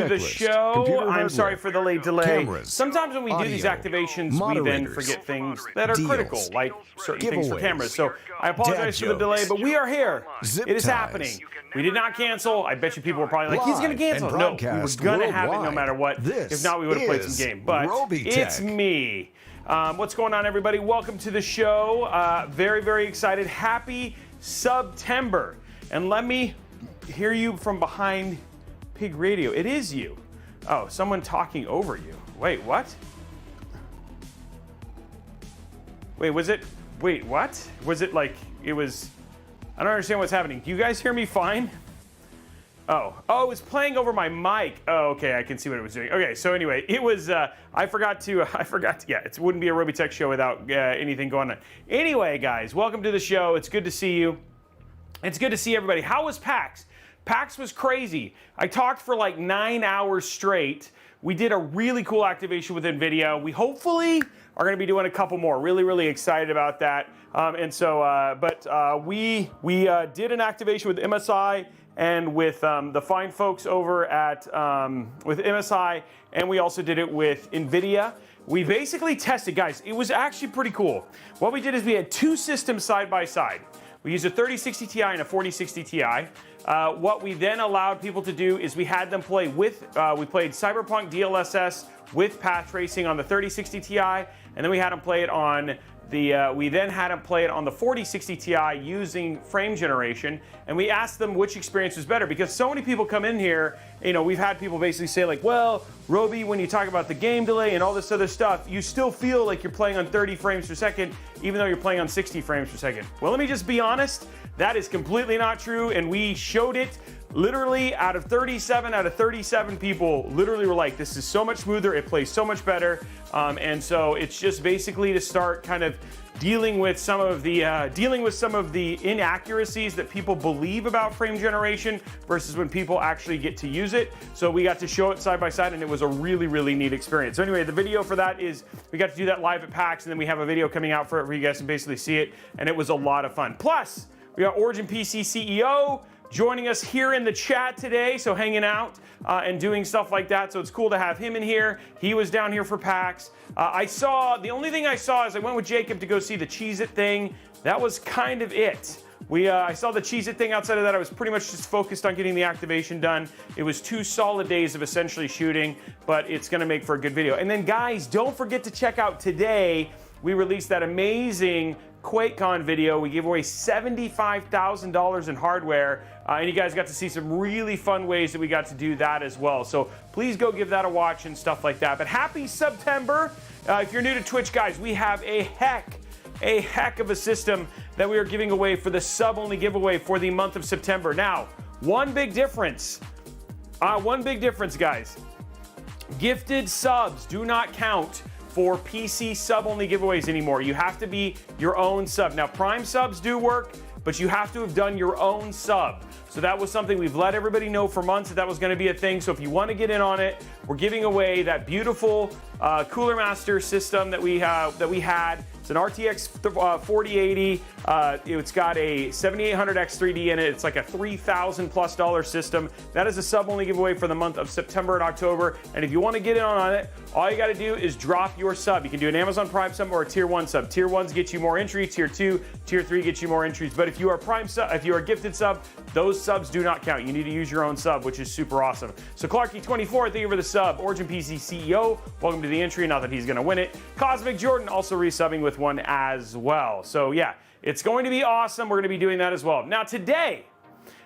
the show. I'm sorry for the late delay. Cameras, Sometimes when we do these activations, we then forget things that are critical, like certain things for cameras. So I apologize for the delay, but we are here. It is happening. We did not cancel. I bet you people were probably like, he's going to cancel. No, we were going to have it no matter what. If not, we would have played some game. But it's me. What's going on, everybody? Welcome to the show. Very, very excited. Happy September. And let me hear you from behind Pig Radio. It is you. Oh, someone talking over you. Wait, what? Wait, was it? Wait, what? Was it like it was? I don't understand what's happening. Do you guys hear me fine? Oh, it was playing over my mic. Oh, okay, I can see what it was doing. Okay, so anyway, it was, I forgot to, yeah, it wouldn't be a Robeytech show without anything going on. Anyway, guys, welcome to the show. It's good to see you. It's good to see everybody. How was PAX? PAX was crazy. I talked for like 9 hours straight. We did a really cool activation with NVIDIA. We hopefully are going to be doing a couple more. Really, really excited about that. We did an activation with MSI and with the fine folks over at with MSI, and we also did it with NVIDIA. We basically tested, guys. It was actually pretty cool. What we did is we had two systems side by side. We used a 3060 Ti and a 4060 Ti. What we then allowed people to do is we had them play with, we played Cyberpunk DLSS with path tracing on the 3060 Ti, and then we had them play it on the, we then had them play it on the 4060 Ti using frame generation, and we asked them which experience was better, because so many people come in here, you know, we've had people basically say like, well, Robey, when you talk about the game delay and all this other stuff, you still feel like you're playing on 30 frames per second, even though you're playing on 60 frames per second. Well, let me just be honest, that is completely not true, and we showed it. Literally, out of 37 people literally were like, this is so much smoother, it plays so much better, and so it's just basically to start kind of dealing with some of the inaccuracies that people believe about frame generation versus when people actually get to use it. So we got to show it side by side, and it was a really, really neat experience. So anyway, the video for that is, we got to do that live at PAX, and then we have a video coming out for it where you guys can basically see it, and it was a lot of fun. Plus, we got Origin PC CEO joining us here in the chat today, so hanging out and doing stuff like that. So it's cool to have him in here. He was down here for PAX. The only thing I saw is I went with Jacob to go see the Cheez-It thing. That was kind of it. I saw the Cheez-It thing. Outside of that, I was pretty much just focused on getting the activation done. It was 2 solid days of essentially shooting, but it's gonna make for a good video. And then guys, don't forget to check out today, we released that amazing QuakeCon video. We gave away $75,000 in hardware, and you guys got to see some really fun ways that we got to do that as well. So please go give that a watch and stuff like that. But happy September. If you're new to Twitch, guys, we have a heck of a system that we are giving away for the sub-only giveaway for the month of September. Now, one big difference, guys. Gifted subs do not count for PC sub-only giveaways anymore. You have to be your own sub. Now, Prime subs do work, but you have to have done your own sub. So that was something we've let everybody know for months that was gonna be a thing. So if you wanna get in on it, we're giving away that beautiful Cooler Master system that we had. It's an RTX 4080. It's got a 7800X 3D in it. It's like a $3,000+ system. That is a sub-only giveaway for the month of September and October. And if you want to get in on it, all you got to do is drop your sub. You can do an Amazon Prime sub or a Tier 1 sub. Tier 1s get you more entries. Tier 2, Tier 3 get you more entries. But if you are Prime sub, if you are gifted sub, those subs do not count. You need to use your own sub, which is super awesome. So Clarky24, thank you for the sub. Origin PC CEO, welcome to the entry. Not that he's going to win it. Cosmic Jordan also resubbing with one as well. So yeah, it's going to be awesome. We're going to be doing that as well. Now today,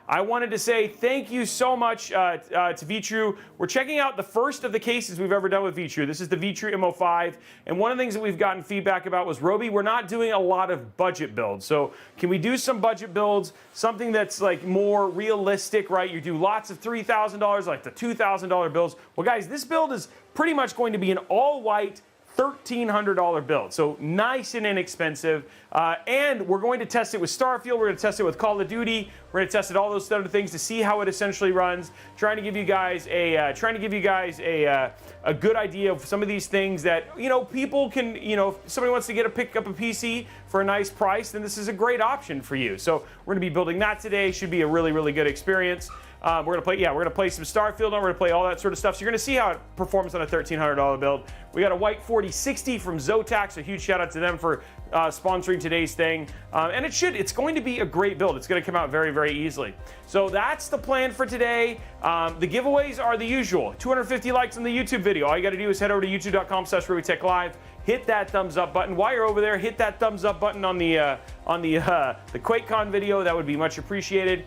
I wanted to say thank you so much to Vetroo. We're checking out the first of the cases we've ever done with Vetroo. This is the Vetro M05, and one of the things that we've gotten feedback about was, Robey, we're not doing a lot of budget builds. So can we do some budget builds, something that's like more realistic, right? You do lots of $3,000, like the $2,000 builds. Well, guys, this build is pretty much going to be an all-white $1,300 build, so nice and inexpensive. And we're going to test it with Starfield. We're going to test it with Call of Duty. We're going to test it all those other things to see how it essentially runs. Trying to give you guys a good idea of some of these things that people can. If somebody wants to pick up a PC for a nice price, then this is a great option for you. So we're going to be building that today. Should be a really, really good experience. We're gonna play, yeah, we're gonna play some Starfield, and we're gonna play all that sort of stuff. So you're gonna see how it performs on a $1,300 build. We got a white 4060 from Zotac, so huge shout out to them for sponsoring today's thing. And it's going to be a great build. It's gonna come out very, very easily. So that's the plan for today. The giveaways are the usual. 250 likes on the YouTube video. All you gotta do is head over to youtube.com/Robeytech Live. Hit that thumbs up button. While you're over there, hit that thumbs up button on the QuakeCon video. That would be much appreciated.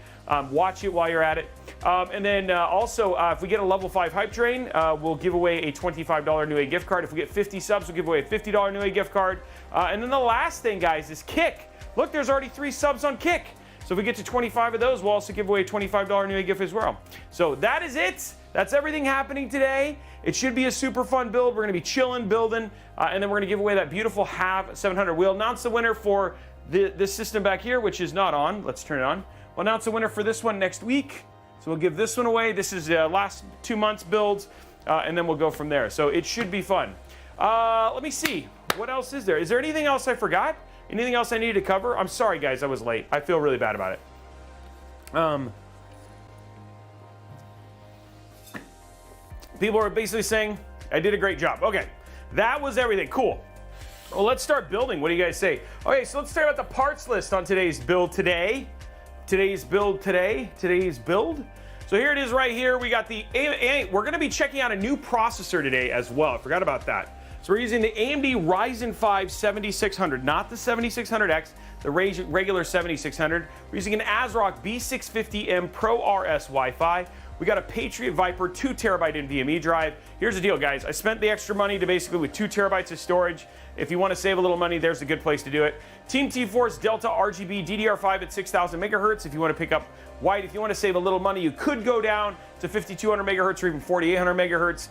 Watch it while you're at it. And then also, if we get a level 5 hype train, we'll give away a $25 Newegg gift card. If we get 50 subs, we'll give away a $50 Newegg gift card. And then the last thing, guys, is Kick. Look, there's already 3 subs on Kick. So if we get to 25 of those, we'll also give away a $25 Newegg gift as well. So that is it. That's everything happening today. It should be a super fun build. We're going to be chilling, building, and then we're going to give away that beautiful HAV 700. We'll announce the winner for this system back here, which is not on. Let's turn it on. We'll announce the winner for this one next week. So we'll give this one away. This is last 2 months builds, and then we'll go from there. So it should be fun. Let me see. What else is there? Is there anything else I forgot? Anything else I needed to cover? I'm sorry, guys. I was late. I feel really bad about it. People are basically saying I did a great job. Okay, that was everything. Cool. Well, let's start building. What do you guys say? Okay, so let's talk about the parts list on today's build today. Today's build. So here it is right here. We got we're going to be checking out a new processor today as well. I forgot about that. So we're using the AMD Ryzen 5 7600, not the 7600X, the regular 7600. We're using an ASRock B650M Pro RS Wi-Fi. We got a Patriot Viper 2TB NVMe drive. Here's the deal, guys. I spent the extra money to basically with 2 terabytes of storage. If you want to save a little money, there's a good place to do it. Team T-Force Delta RGB DDR5 at 6,000 megahertz. If you want to pick up white, if you want to save a little money, you could go down to 5,200 megahertz or even 4,800 megahertz.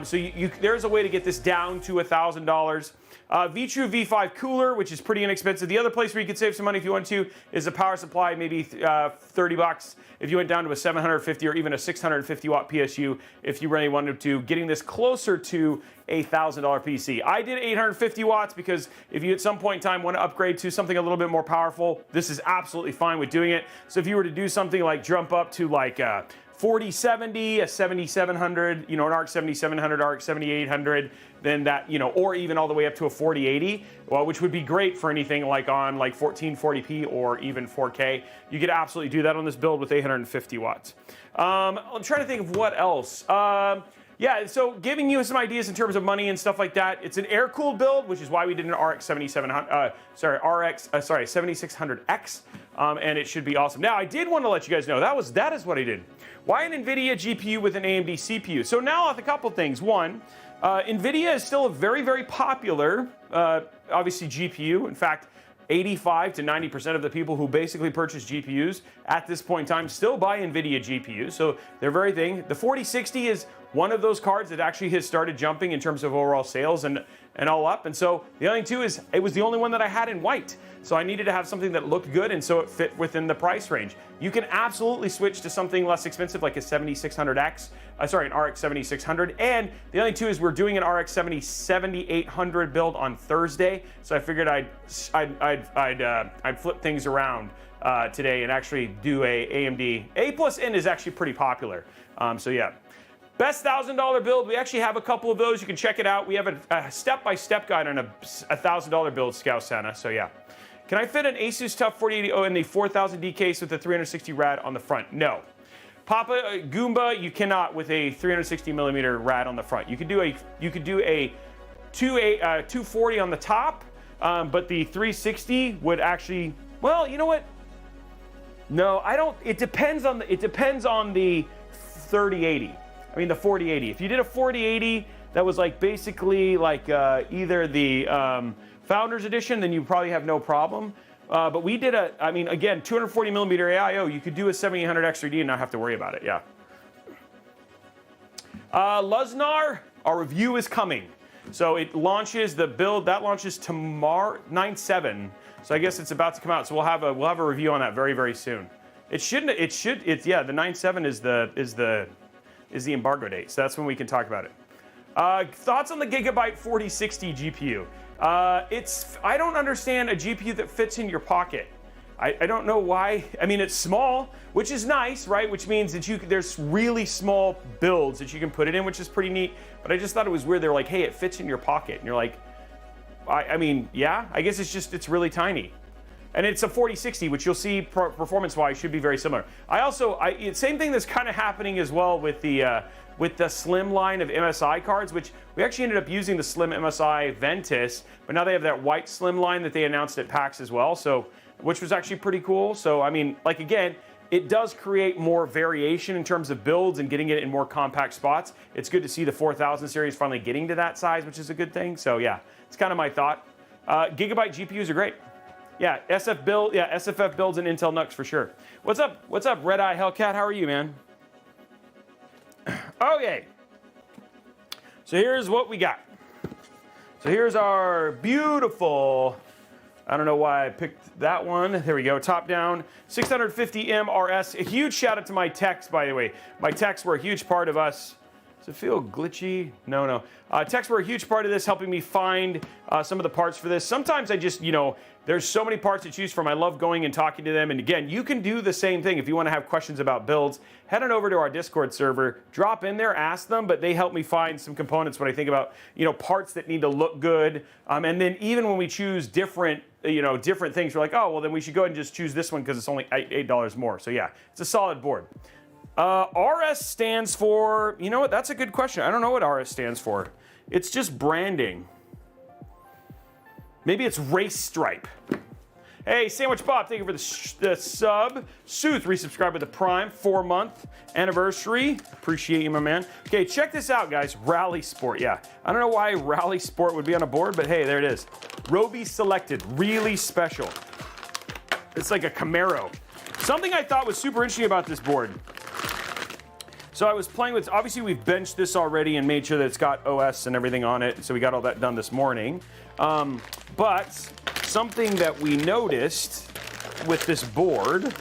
So there's a way to get this down to $1,000. Vetroo V5 cooler, which is pretty inexpensive. The other place where you could save some money if you want to is a power supply, maybe 30 bucks. If you went down to a 750 or even a 650 watt PSU, if you really wanted to, getting this closer to a $1,000 PC. I did 850 watts because if you at some point in time want to upgrade to something a little bit more powerful, this is absolutely fine with doing it. So if you were to do something like jump up to like 4070, a 7700, an ARC 7700, ARC 7800, then that, or even all the way up to a 4080, well, which would be great for anything like on like 1440p or even 4K. You could absolutely do that on this build with 850 watts. I'm trying to think of what else. Yeah, so giving you some ideas in terms of money and stuff like that. It's an air-cooled build, which is why we did an RX 7600X, and it should be awesome. Now, I did want to let you guys know that is what I did. Why an NVIDIA GPU with an AMD CPU? So now, a couple things. One, NVIDIA is still a very, very popular, obviously, GPU. In fact, 85 to 90% of the people who basically purchase GPUs at this point in time still buy NVIDIA GPUs, so they're very thing. The 4060 is one of those cards that actually has started jumping in terms of overall sales and all up, and so the other thing too is it was the only one that I had in white, so I needed to have something that looked good and so it fit within the price range. You can absolutely switch to something less expensive like a 7600X, an RX 7600, and the other thing too is we're doing an RX 7800 build on Thursday, so I figured I'd flip things around today and actually do a AMD. A+N is actually pretty popular, so yeah. Best $1,000 build, we actually have a couple of those. You can check it out. We have a step-by-step guide on a $1,000 build, Scout Santa, so yeah. Can I fit an Asus TUF 4080 in the 4000D case with a 360 rad on the front? No. Papa Goomba, you cannot with a 360 millimeter rad on the front. You could do a 240 on the top, but the 360 would actually, well, you know what? No, I don't. It depends on the 3080. I mean the 4080. If you did a 4080 that was like basically like either the Founders Edition, then you probably have no problem. But we did again, 240 millimeter AIO. You could do a 7800 X3D and not have to worry about it. Yeah. Luznar, our review is coming. So it launches, the build that launches tomorrow, 9/7. So I guess it's about to come out. So we'll have a review on that very, very soon. The 9/7 is the embargo date. So that's when we can talk about it. Thoughts on the Gigabyte 4060 GPU? I don't understand a GPU that fits in your pocket. I don't know why. I mean, it's small, which is nice, right? Which means that there's really small builds that you can put it in, which is pretty neat. But I just thought it was weird. They're like, hey, it fits in your pocket. And you're like, I mean, yeah, I guess it's really tiny. And it's a 4060, which you'll see performance-wise should be very similar. Same thing that's kind of happening as well with the slim line of MSI cards, which we actually ended up using the slim MSI Ventus, but now they have that white slim line that they announced at PAX as well, so which was actually pretty cool. So I mean, like again, it does create more variation in terms of builds and getting it in more compact spots. It's good to see the 4000 series finally getting to that size, which is a good thing. So yeah, it's kind of my thought. Gigabyte GPUs are great. Yeah, SFF builds and Intel NUCs for sure. What's up? What's up, Red Eye Hellcat? How are you, man? Okay. So here's what we got. So here's our beautiful, I don't know why I picked that one. There we go, top down, 650M RS. A huge shout out to my techs, by the way. My techs were a huge part of us. Does it feel glitchy? No. Techs were a huge part of this, helping me find some of the parts for this. Sometimes I just, there's so many parts to choose from. I love going and talking to them. And again, you can do the same thing if you want to have questions about builds. Head on over to our Discord server, drop in there, ask them, but they help me find some components when I think about, parts that need to look good. And then even when we choose different things, we're like, oh, well, then we should go ahead and just choose this one because it's only $8 more. So yeah, it's a solid board. RS stands for, you know what, that's a good question. I don't know what RS stands for. It's just branding. Maybe it's race stripe. Hey, Sandwich Bob, thank you for the sub. Sooth resubscribed with the Prime 4-month anniversary. Appreciate you, my man. Okay, check this out, guys. Rally Sport, yeah. I don't know why Rally Sport would be on a board, but hey, there it is. Robey selected, really special. It's like a Camaro. Something I thought was super interesting about this board. So I was playing with, obviously we've benched this already and made sure that it's got OS and everything on it. So we got all that done this morning. But something that we noticed with this board,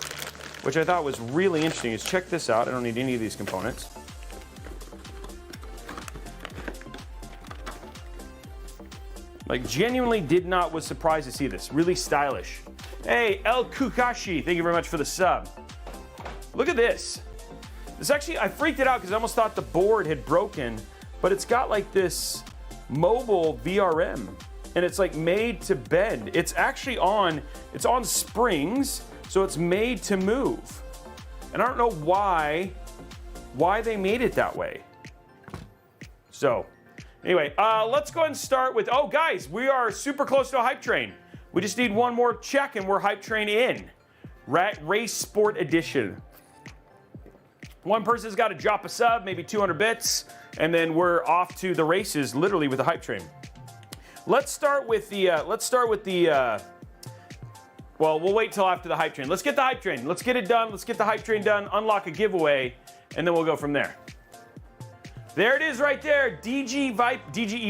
which I thought was really interesting, is check this out. I don't need any of these components. Like genuinely was surprised to see this. Really stylish. Hey, El Kukashi, thank you very much for the sub. Look at this. This actually, I freaked it out because I almost thought the board had broken, but it's got like this mobile VRM and it's like made to bend. It's actually on springs, so it's made to move. And I don't know why they made it that way. So anyway, let's go ahead and start with, oh guys, we are super close to a hype train. We just need one more check and we're hype train in. Race Sport Edition. One person's got to drop a sub, maybe 200 bits, and then we're off to the races, literally with the hype train. Let's start with the. Well, we'll wait till after the hype train. Let's get the hype train. Let's get it done. Let's get the hype train done. Unlock a giveaway, and then we'll go from there. There it is, right there. DGE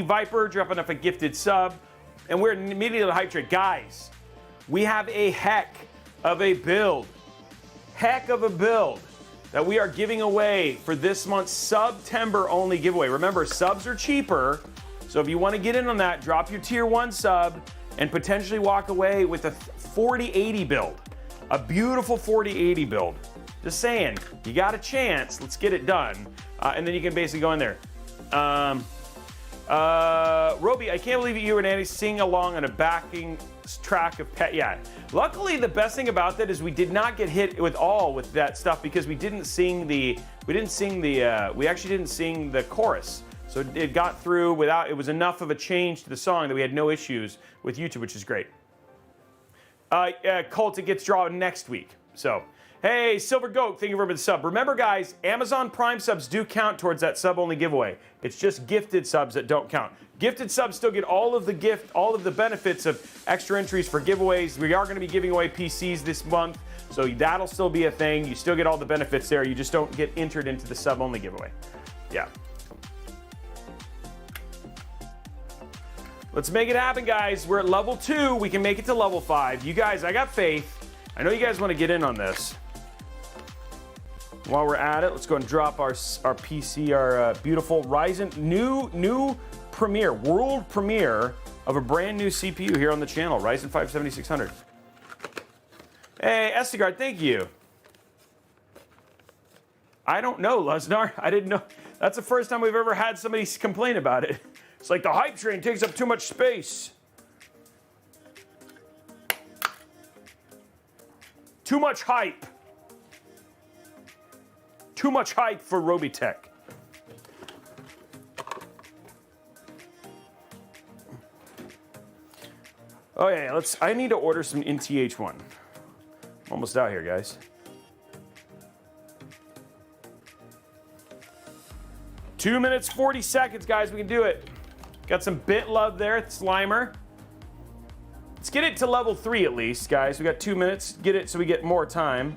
Viper dropping up a gifted sub, and we're immediately at the hype train, guys. We have a heck of a build. That we are giving away for this month's September only giveaway. Remember, subs are cheaper, so if you want to get in on that, drop your tier 1 sub and potentially walk away with a 4080 build. A beautiful 4080 build. Just saying, you got a chance, let's get it done. And then you can basically go in there. Robey, I can't believe you and Andy sing along on a backing track of Pet. Yeah. Luckily, the best thing about that is we did not get hit with that stuff because we actually didn't sing the chorus. So it got through without, it was enough of a change to the song that we had no issues with YouTube, which is great. Colt, it gets drawn next week. So, hey, Silver Goat, thank you very much for the sub. Remember, guys, Amazon Prime subs do count towards that sub-only giveaway. It's just gifted subs that don't count. Gifted subs still get all of the benefits of extra entries for giveaways. We are going to be giving away PCs this month, so that'll still be a thing. You still get all the benefits there. You just don't get entered into the sub-only giveaway. Yeah. Let's make it happen, guys. We're at level 2. We can make it to level 5. You guys, I got faith. I know you guys want to get in on this. While we're at it, let's go and drop our PC, our beautiful Ryzen new premiere, world premiere of a brand new CPU here on the channel, Ryzen 5 7600. Hey, Estegard, thank you. I don't know, Lesnar. I didn't know. That's the first time we've ever had somebody complain about it. It's like the hype train takes up too much space. Too much hype. Too much hype for Robeytech. Oh yeah, I need to order some NTH1. I'm almost out here, guys. 2 minutes, 40 seconds, guys. We can do it. Got some bit love there, Slimer. Let's get it to level 3 at least, guys. We got 2 minutes. Get it so we get more time.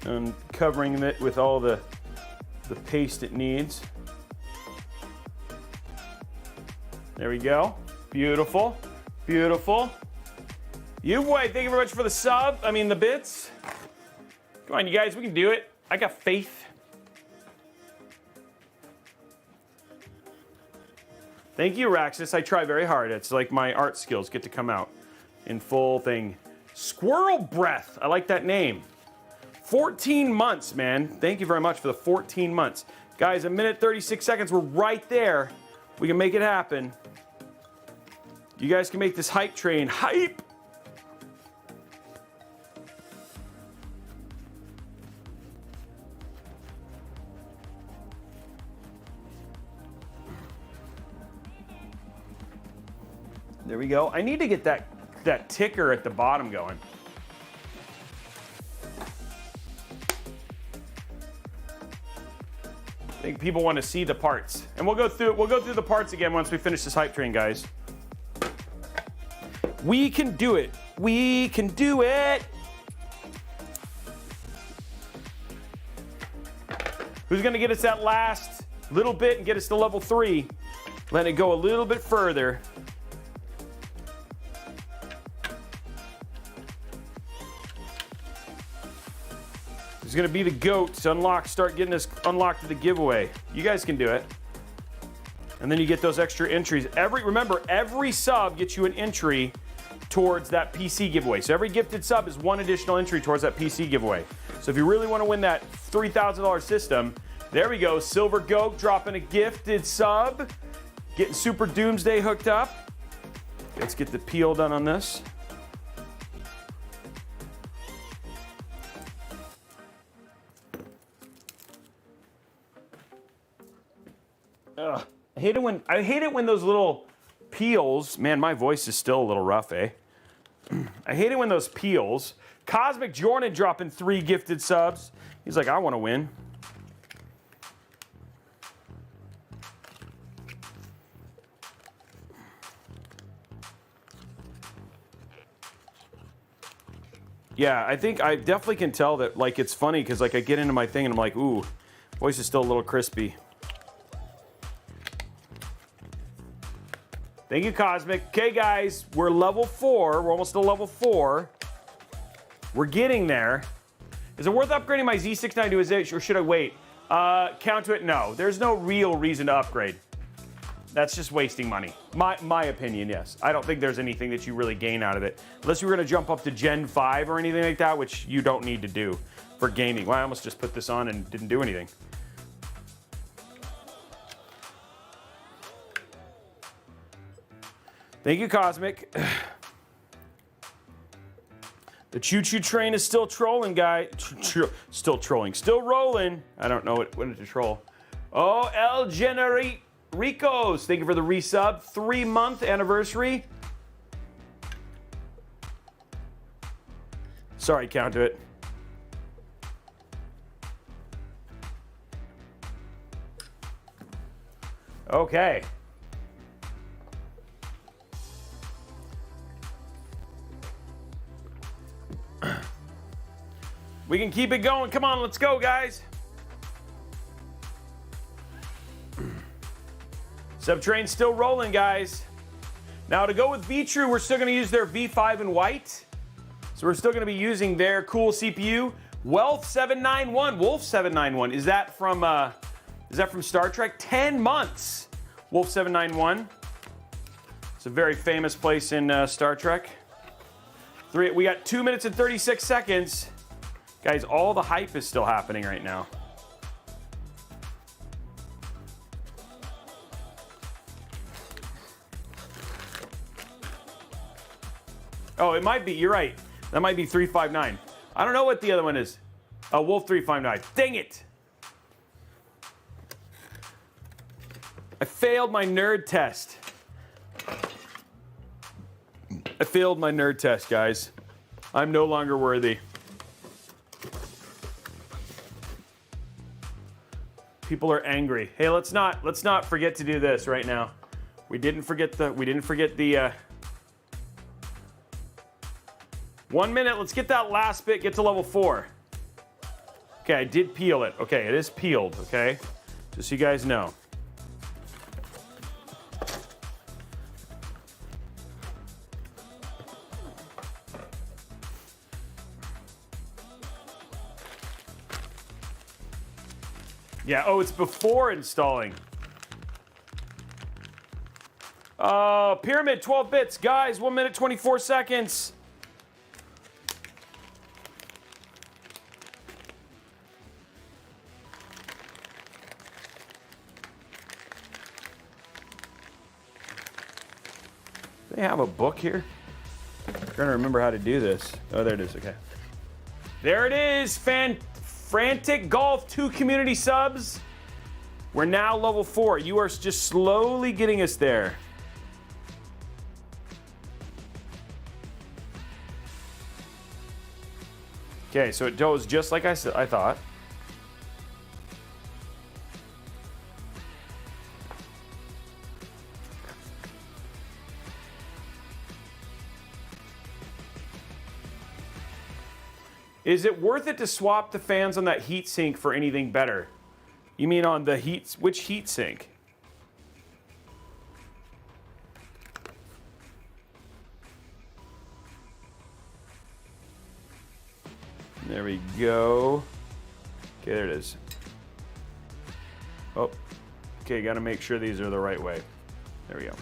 And covering it with all the paste it needs. There we go. Beautiful. Beautiful. Boy, thank you very much for the sub. I mean, the bits. Come on, you guys, we can do it. I got faith. Thank you, Raxus. I try very hard. It's like my art skills get to come out in full thing. Squirrel Breath. I like that name. 14 months, man. Thank you very much for the 14 months. Guys, 1 minute, 36 seconds. We're right there. We can make it happen. You guys can make this hype train hype. There we go. I need to get that ticker at the bottom going. I think people want to see the parts. And we'll go through the parts again once we finish this hype train, guys. We can do it. We can do it. Who's going to get us that last little bit and get us to level 3? Let it go a little bit further. Who's going to be the GOAT to start getting us unlocked to the giveaway? You guys can do it. And then you get those extra entries. Remember, every sub gets you an entry towards that PC giveaway. So every gifted sub is one additional entry towards that PC giveaway. So if you really want to win that $3,000 system, there we go. Silver GOAT dropping a gifted sub. Getting Super Doomsday hooked up. Let's get the peel done on this. Ugh. I hate it when those little peels, man, my voice is still a little rough, eh? I hate it when those peels. Cosmic Jordan dropping 3 gifted subs. He's like, I want to win. Yeah, I think I definitely can tell that, like, it's funny because, like, I get into my thing and I'm like, ooh, voice is still a little crispy. Thank you, Cosmic. Okay, guys, we're level 4. We're almost to level 4. We're getting there. Is it worth upgrading my Z69 to a Z, or should I wait? Count to it, no. There's no real reason to upgrade. That's just wasting money. My opinion, yes. I don't think there's anything that you really gain out of it. Unless you were gonna jump up to Gen 5 or anything like that, which you don't need to do for gaming. Well, I almost just put this on and didn't do anything. Thank you, Cosmic. The choo-choo train is still trolling, guy. Still trolling. Still rolling. I don't know when to troll. Oh, El Genericos. Thank you for the resub. 3-month anniversary. Sorry, count to it. Okay. We can keep it going. Come on, let's go, guys. Subtrain's still rolling, guys. Now to go with Vetroo, we're still gonna use their V5 in white. So we're still gonna be using their cool CPU. Wolf 791, Wolf 791. Is that from Star Trek? 10 months. Wolf 791. It's a very famous place in Star Trek. We got 2 minutes and 36 seconds. Guys, all the hype is still happening right now. Oh, it might be, you're right. That might be 359. I don't know what the other one is. Wolf 359. Dang it! I failed my nerd test. I failed my nerd test, guys. I'm no longer worthy. People are angry. Hey, let's not forget to do this right now. We didn't forget the 1 minute. Let's get that last bit, get to level 4. Okay, I did peel it. Okay, it is peeled, okay? Just so you guys know. Yeah, oh, it's before installing. Pyramid, 12 bits. Guys, 1 minute, 24 seconds. They have a book here? I'm trying to remember how to do this. Oh, there it is, okay. There it is, Frantic Golf, 2 community subs. We're now level 4. You are just slowly getting us there. Okay, so it goes just like I thought. Is it worth it to swap the fans on that heat sink for anything better? You mean on the which heat sink? There we go. Okay, there it is. Oh, okay, gotta make sure these are the right way. There we go.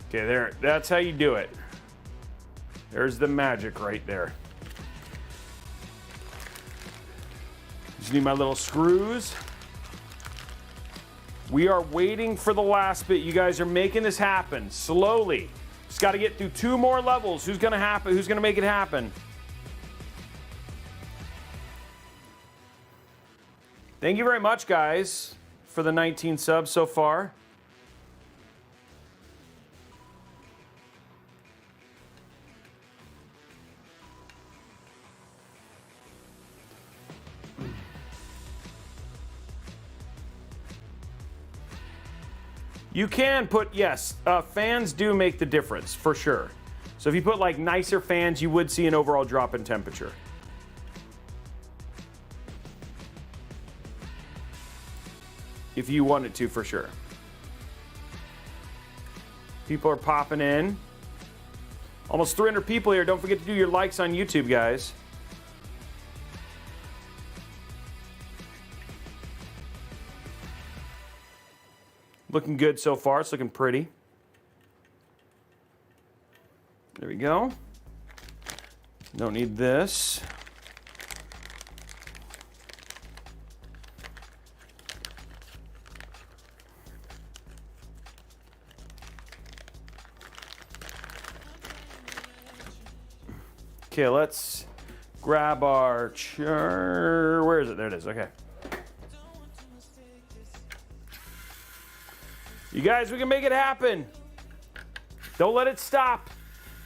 Okay, there, that's how you do it. There's the magic right there. Just need my little screws. We are waiting for the last bit. You guys are making this happen slowly. Just got to get through 2 more levels. Who's gonna make it happen? Thank you very much, guys, for the 19 subs so far. You can put, yes, fans do make the difference, for sure. So if you put like nicer fans, you would see an overall drop in temperature. If you wanted to, for sure. People are popping in. Almost 300 people here. Don't forget to do your likes on YouTube, guys. Looking good so far. It's looking pretty. There we go. Don't need this. Okay, let's grab our where is it? There it is. Okay. You guys, we can make it happen. Don't let it stop.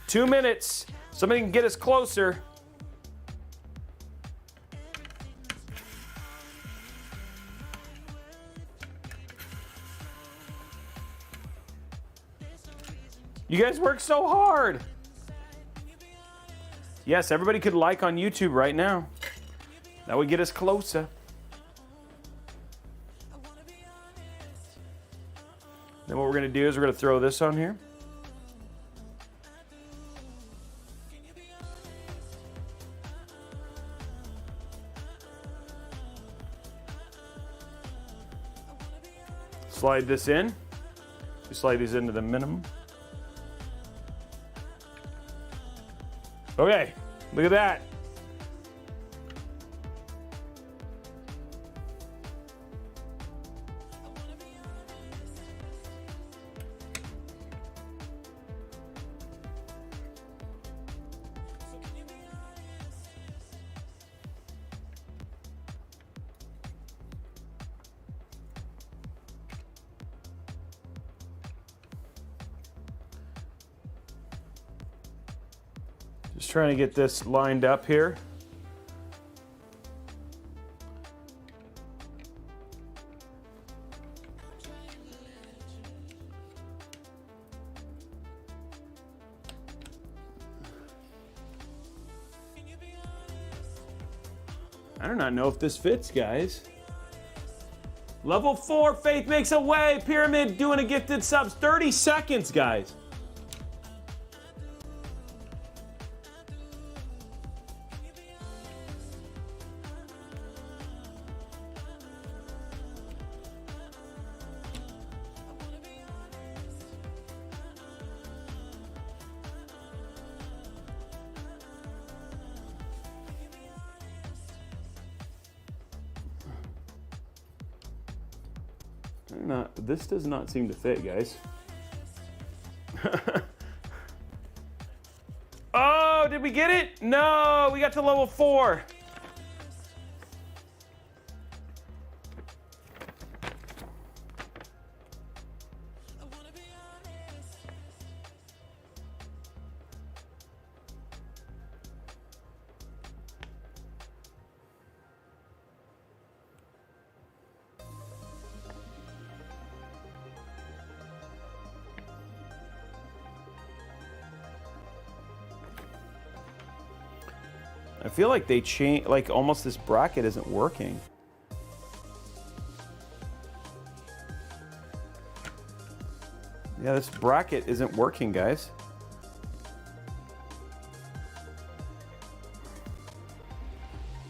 2 minutes. Somebody can get us closer. You guys work so hard. Yes, everybody could like on YouTube right now. That would get us closer. Then what we're gonna do is we're gonna throw this on here. Slide this in. You slide these into the minimum. Okay, look at that. Just trying to get this lined up here. I do not know if this fits, guys. Level 4, Faith makes a way. Pyramid doing a gifted subs. 30 seconds, guys. This does not seem to fit, guys. Oh, did we get it? No, we got to level 4. I feel like they changed, like almost this bracket isn't working. Yeah, this bracket isn't working, guys.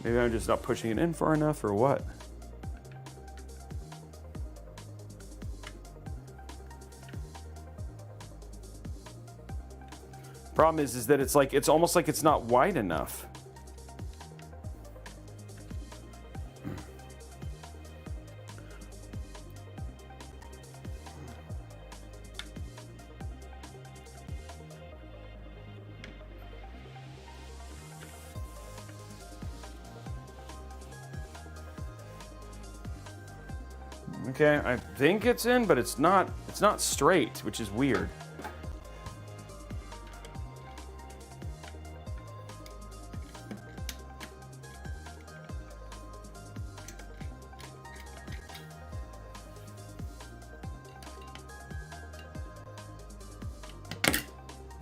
Maybe I'm just not pushing it in far enough or what? Problem is that it's almost like it's not wide enough. Okay, I think it's in, but it's not straight, which is weird.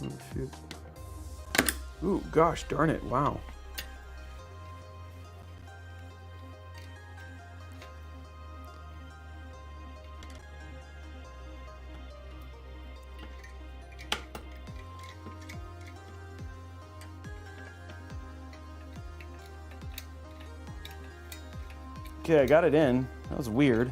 Oh, shoot. Ooh, gosh darn it, wow. Okay, I got it in. That was weird.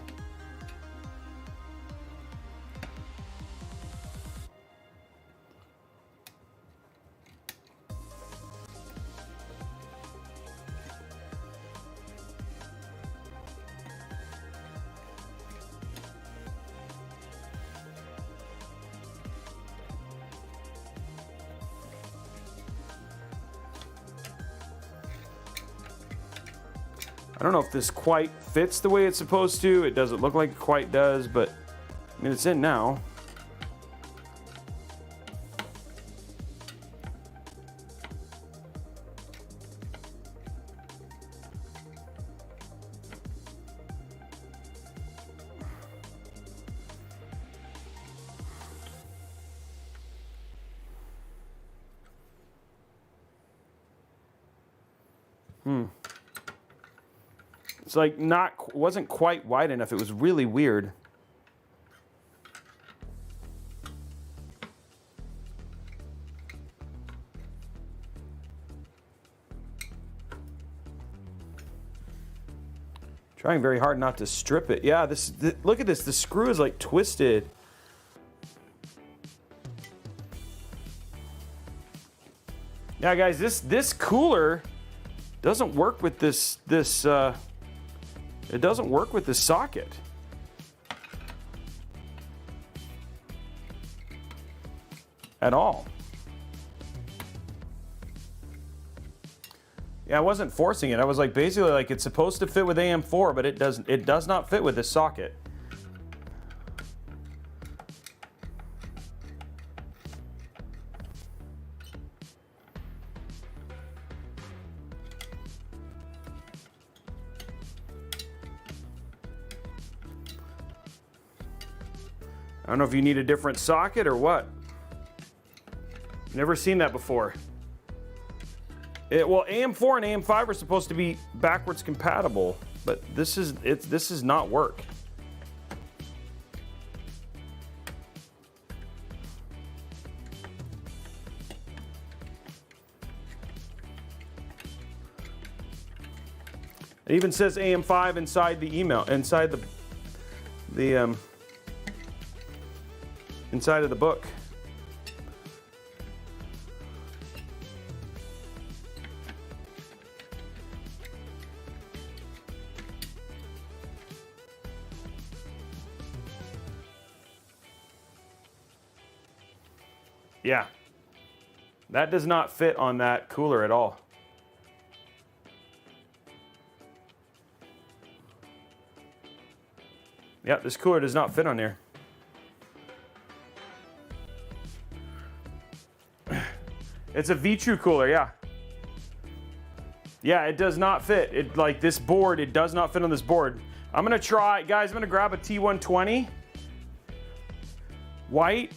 I don't know if this quite fits the way it's supposed to. It doesn't look like it quite does, but I mean, it's in now. It's like wasn't quite wide enough. It was really weird. Trying very hard not to strip it. Yeah, look at this. The screw is like twisted. Yeah, guys, this cooler doesn't work with this it doesn't work with this socket. At all. Yeah, I wasn't forcing it. I was like basically like it's supposed to fit with AM4, but it doesn't. It does not fit with this socket. I don't know if you need a different socket or what. Never seen that before. Well, AM4 and AM5 are supposed to be backwards compatible, but this is not work. It even says AM5 inside the email, inside inside of the book. Yeah, that does not fit on that cooler at all. Yeah, this cooler does not fit on there. It's a Vetroo cooler, yeah. Yeah, it does not fit. It like this board, it does not fit on this board. I'm gonna try, guys, I'm gonna grab a T120 white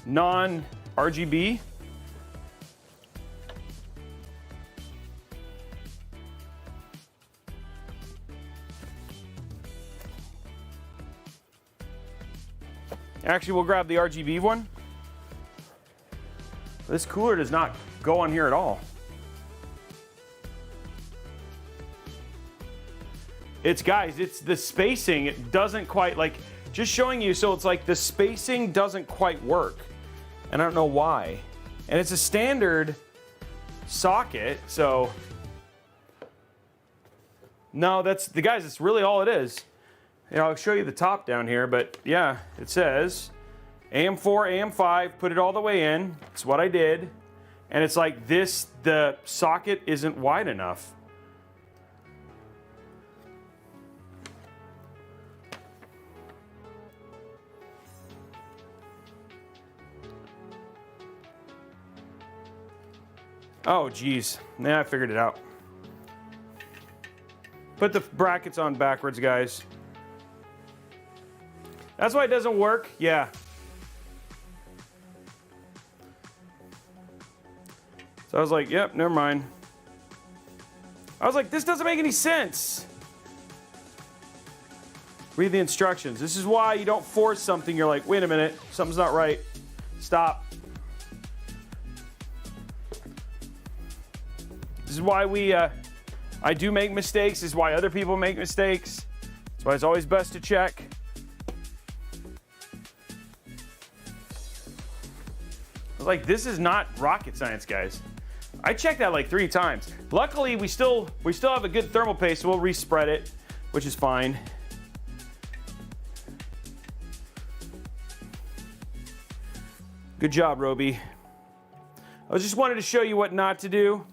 non-RGB. Actually, we'll grab the RGB one. This cooler does not go on here at all. Guys, it's the spacing. It doesn't quite, like, just showing you, so it's like the spacing doesn't quite work. And I don't know why. And it's a standard socket, so. No, that's really all it is. You know, I'll show you the top down here, but yeah, it says AM4, AM5, put it all the way in. That's what I did. And it's like this, the socket isn't wide enough. Oh, geez. Yeah, I figured it out. Put the brackets on backwards, guys. That's why it doesn't work? Yeah. So I was like, yep, never mind. I was like, this doesn't make any sense. Read the instructions. This is why you don't force something. You're like, wait a minute, something's not right. Stop. This is why I do make mistakes. This is why other people make mistakes. That's why it's always best to check. I was like, this is not rocket science, guys. I checked that like 3 times. Luckily, we still have a good thermal paste, so we'll respread it, which is fine. Good job, Robey. I just wanted to show you what not to do.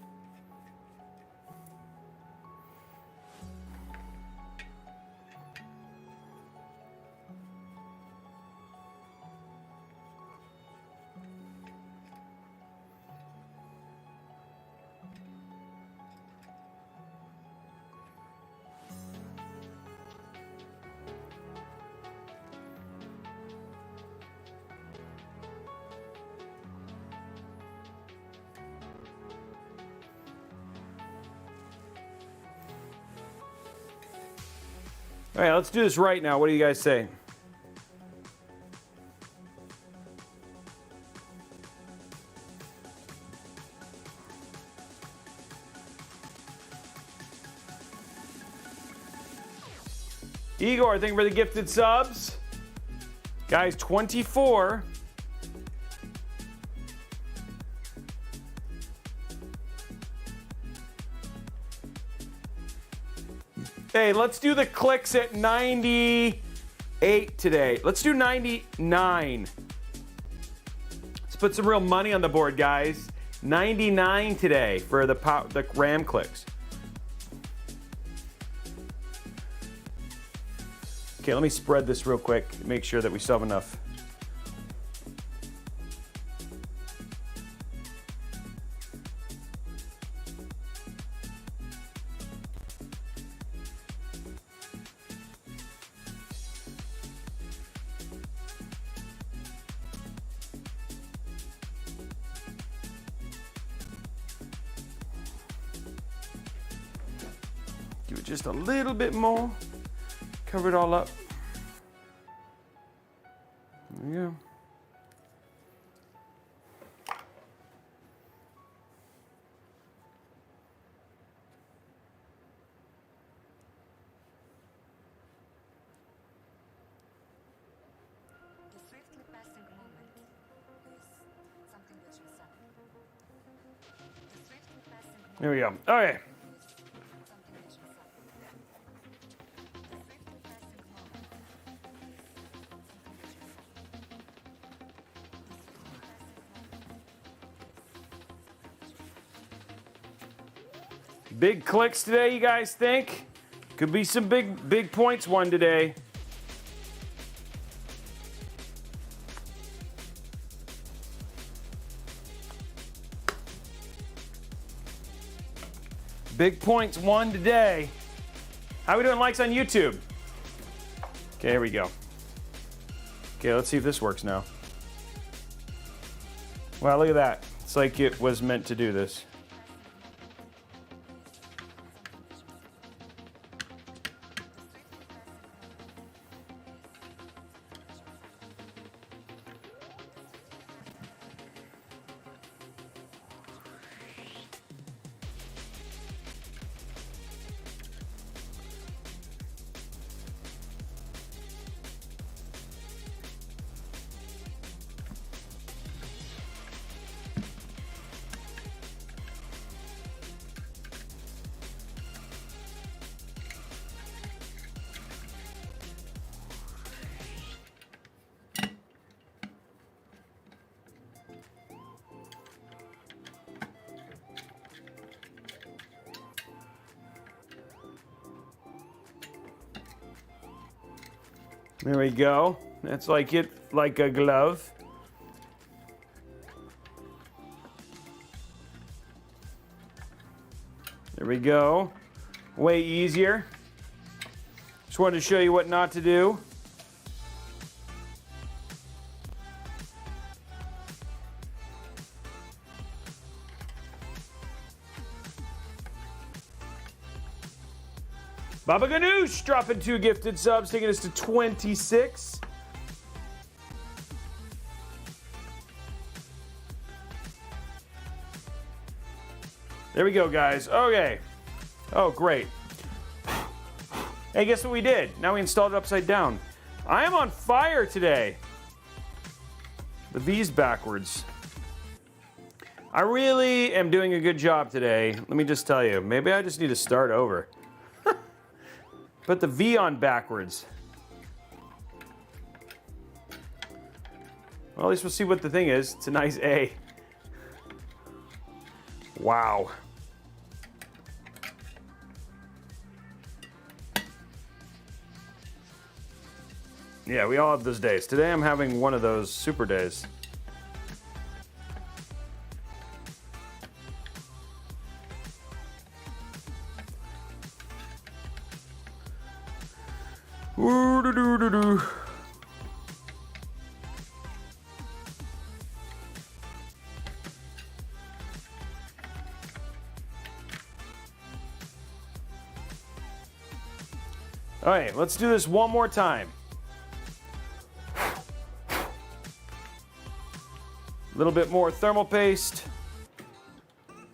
All right, let's do this right now. What do you guys say? Igor, thank you for the gifted subs. Guys, 24. Hey, let's do the clicks at 98 today. Let's do 99. Let's put some real money on the board, guys. 99 today for the RAM clicks. Okay, let me spread this real quick. Make sure that we still have enough. Give it just a little bit more. Cover it all up. There we go. There we go. Okay. Big clicks today, you guys think? Could be some big points won today. Big points won today. How we doing likes on YouTube? Okay, here we go. Okay, let's see if this works now. Wow, look at that. It's like it was meant to do this. There we go. That's like it, like a glove. There we go. Way easier. Just wanted to show you what not to do. Baba Ganoush dropping 2 gifted subs, taking us to 26. There we go, guys. Okay. Oh, great. Hey, guess what we did? Now we installed it upside down. I am on fire today. The V's backwards. I really am doing a good job today. Let me just tell you. Maybe I just need to start over. Put the V on backwards. Well, at least we'll see what the thing is. It's a nice A. Wow. Yeah, we all have those days. Today I'm having one of those super days. Ooh-doo-doo-doo-doo. All right, let's do this one more time. A little bit more thermal paste.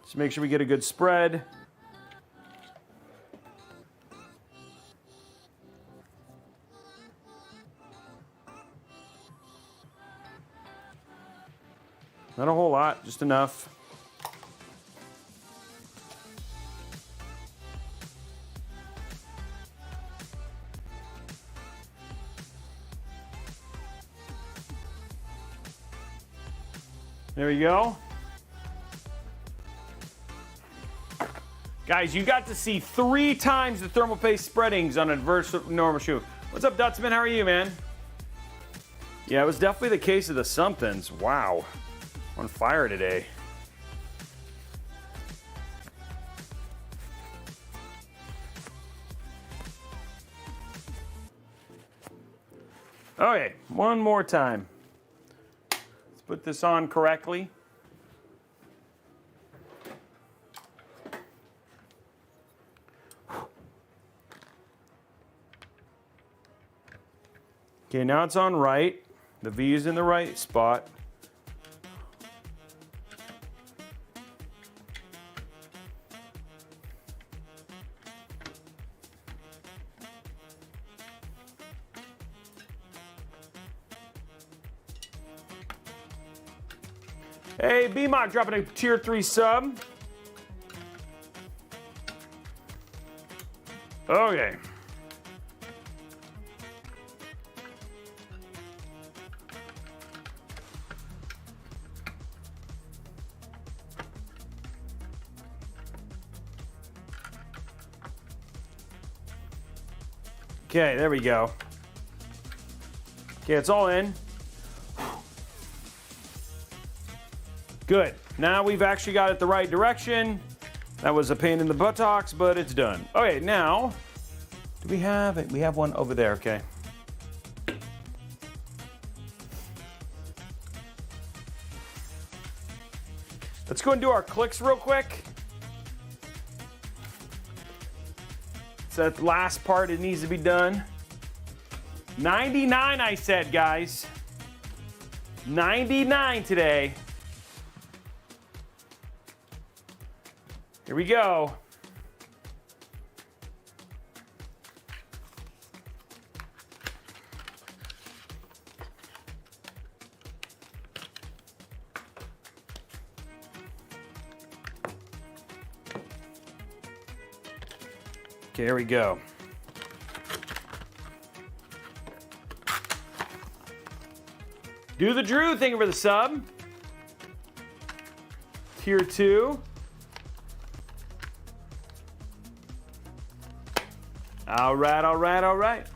Just make sure we get a good spread. just enough. There we go. Guys, you got to see 3 times the thermal paste spreadings on a normal shoe. What's up, Dutzman? How are you, man? Yeah, it was definitely the case of the somethings. Wow. On fire today. Okay, one more time. Let's put this on correctly. Okay, now it's on right. The V is in the right spot. Hey, B-Mock dropping a tier 3 sub. Okay. Okay, there we go. Okay, it's all in. Good. Now we've actually got it the right direction. That was a pain in the buttocks, but it's done. Okay, now, do we have it? We have one over there, okay. Let's go and do our clicks real quick. It's that last part, it needs to be done. 99, I said, guys. 99 today. Here we go. Okay, here we go. Do the Drew, thank you for the sub. Tier 2. All right, all right, all right.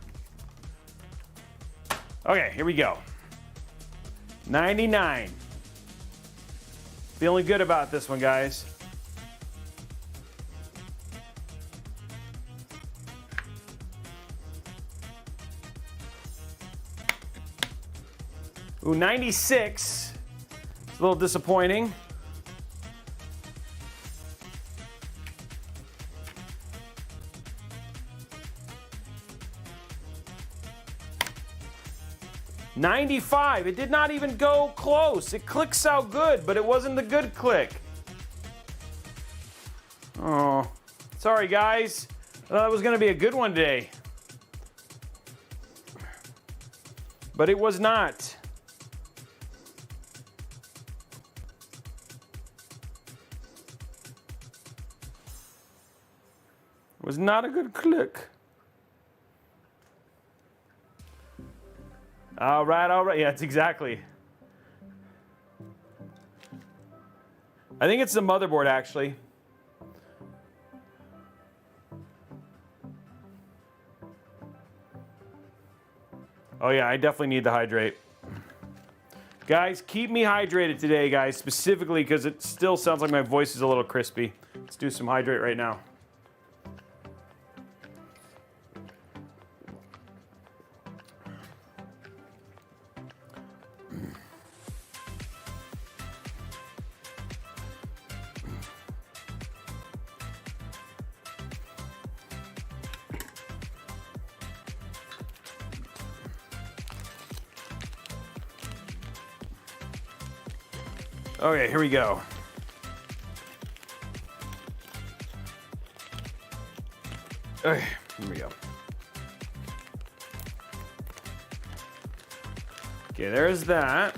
Okay, here we go. 99. Feeling good about this one, guys. Ooh, 96. It's a little disappointing. $95. It did not even go close. It clicks out good, but it wasn't the good click. Oh, sorry guys. I thought it was going to be a good one today, but it was not. It was not a good click. All right, all right. Yeah, it's exactly. I think it's the motherboard, actually. Oh, yeah, I definitely need to hydrate. Guys, keep me hydrated today, guys, specifically because it still sounds like my voice is a little crispy. Let's do some hydrate right now. Okay, here we go. Okay, here we go. Okay, there's that.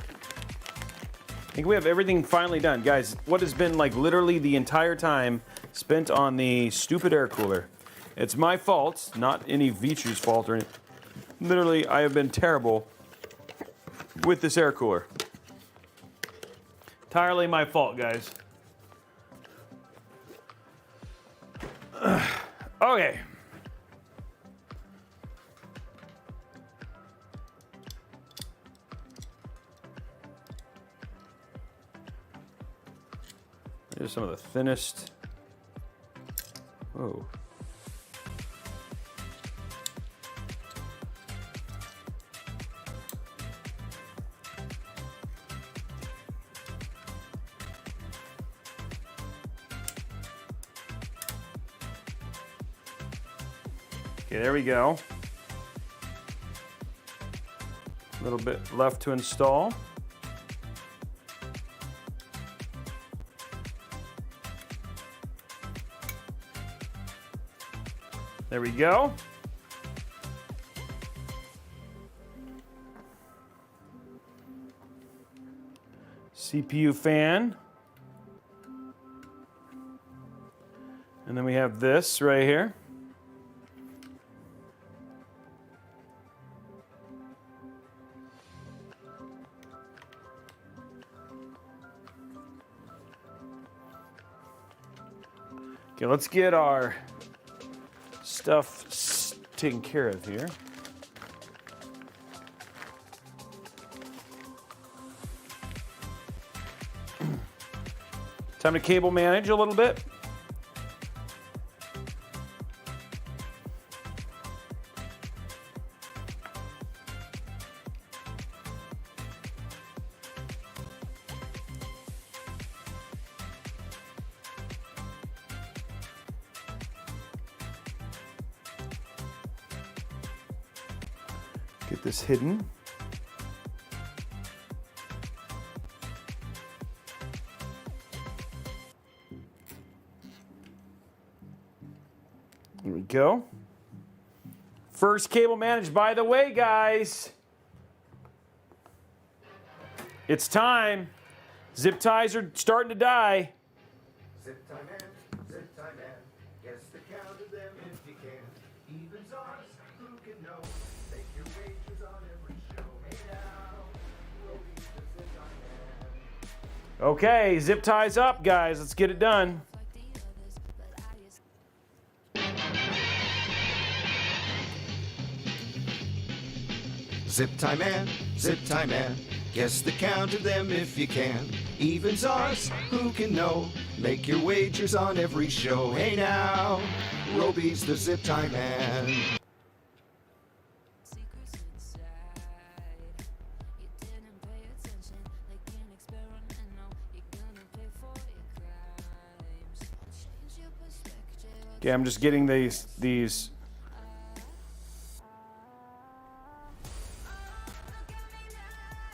think we have everything finally done. Guys, what has been like literally the entire time spent on the stupid air cooler. It's my fault, not any Vetroo's fault or anything. Literally, I have been terrible with this air cooler. Entirely my fault, guys. Okay. Here's some of the thinnest. Whoa. Okay, there we go. A little bit left to install. There we go. CPU fan. And then we have this right here. Okay, let's get our stuff taken care of here. Time to cable manage a little bit. Get this hidden. There we go. First cable managed. By the way, guys, it's time. Zip ties are starting to die. Zip tie man, guess the count of them if you can. Evens odds, who can know? Make your wagers on every show. Hey now, Robey's the zip tie man. Okay, zip ties up, guys. Let's get it done. Zip tie man, guess the count of them if you can. Evens odds, who can know? Make your wagers on every show. Hey now, Robey's the zip tie man. Okay, I'm just getting these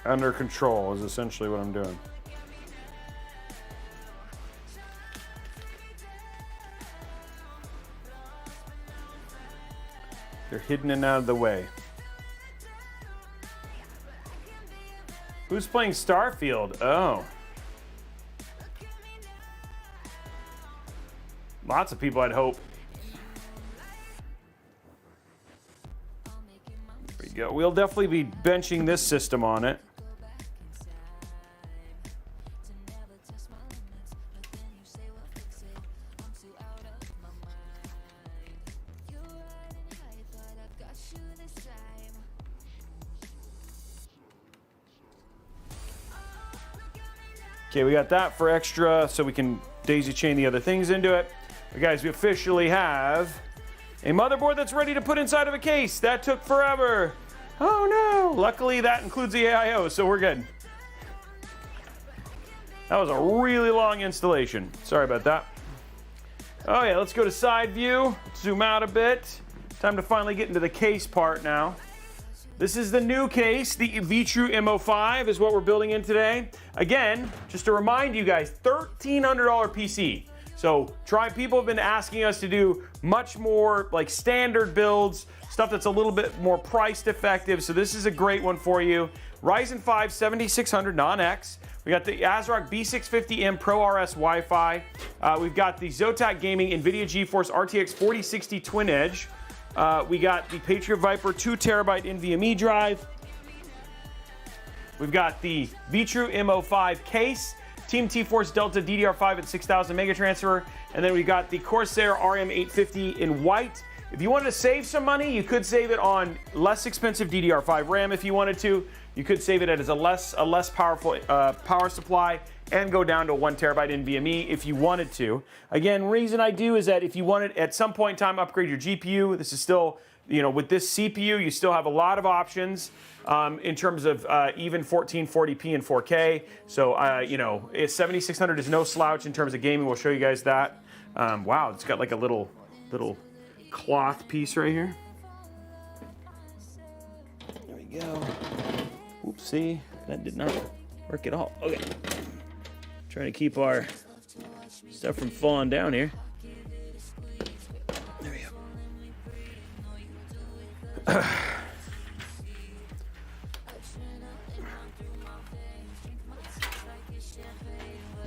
under control is essentially what I'm doing. They're hidden and out of the way. Who's playing Starfield? Oh. Lots of people, I'd hope. There we go. We'll definitely be benching this system on it. Okay, we got that for extra so we can daisy chain the other things into it. But guys, we officially have a motherboard that's ready to put inside of a case. That took forever. Oh no. Luckily that includes the AIO, so we're good. That was a really long installation. Sorry about that. Oh yeah, let's go to side view. Zoom out a bit. Time to finally get into the case part now. This is the new case, the Vetro M05 is what we're building in today. Again, just to remind you guys, $1,300 PC. So people have been asking us to do much more like standard builds, stuff that's a little bit more priced effective. So this is a great one for you. Ryzen 5 7600 non-X, We got the ASRock B650M Pro RS Wi-Fi. We've got the Zotac Gaming NVIDIA GeForce RTX 4060 Twin Edge. We got the Patriot Viper 2 terabyte NVMe drive. We've got the Vetro M05 case, Team T-Force Delta DDR5 at 6000 mega transfer, and then we've got the Corsair RM850 in white. If you wanted to save some money, you could save it on less expensive DDR5 RAM if you wanted to. You could save it as a less powerful power supply and go down to 1 terabyte NVMe if you wanted to. Again, reason I do is that if you wanted at some point in time upgrade your GPU, this is still, you know, with this CPU, you still have a lot of options in terms of even 1440p and 4K. So, you know, 7600 is no slouch in terms of gaming. We'll show you guys that. Wow, it's got like a little cloth piece right here. There we go. Oopsie, that did not work at all. Okay. Trying to keep our stuff from falling down here. There we go.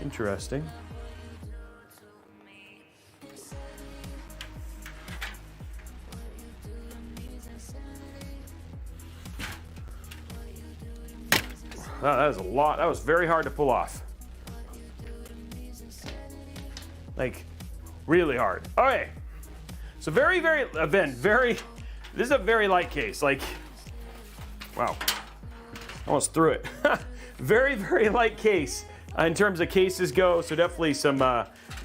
Interesting. Wow, that was a lot. That was very hard to pull off. Like, really hard. Okay. So this is a very light case. Like, wow. Almost threw it. Very, very light case in terms of cases go. So definitely some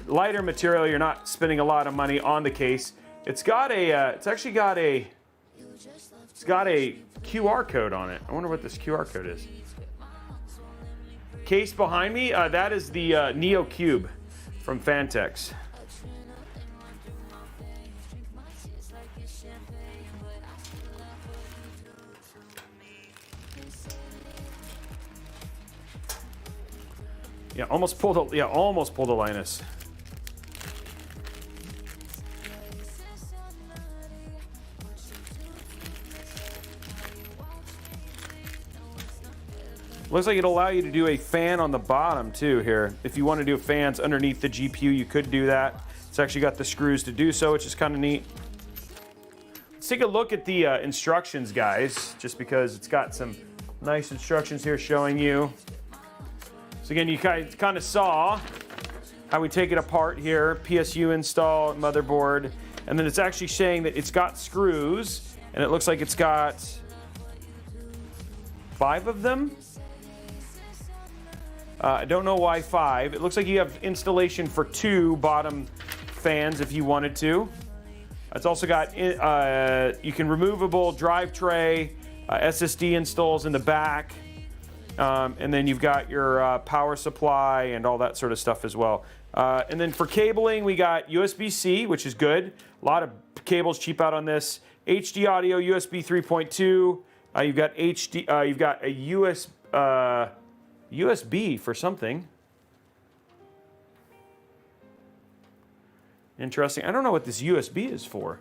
lighter material. You're not spending a lot of money on the case. It's got a, it's got a QR code on it. I wonder what this QR code is. Case behind me, that is the Neo Cube from Fantex. Yeah, almost pulled a Linus. Looks like it'll allow you to do a fan on the bottom too here. If you want to do fans underneath the GPU, you could do that. It's actually got the screws to do so, which is kind of neat. Let's take a look at the instructions, guys, just because it's got some nice instructions here showing you. So again, you guys kind of saw how we take it apart here. PSU install, motherboard, and then it's actually saying that it's got screws, and it looks like it's got 5 of them. I don't know why 5. It looks like you have installation for 2 bottom fans if you wanted to. It's also got, you can removable drive tray, SSD installs in the back, and then you've got your power supply and all that sort of stuff as well. And then for cabling, we got USB-C, which is good. A lot of cables cheap out on this. HD audio, USB 3.2. You've got HD. You've got a USB for something. Interesting. I don't know what this USB is for.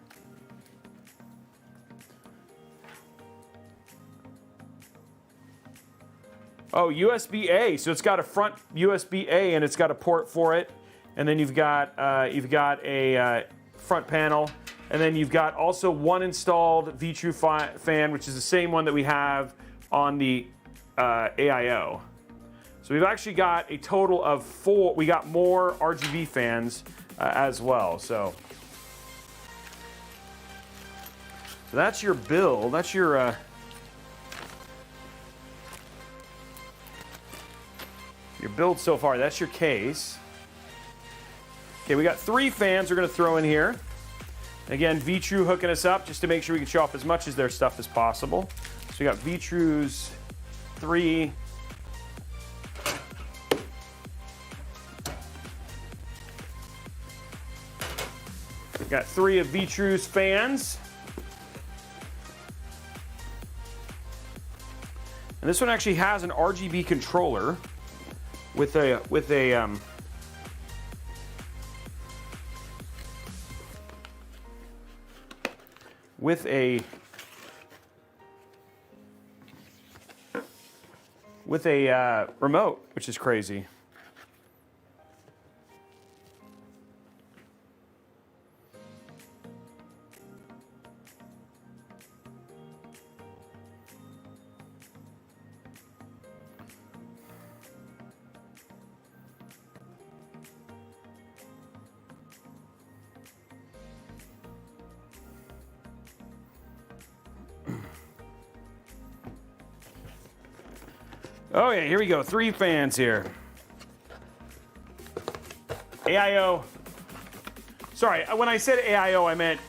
Oh, USB-A. So it's got a front USB-A and it's got a port for it. And then you've got a front panel. And then you've got also one installed Vetroo fan, which is the same one that we have on the AIO. So we've actually got a total of 4. We got more RGB fans as well. So that's your build. That's your build so far. That's your case. Okay, we got 3 fans we're going to throw in here. Again, Vetroo hooking us up just to make sure we can show off as much of their stuff as possible. So we got Vetroo's 3. We got 3 of Vetroo's fans. And this one actually has an RGB controller with a with a remote, which is crazy. Oh yeah, here we go. 3 fans here. AIO. Sorry, when I said AIO, I meant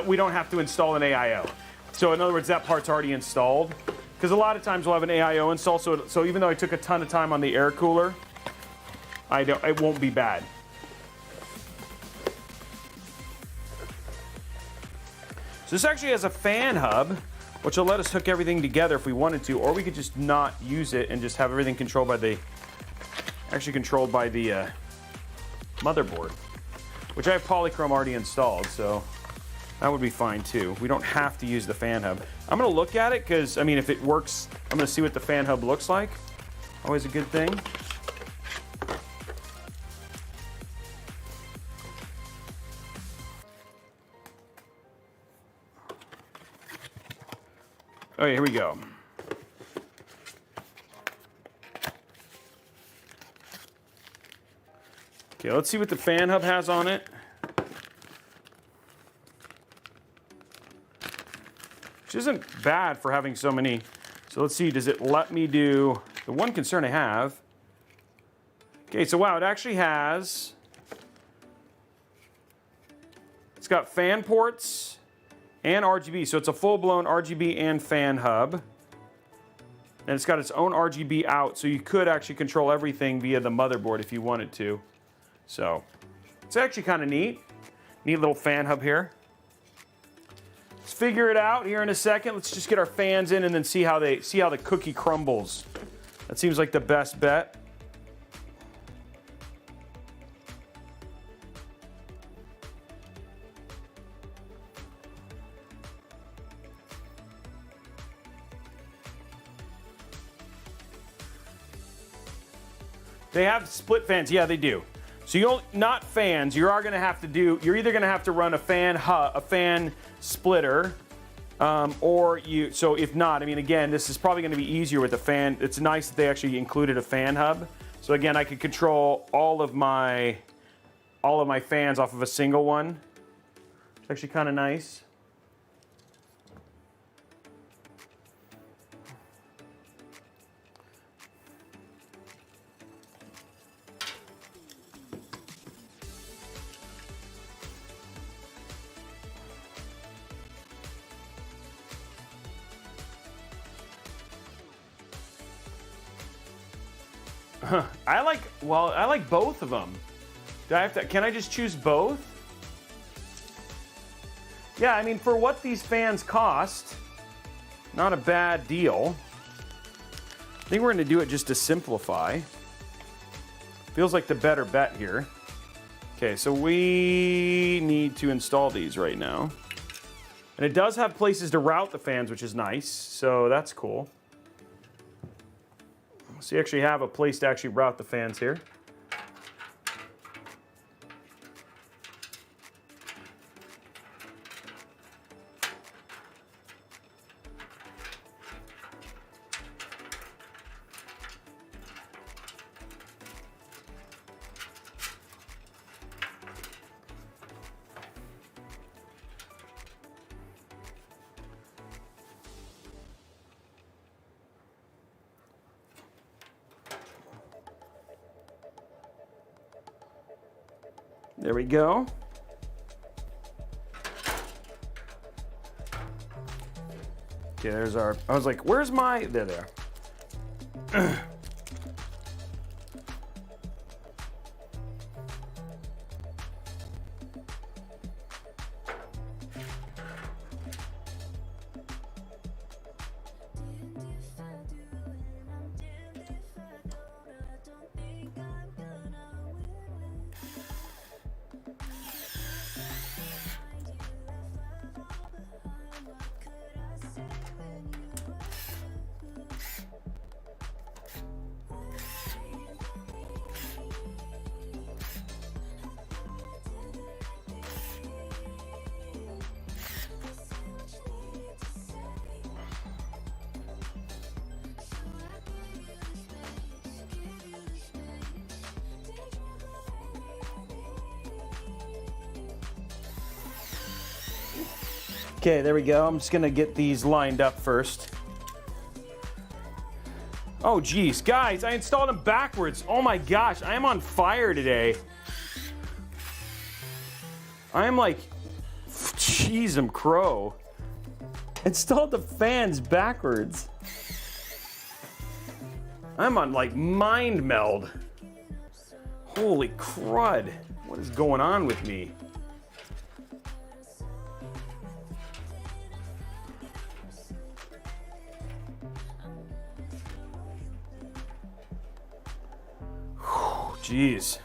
we don't have to install an AIO. So in other words, that part's already installed. Because a lot of times we'll have an AIO install, so even though I took a ton of time on the air cooler, it won't be bad. So this actually has a fan hub, which will let us hook everything together if we wanted to, or we could just not use it and just have everything controlled by the motherboard, which I have polychrome already installed, so that would be fine too. We don't have to use the fan hub. I'm gonna look at it because, I mean, if it works, I'm gonna see what the fan hub looks like. Always a good thing. Oh yeah, here we go. Okay, let's see what the fan hub has on it. Which isn't bad for having so many. So let's see, does it let me do, the one concern I have. Okay, so wow, it actually has, it's got fan ports and RGB, so it's a full-blown RGB and fan hub. And it's got its own RGB out, so you could actually control everything via the motherboard if you wanted to. So, it's actually kind of neat. Neat little fan hub here. Let's figure it out here in a second. Let's just get our fans in and then see how the cookie crumbles. That seems like the best bet. They have split fans. Yeah, they do. So not fans. You're either going to have to run a fan splitter, so if not, I mean, again, this is probably going to be easier with a fan. It's nice that they actually included a fan hub. So again, I could control all of my fans off of a single one. It's actually kind of nice. I like both of them. Can I just choose both? Yeah, I mean, for what these fans cost, not a bad deal. I think we're gonna do it just to simplify. Feels like the better bet here. Okay, so we need to install these right now. And it does have places to route the fans, which is nice, so that's cool. So you actually have a place to actually route the fans here. There we go. Okay, there's our, I was like, where's my, there they are. Okay, there we go. I'm just gonna get these lined up first. Oh geez, guys, I installed them backwards. Oh my gosh, I am on fire today. I am like, jeez, I'm crow. Installed the fans backwards. I'm on like mind meld. Holy crud. What is going on with me? Jeez.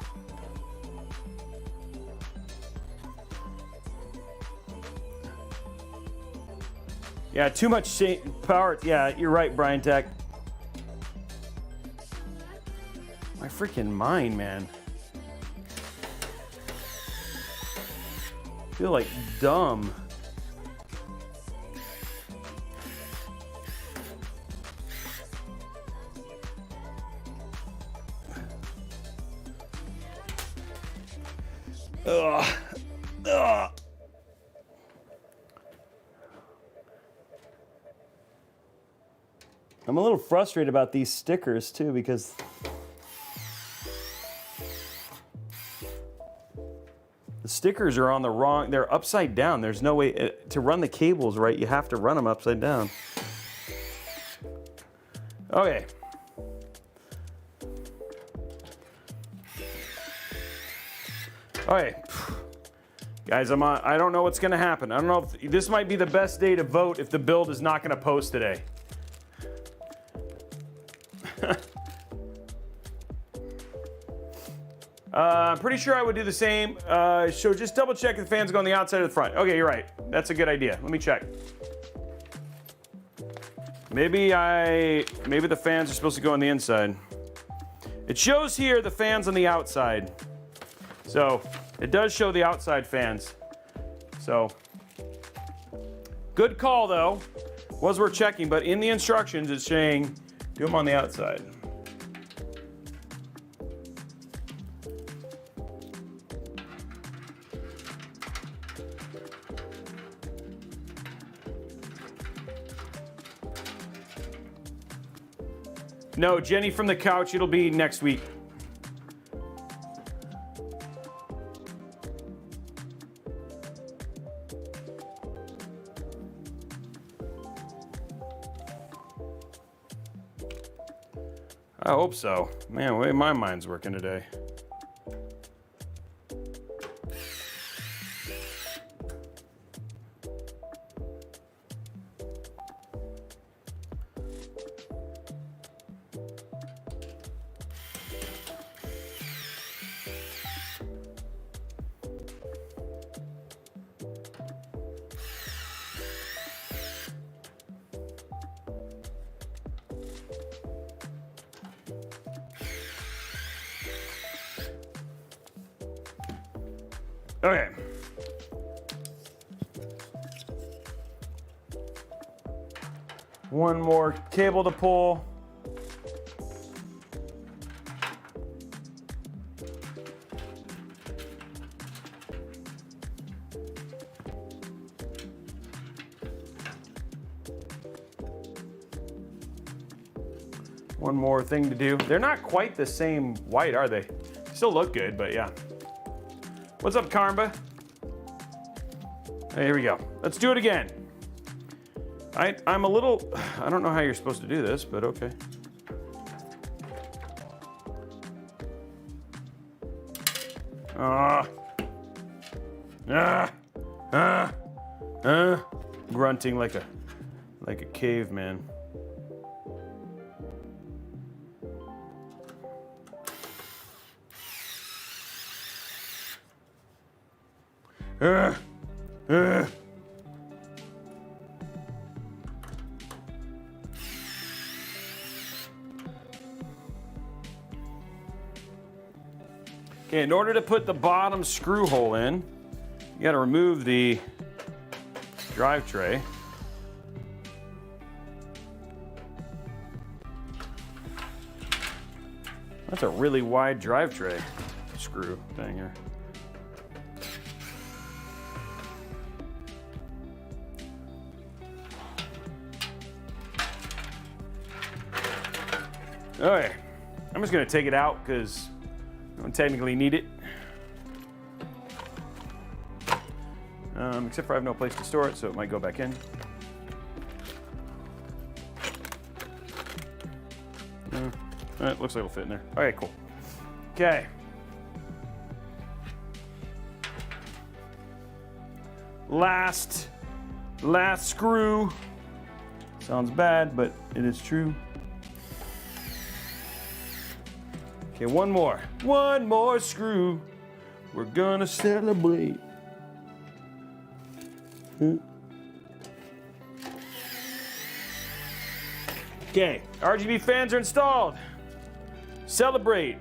Yeah, too much power. Yeah, you're right, Brian Tech. My freaking mind, man. I feel like dumb. Ugh. Ugh. I'm a little frustrated about these stickers too because the stickers are on the wrong, they're upside down. There's no way to run the cables right. You have to run them upside down. Okay. Okay, guys, I don't know what's gonna happen. I don't know if this might be the best day to vote if the build is not gonna post today. I'm pretty sure I would do the same. So just double check if the fans go on the outside or the front. Okay, you're right. That's a good idea. Let me check. Maybe the fans are supposed to go on the inside. It shows here the fans on the outside. So it does show the outside fans. So good call though. Was worth checking, but in the instructions it's saying do them on the outside. No, Jenny from the couch, it'll be next week. I hope so. Man, the way my mind's working today. Okay. One more cable to pull. One more thing to do. They're not quite the same white, are they? Still look good, but yeah. What's up, Karma? Hey, here we go. Let's do it again. I'm a little, I don't know how you're supposed to do this, but okay. Grunting like a caveman. Okay, in order to put the bottom screw hole in, you got to remove the drive tray. That's a really wide drive tray screw thing here. Okay, I'm just gonna take it out because I don't technically need it. Except for I have no place to store it, so it might go back in. It looks like it'll fit in there. Okay, cool. Okay. Last screw. Sounds bad, but it is true. Okay, one more screw. We're gonna celebrate. Okay, RGB fans are installed. Celebrate.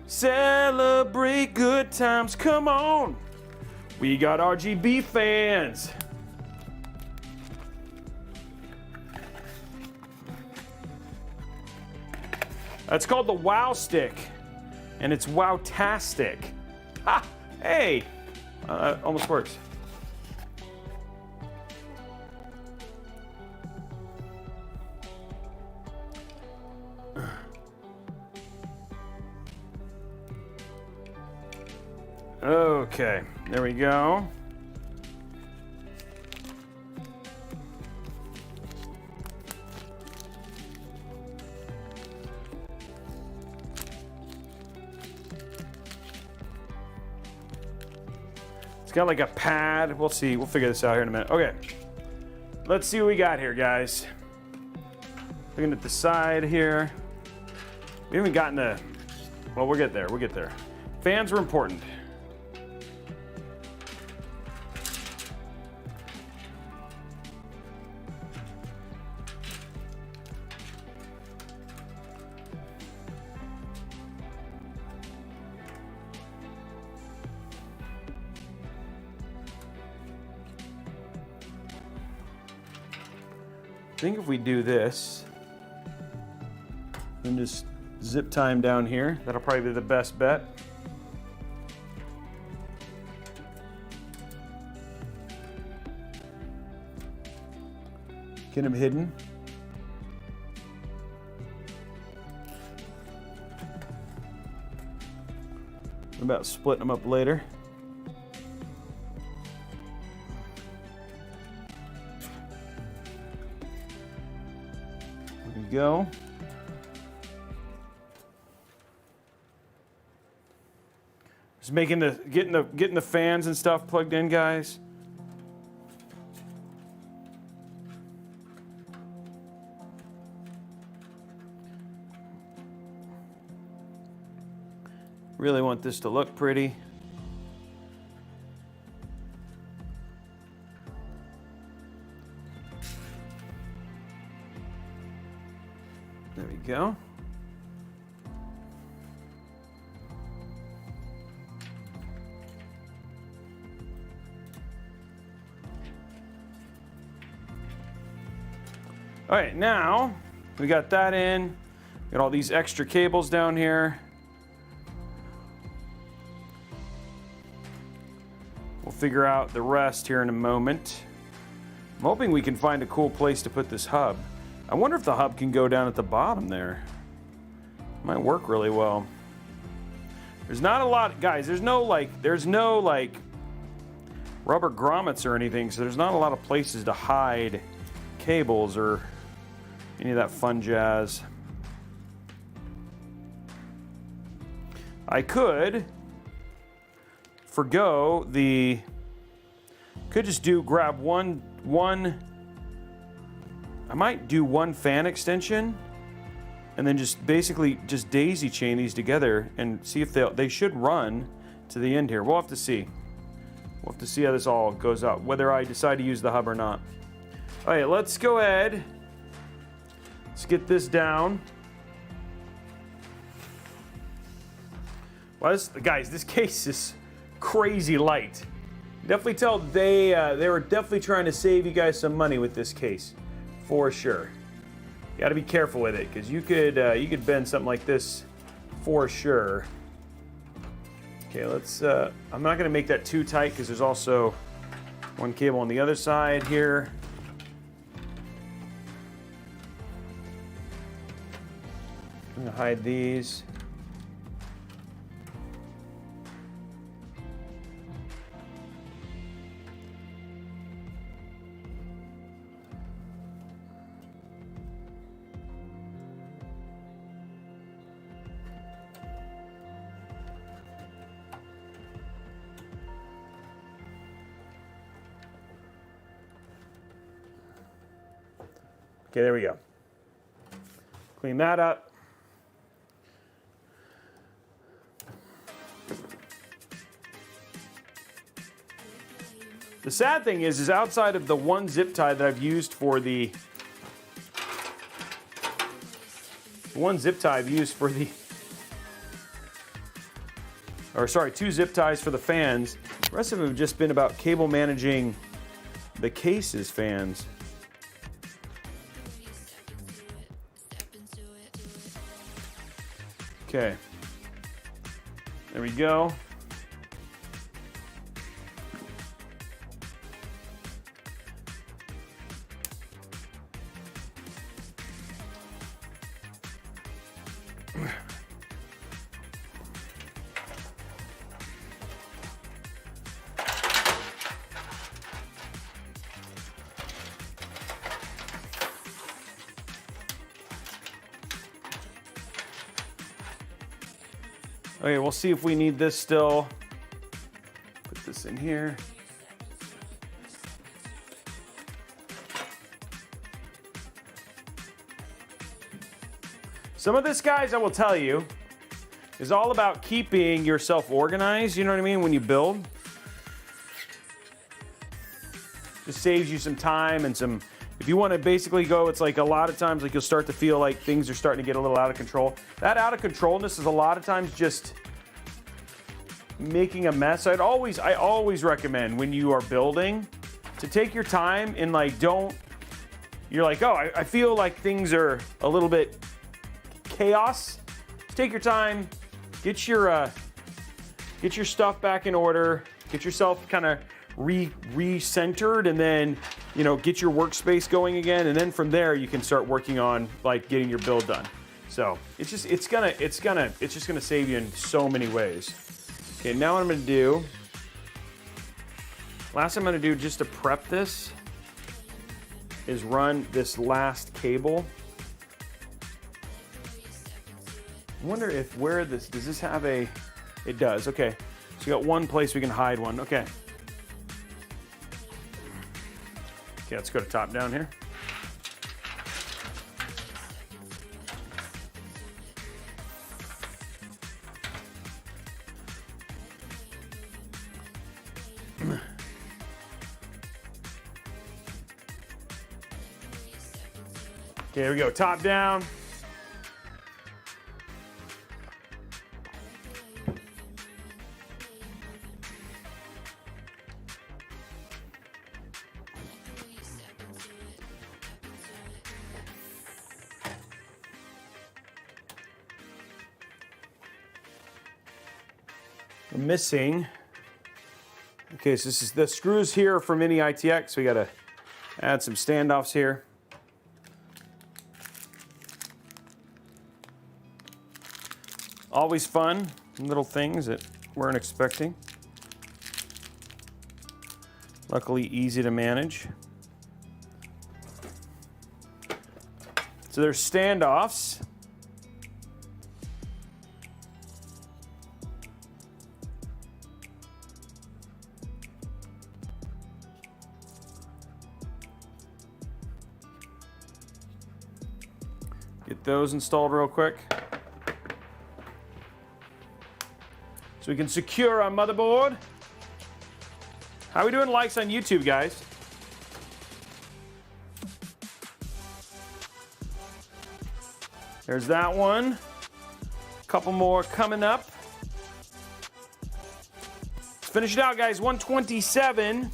Celebrate good times, come on. We got RGB fans. That's called the Wow Stick, and it's wow-tastic. Ha! Hey! Almost works. Okay, there we go. It's got like a pad. We'll see. We'll figure this out here in a minute. Okay. Let's see what we got here, guys. Looking at the side here. We haven't gotten the... Well, we'll get there. We'll get there. Fans were important. I think if we do this and just zip tie them down here, that'll probably be the best bet. Get them hidden. What about splitting them up later? Go. Just getting the fans and stuff plugged in, guys. Really want this to look pretty. There we go. All right, now we got that in. Got all these extra cables down here. We'll figure out the rest here in a moment. I'm hoping we can find a cool place to put this hub. I wonder if the hub can go down at the bottom there. Might work really well. There's not a lot, guys, there's no like rubber grommets or anything, so there's not a lot of places to hide cables or any of that fun jazz. I could forgo the, could just grab one, I might do one fan extension and then just basically just daisy chain these together and see if they should run to the end here. We'll have to see. We'll have to see how this all goes out, whether I decide to use the hub or not. All right, let's go ahead. Let's get this down. Well, guys, this case is crazy light. Definitely tell they were definitely trying to save you guys some money with this case. For sure. You got to be careful with it because you could bend something like this for sure. Okay, let's. I'm not going to make that too tight because there's also one cable on the other side here. I'm gonna hide these. Okay, there we go. Clean that up. The sad thing is outside of the one zip tie that I've used for the two zip ties for the fans. The rest of them have just been about cable managing the case's fans. Okay, there we go. Okay, we'll see if we need this still. Put this in here. Some of this, guys, I will tell you, is all about keeping yourself organized, you know what I mean, when you build. Just saves you some time and some, if you want to basically go, it's like a lot of times, like you'll start to feel like things are starting to get a little out of control. That out of controlness is a lot of times just making a mess. I always recommend when you are building to take your time and like you're like, oh, I feel like things are a little bit chaos. Just take your time, get your stuff back in order, get yourself kind of re-centered, and then, you know, get your workspace going again, and then from there you can start working on like getting your build done. So it's just gonna save you in so many ways. Okay, now what I'm gonna do, last thing I'm gonna do just to prep this is run this last cable. I wonder if does this have a, it does, okay. So you got one place we can hide one, okay. Okay, let's go to top down here. Okay, here we go, top down. We're missing. Okay, so this is the screws here for Mini ITX. We gotta add some standoffs here. Always fun, little things that weren't expecting. Luckily easy to manage. So there's standoffs. Get those installed real quick. So we can secure our motherboard. How are we doing likes on YouTube, guys? There's that one. A couple more coming up. Let's finish it out, guys. 127.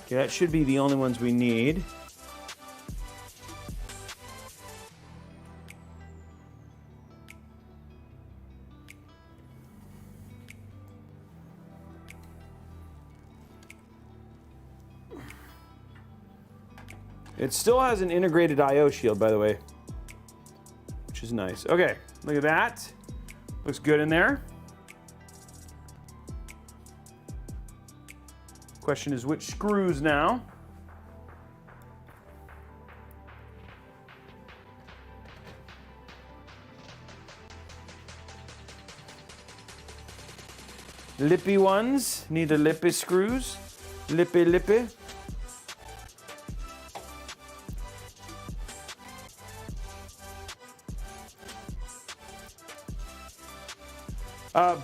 Okay, that should be the only ones we need. It still has an integrated I/O shield, by the way, which is nice. Okay, look at that. Looks good in there. Question is which screws now? Lippy ones, need the lippy screws. Lippy, lippy.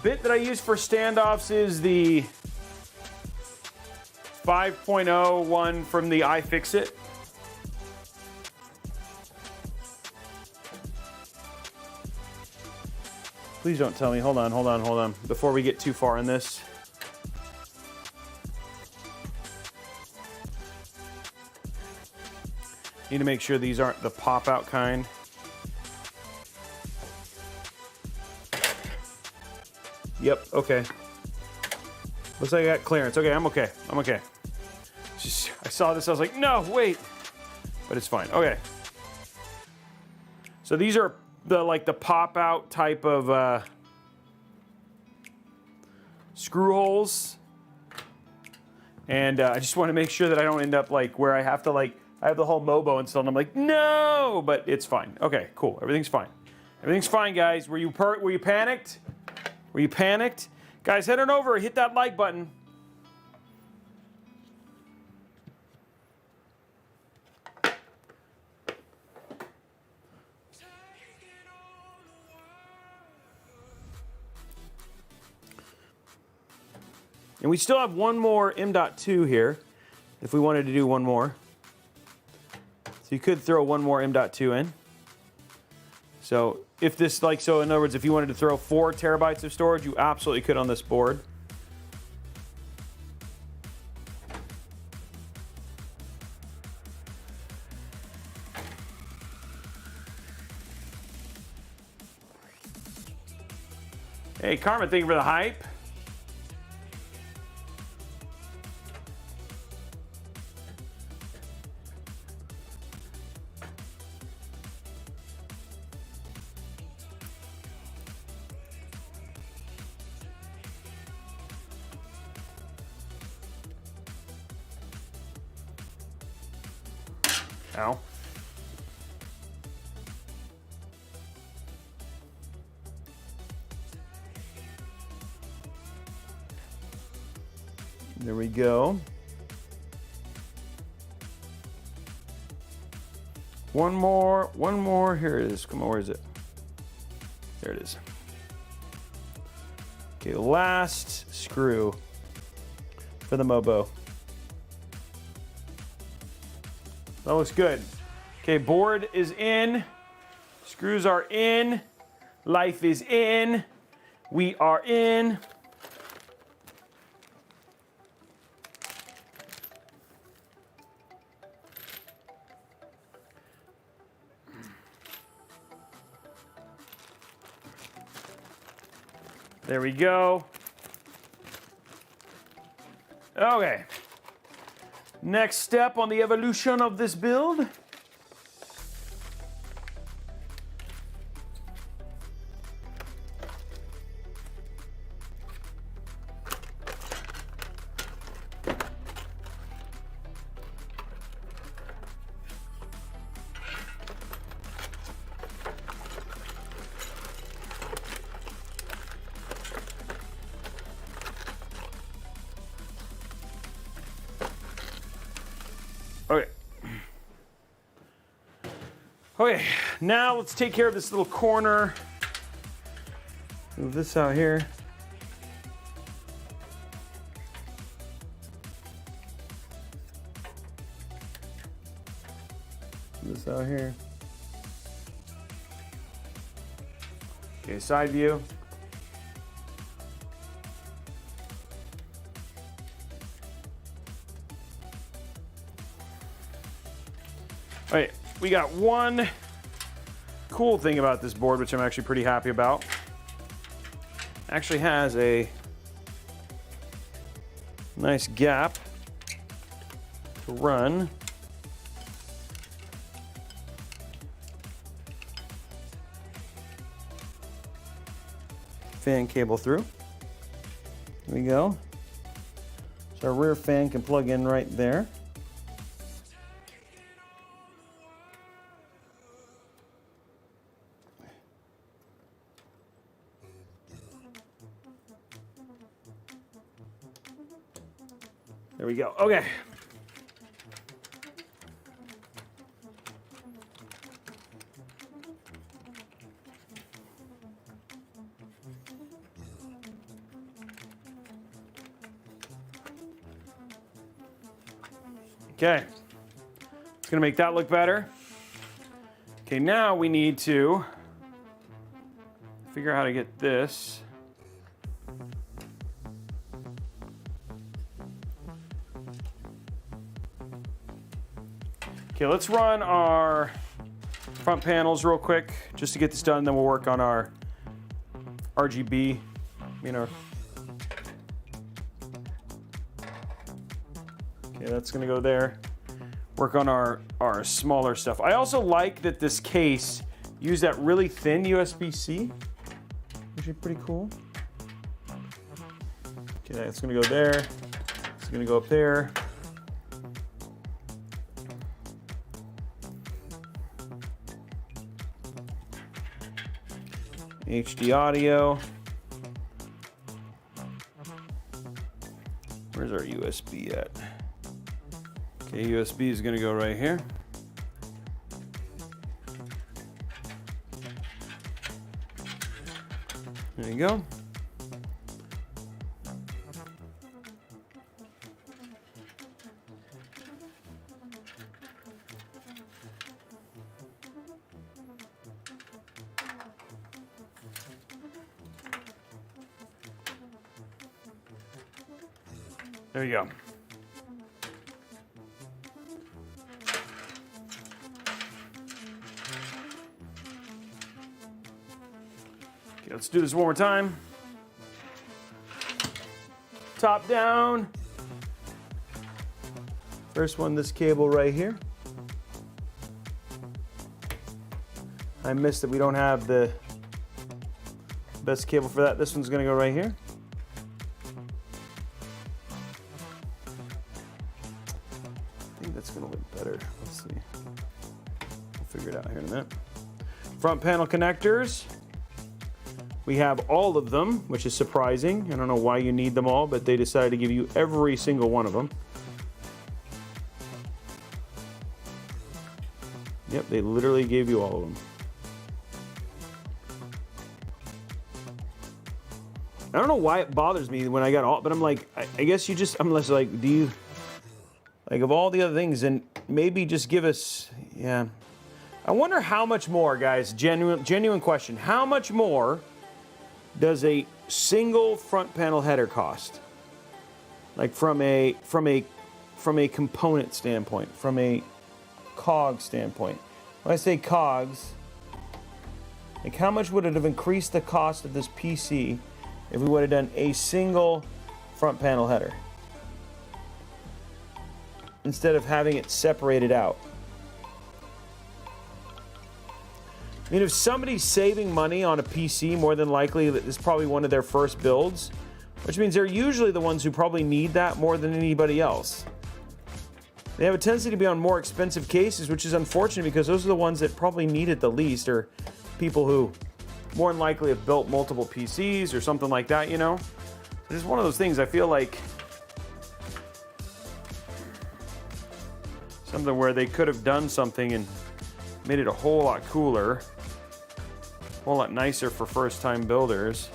Bit that I use for standoffs is the 5.0 one from the iFixit. Please don't tell me. Hold on. Before we get too far in this. Need to make sure these aren't the pop-out kind. Yep, okay. Looks like I got clearance. Okay, I'm okay. Just, I saw this, I was like, no, wait. But it's fine. Okay. So these are the pop-out type of screw holes. And I just want to make sure that I don't end up like where I have to I have the whole Mobo installed and I'm like, no, but it's fine. Okay, cool. Everything's fine. Everything's fine, guys. Were you panicked? Were you panicked? Guys, head on over, hit that like button. And we still have one more M.2 here, if we wanted to do one more. So you could throw one more M.2 in. So if this, so in other words, if you wanted to throw 4 terabytes of storage, you absolutely could on this board. Hey, Carmen, thank you for the hype. Ow. There we go. One more. Here it is. Come on, where is it? There it is. Okay, last screw for the Mobo. That looks good. Okay, board is in. Screws are in. Life is in. We are in. There we go. Okay. Next step on the evolution of this build. Okay, now let's take care of this little corner. Move this out here. This out here. Okay, side view. All right, we got one cool thing about this board, which I'm actually pretty happy about. Actually has a nice gap to run fan cable through. There we go. So our rear fan can plug in right there. There we go. Okay. Okay. It's going to make that look better. Okay, now we need to figure out how to get this. Okay, let's run our front panels real quick just to get this done, then we'll work on our RGB, okay, that's gonna go there. Work on our smaller stuff. I also like that this case used that really thin USB-C, which is pretty cool. Okay, it's gonna go there. It's gonna go up there. HD audio. Where's our USB at? Okay, USB is going to go right here. There you go. There you go. Okay, let's do this one more time. Top down. First one, this cable right here. I missed that we don't have the best cable for that. This one's gonna go right here. That's gonna look better. Let's see. We'll figure it out here in a minute. Front panel connectors. We have all of them, which is surprising. I don't know why you need them all, but they decided to give you every single one of them. Yep, they literally gave you all of them. I don't know why it bothers me when I got all, but I'm like, I guess you just, I'm less like, do you, like of all the other things, and maybe just give us, yeah. I wonder how much more, guys, genuine question. How much more does a single front panel header cost? Like from a component standpoint, from a COG standpoint. When I say COGs, like how much would it have increased the cost of this PC if we would have done a single front panel header instead of having it separated out? I mean, if somebody's saving money on a PC, more than likely this is probably one of their first builds, which means they're usually the ones who probably need that more than anybody else. They have a tendency to be on more expensive cases, which is unfortunate because those are the ones that probably need it the least, or people who more than likely have built multiple PCs or something like that, you know? It's just one of those things I feel like something where they could have done something and made it a whole lot cooler, a whole lot nicer for first-time builders.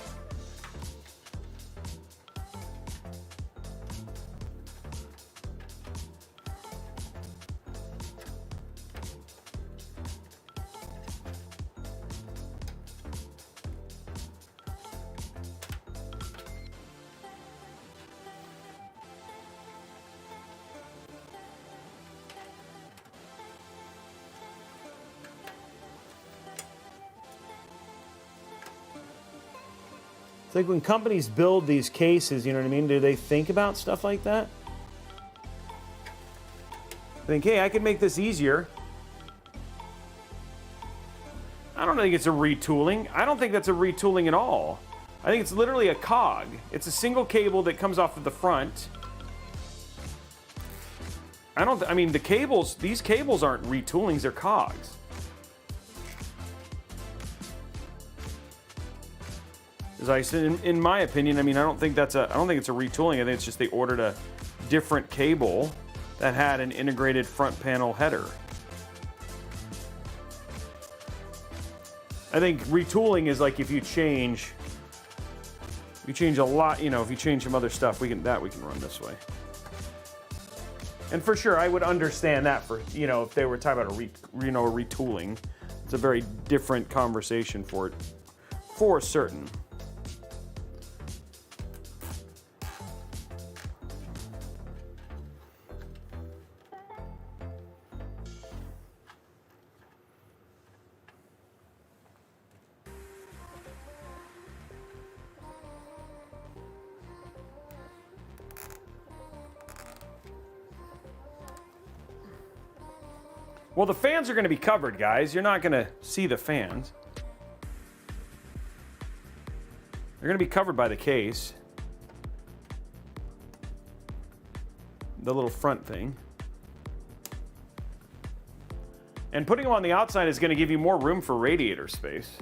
It's like when companies build these cases, you know what I mean? Do they think about stuff like that? Think, hey, I could make this easier. I don't think it's a retooling. I don't think that's a retooling at all. I think it's literally a cog. It's a single cable that comes off of the front. I mean, the cables, these cables aren't retoolings, they're cogs. As I said, in my opinion, I mean, I don't think it's a retooling. I think it's just they ordered a different cable that had an integrated front panel header. I think retooling is like if you change a lot, you know, if you change some other stuff, we can run this way. And for sure, I would understand that for, you know, if they were talking about a retooling. It's a very different conversation for certain. Well, the fans are going to be covered, guys. You're not going to see the fans. They're going to be covered by the case. The little front thing. And putting them on the outside is going to give you more room for radiator space.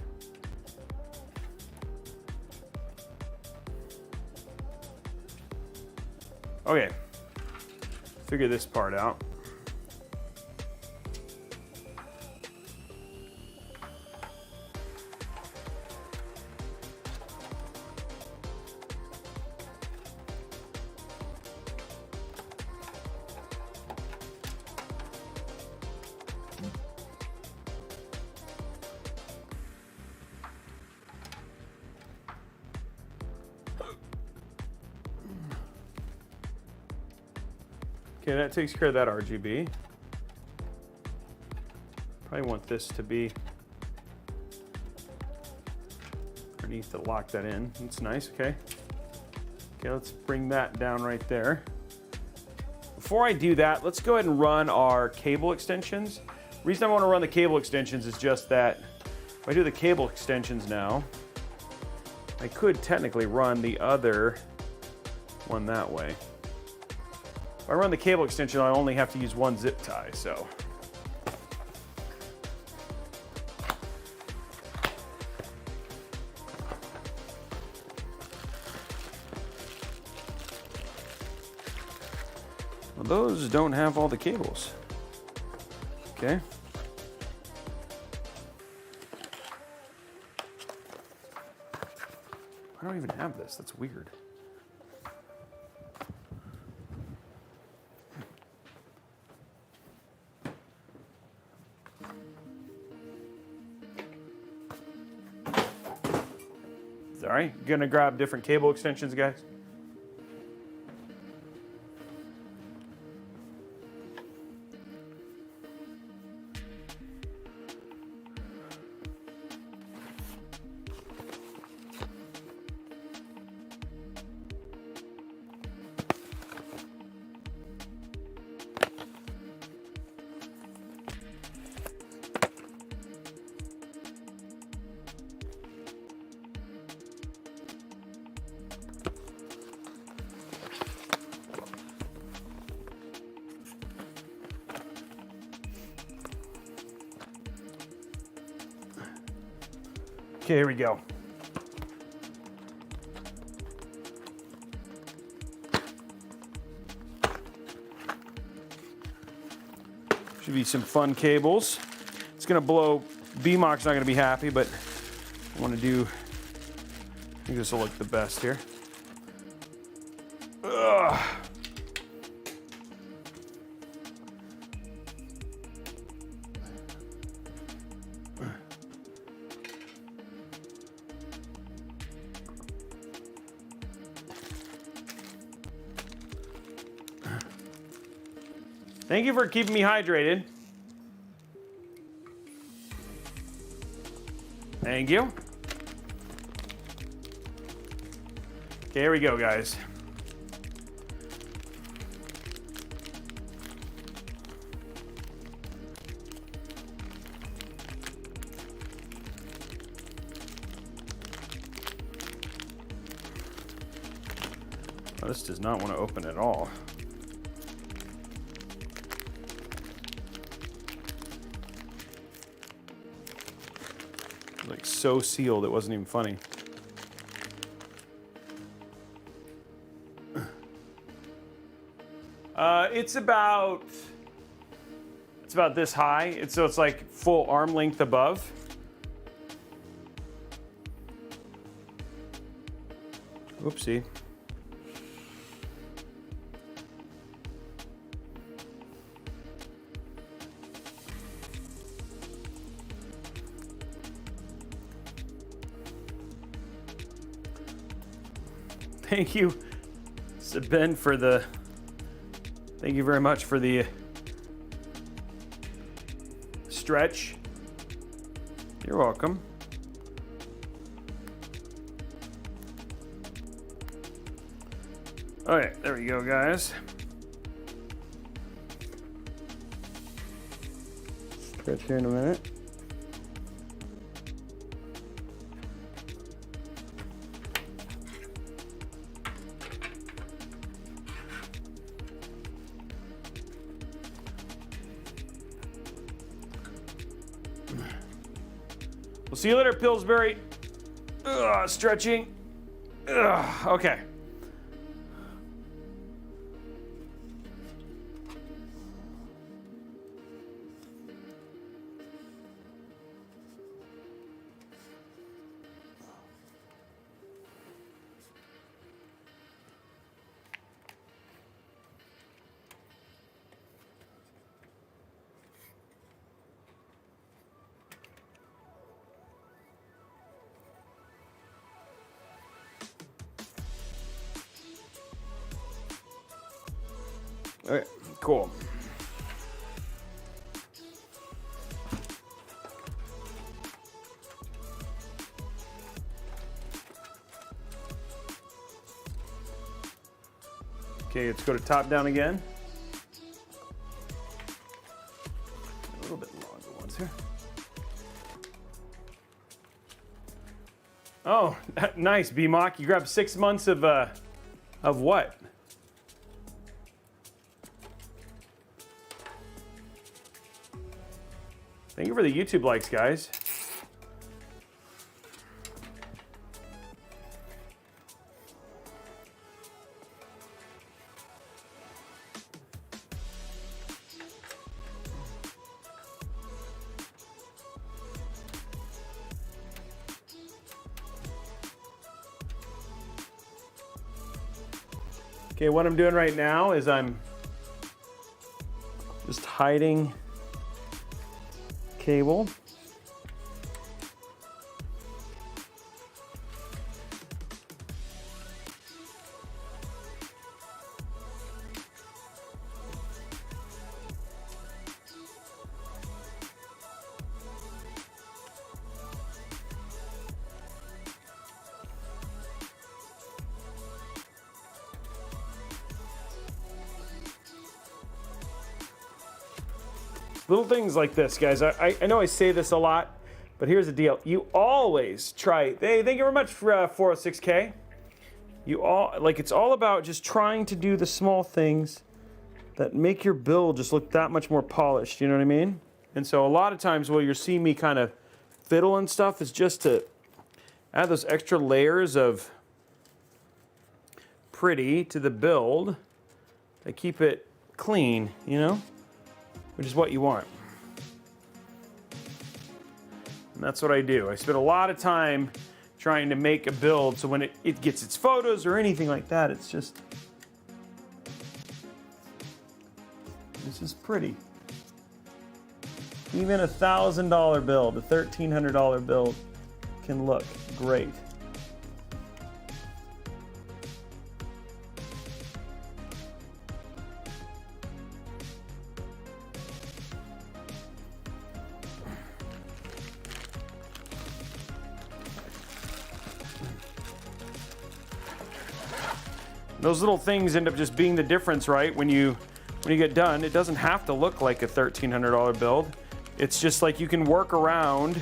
Okay. Figure this part out. Okay, that takes care of that RGB. Probably want this to be underneath to lock that in. That's nice, okay. Okay, let's bring that down right there. Before I do that, let's go ahead and run our cable extensions. The reason I want to run the cable extensions is just that if I do the cable extensions now, I could technically run the other one that way. If I run the cable extension, I only have to use one zip tie, so. Well, those don't have all the cables. Okay. I don't even have this, that's weird. Sorry, gonna grab different cable extensions, guys. Okay, here we go. Should be some fun cables. It's gonna blow. BMOC's not gonna be happy, but I want to do. I think this will look the best here. Ugh. Thank you for keeping me hydrated. Thank you. Okay, here we go, guys. This does not want to open at all. Like so sealed, it wasn't even funny. It's about this high. So it's like full arm length above. Oopsie. Thank you, Ben, for the. Thank you very much for the stretch. You're welcome. All right, there we go, guys. Stretch here in a minute. We'll see you later, Pillsbury. Ugh, stretching. Ugh, okay. All right, cool. Okay, let's go to top down again. A little bit longer ones here. Oh, nice, B-Mock. You grabbed 6 months of what? Thank you for the YouTube likes, guys. Okay, what I'm doing right now is I'm just hiding cable. Little things like this, guys. I know I say this a lot, but here's the deal. You always try. Hey, thank you very much for 406K. It's all about just trying to do the small things that make your build just look that much more polished. You know what I mean? And so a lot of times where you're seeing me kind of fiddle and stuff is just to add those extra layers of pretty to the build to keep it clean, you know? Which is what you want. And that's what I do. I spend a lot of time trying to make a build so when it gets its photos or anything like that, it's just, this is pretty. Even $1,000 build, a $1,300 build can look great. Those little things end up just being the difference, right? When you get done, it doesn't have to look like a $1,300 build. It's just like you can work around.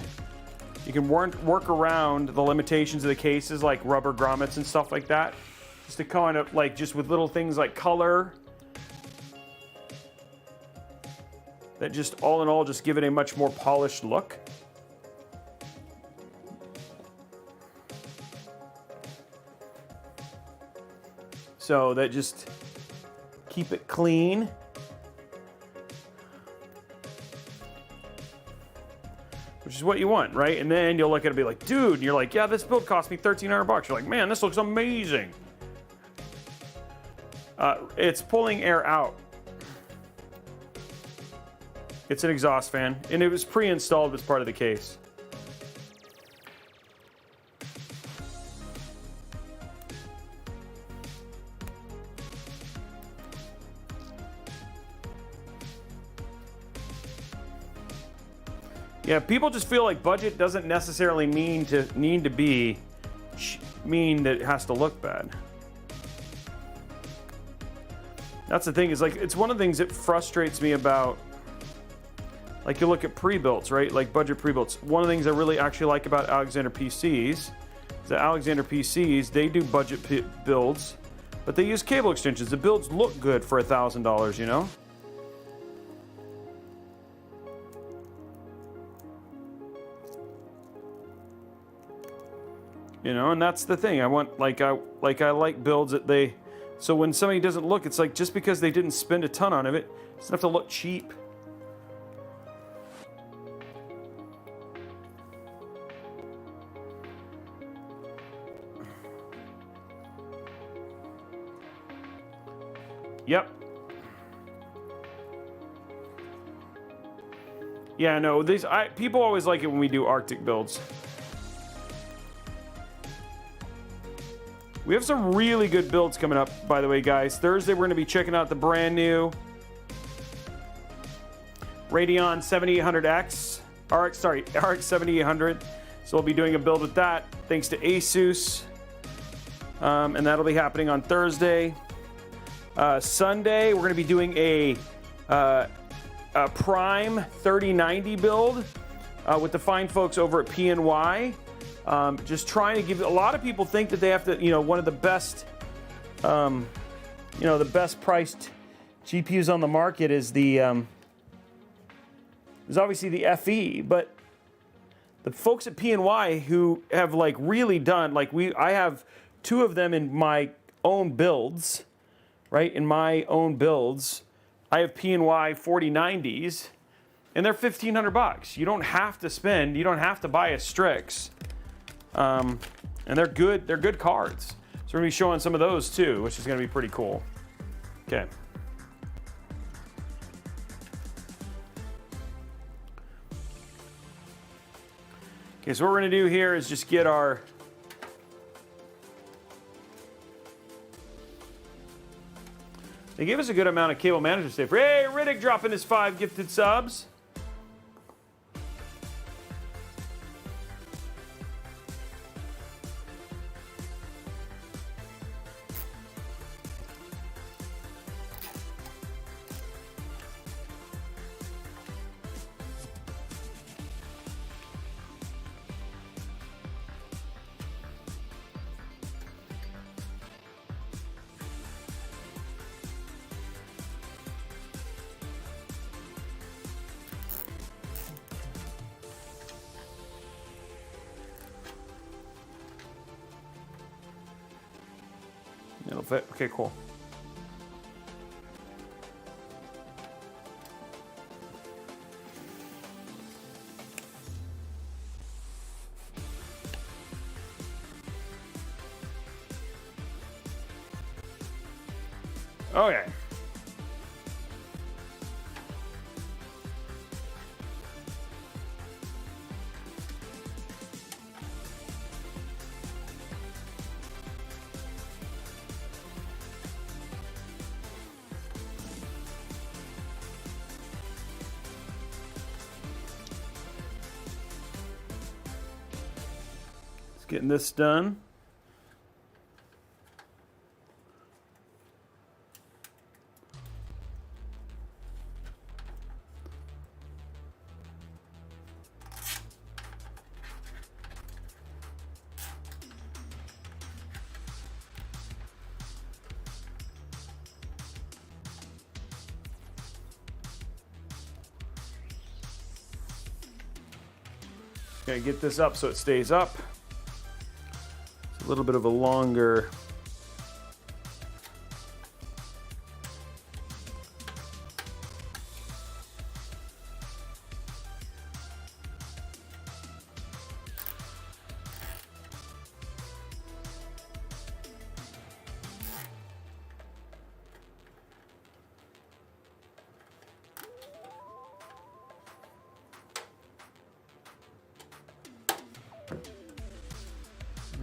You can work around the limitations of the cases, like rubber grommets and stuff like that. just to kind of like, just with little things like color, that just all in all just give it a much more polished look. So that just keep it clean. Which is what you want, right? And then you'll look at it and be like, dude, and you're like, yeah, this build cost me $1,300. You're like, man, this looks amazing. It's pulling air out. It's an exhaust fan, and it was pre-installed as part of the case. Yeah, people just feel like budget doesn't necessarily mean that it has to look bad. That's the thing, is like, it's one of the things that frustrates me about, like, you look at pre-builts, right? Like budget pre-builts. One of the things I really actually like about Alexander PCs is that Alexander PCs, they do budget builds, but they use cable extensions. The builds look good for $1,000, you know? You know, and that's the thing. I like builds that they, so when somebody doesn't look, it's like, just because they didn't spend a ton on it, it doesn't have to look cheap. Yep. Yeah, no, people always like it when we do Arctic builds. We have some really good builds coming up, by the way, guys. Thursday, we're going to be checking out the brand new Radeon 7800X, RX 7800. So we'll be doing a build with that, thanks to Asus. And that'll be happening on Thursday. Sunday, we're going to be doing a Prime 3090 build with the fine folks over at PNY. Just trying to give, a lot of people think that they have to, you know, one of the best, the best priced GPUs on the market is is obviously the FE, but the folks at PNY who have like really done, like I have two of them in my own builds, right? In my own builds, I have PNY 4090s, and they're $1,500. You don't have to buy a Strix. And they're good cards. So we're gonna be showing some of those too, which is gonna be pretty cool. Okay. Okay, so what we're gonna do here is just get our They gave us a good amount of cable management stuff. Hey, Riddick dropping his 5 gifted subs. It'll fit. Okay, cool. Okay. Getting this done. Gonna get this up so it stays up. It's a little bit of a longer.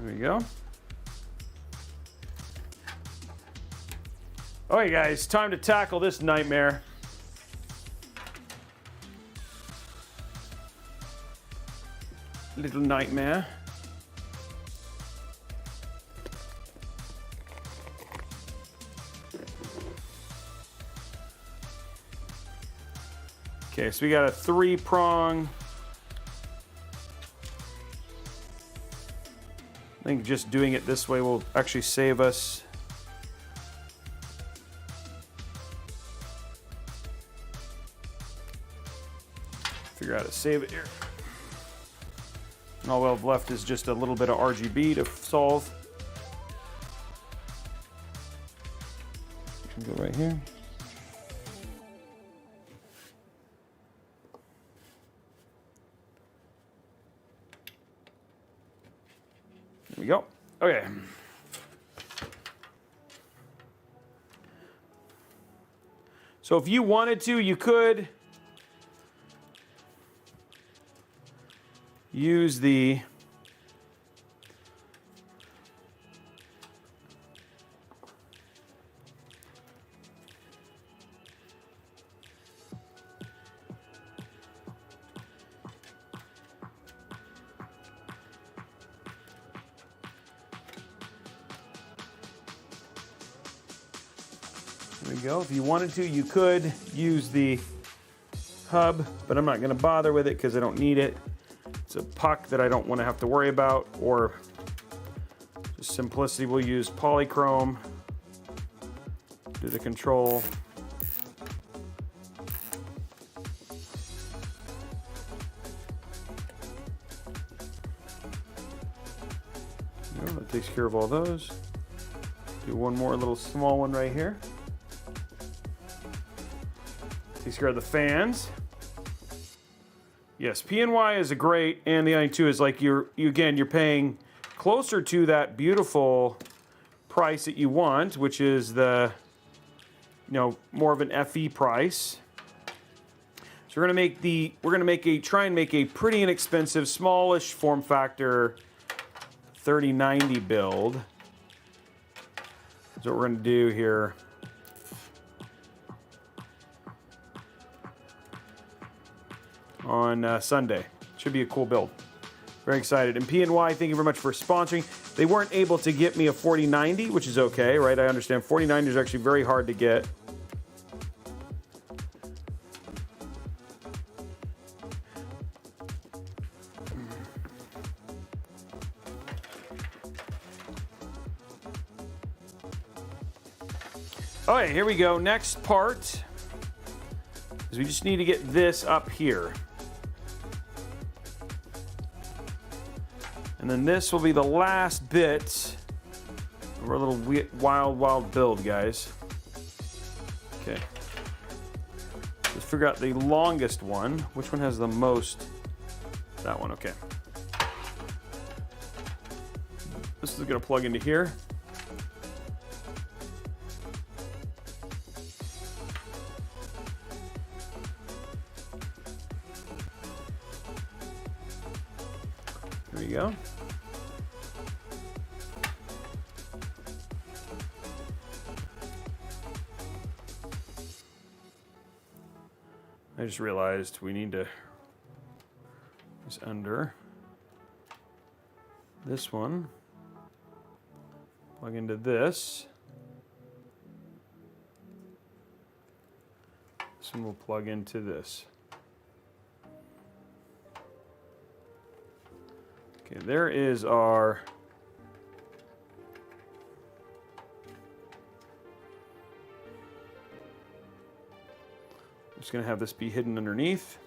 There we go. All right, guys, time to tackle this nightmare. Little nightmare. Okay, so we got a 3-prong. I think just doing it this way will actually save us. Figure out how to save it here. And all we'll have left is just a little bit of RGB to solve. We can go right here. There we go. Okay. So if you wanted to, you could use the There we go. If you wanted to, you could use the hub, but I'm not going to bother with it because I don't need it. It's a puck that I don't want to have to worry about, or just simplicity, we'll use polychrome, do the control. There we go, that takes care of all those. Do one more little small one right here. Takes care of the fans. Yes, PNY is a great, and the i2 is like you're paying closer to that beautiful price that you want, which is the, more of an FE price. So we're gonna try and make a pretty inexpensive, smallish form factor 3090 build. That's what we're gonna do here. On Sunday. Should be a cool build. Very excited. And PNY, thank you very much for sponsoring. They weren't able to get me a 4090, which is okay, right? I understand 4090 is actually very hard to get. All right, here we go. Next part is we just need to get this up here. And then this will be the last bit of our little wild build, guys. Okay. Let's figure out the longest one. Which one has the most? That one, okay. This is gonna plug into here. There we go. I just realized we need to just under this one, plug into this. This one will plug into this. Okay, there is our just going to have this be hidden underneath.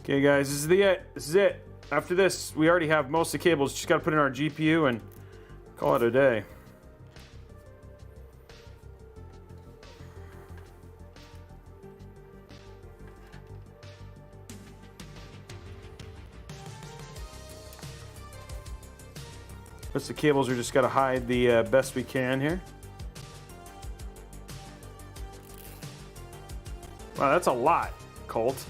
Okay, guys, this is it. This is it. After this, we already have most of the cables. Just got to put in our GPU and call it a day. Rest of the cables are just got to hide the best we can here. Wow, that's a lot, Colt.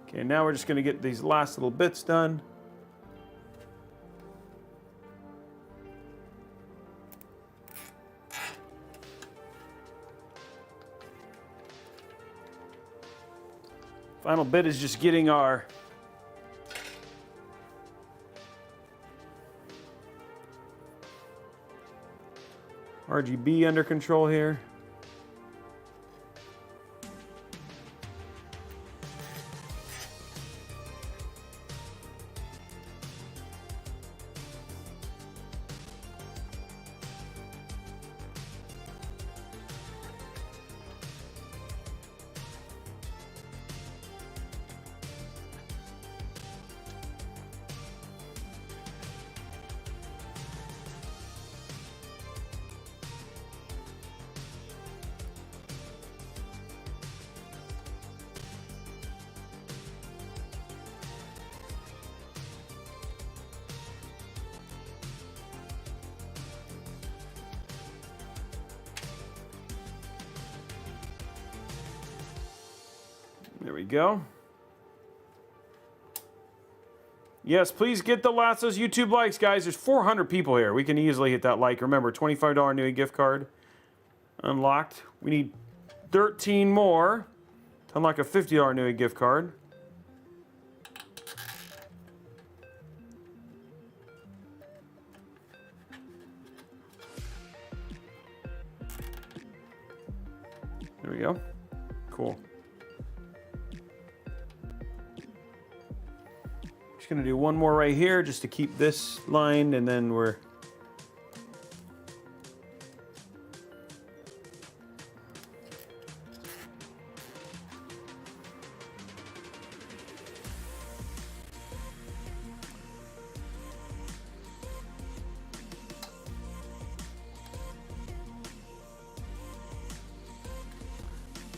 Okay, now we're just going to get these last little bits done. Final bit is just getting our RGB under control here. There we go. Yes, please get the last of those YouTube likes, guys. There's 400 people here. We can easily hit that like. Remember, $25 Newegg gift card unlocked. We need 13 more to unlock a $50 Newegg gift card. There we go. Cool. Just gonna do one more right here just to keep this lined, and then we're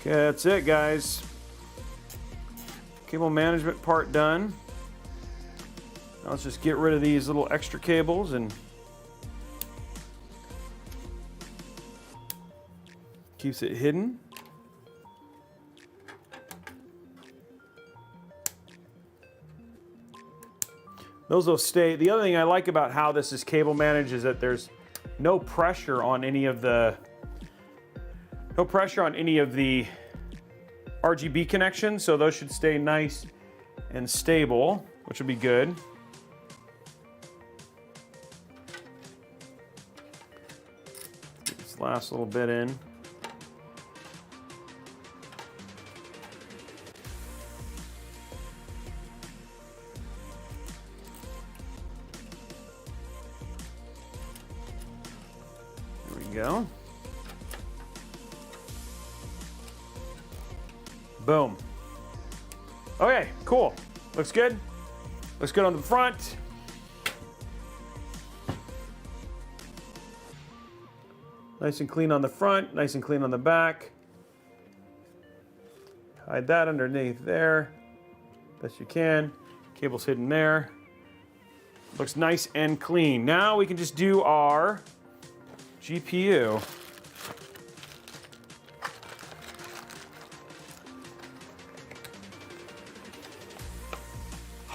okay, that's it, guys. Cable management part done. Now let's just get rid of these little extra cables and keeps it hidden. Those will stay. The other thing I like about how this is cable managed is that there's no pressure on any of the RGB connections, so those should stay nice and stable, which will be good. Get this last little bit in. There we go. Boom. Okay, cool. Looks good. Looks good on the front. Nice and clean on the front, nice and clean on the back. Hide that underneath there, best you can. Cable's hidden there. Looks nice and clean. Now we can just do our GPU.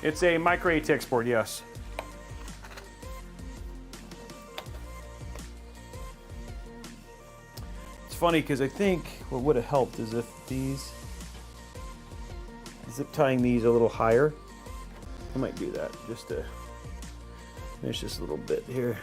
It's a micro ATX board, yes. It's funny because I think what would have helped is if these, zip tying these a little higher. I might do that just to finish this little bit here.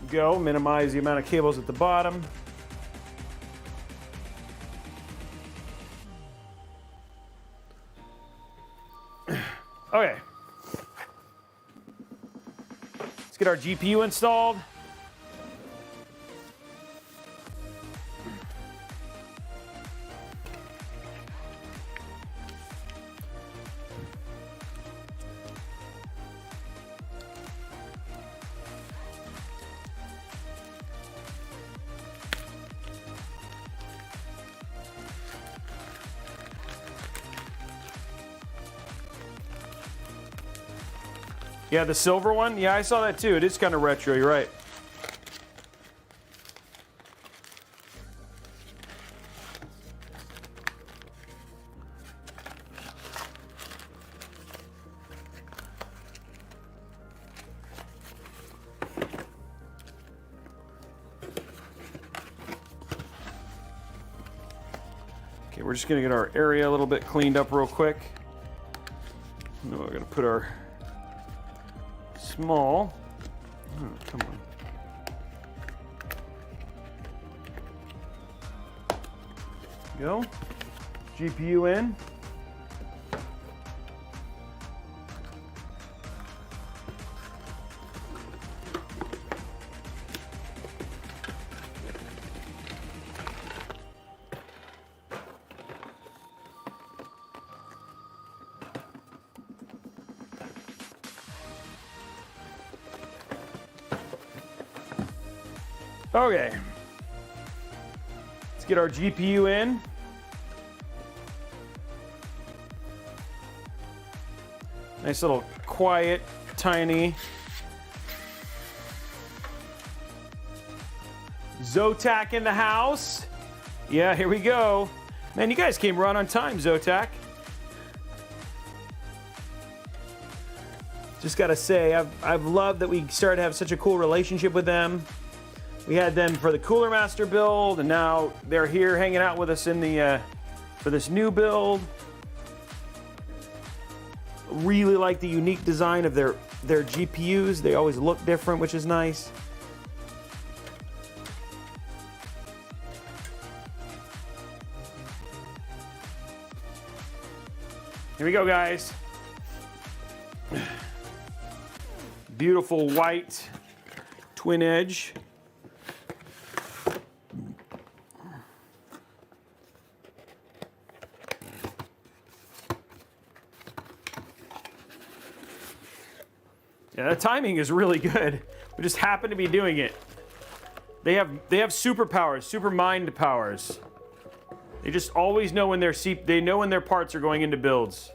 Go, minimize the amount of cables at the bottom. Okay. Let's get our GPU installed. Yeah, the silver one? Yeah, I saw that too. It is kind of retro, you're right. Okay, we're just gonna get our area a little bit cleaned up real quick. And then we're gonna put our small. Oh, come on. Go. GPU in. Okay, let's get our GPU in. Nice little quiet, tiny Zotac in the house. Yeah, here we go. Man, you guys came right on time, Zotac. Just gotta say, I've loved that we started to have such a cool relationship with them. We had them for the Cooler Master build, and now they're here hanging out with us in the for this new build. Really like the unique design of their GPUs. They always look different, which is nice. Here we go, guys. Beautiful white twin edge. Yeah, the timing is really good. We just happen to be doing it. They have superpowers, super mind powers. They just always know when they know when their parts are going into builds.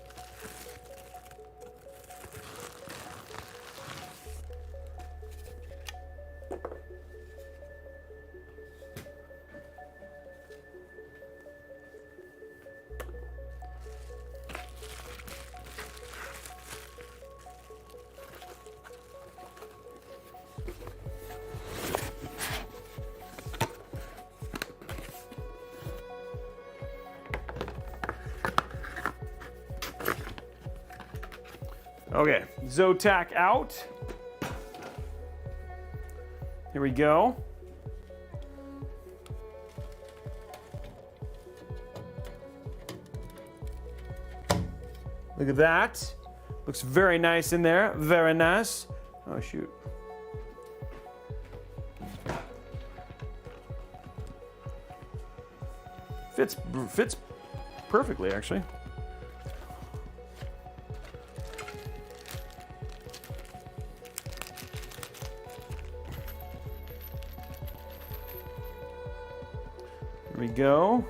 Okay, Zotac out. Here we go. Look at that. Looks very nice in there. Very nice. Oh, shoot. Fits perfectly, actually. There we go.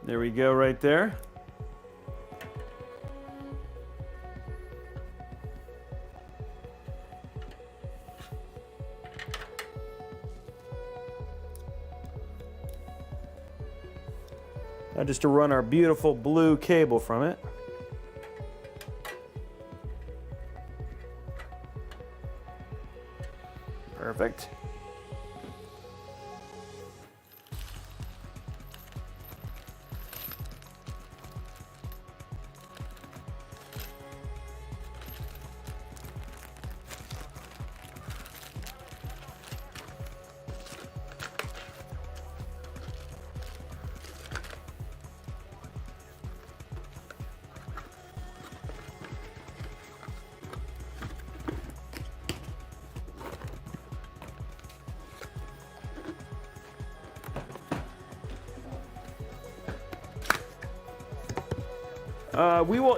There we go, right there. Now just to run our beautiful blue cable from it. Perfect.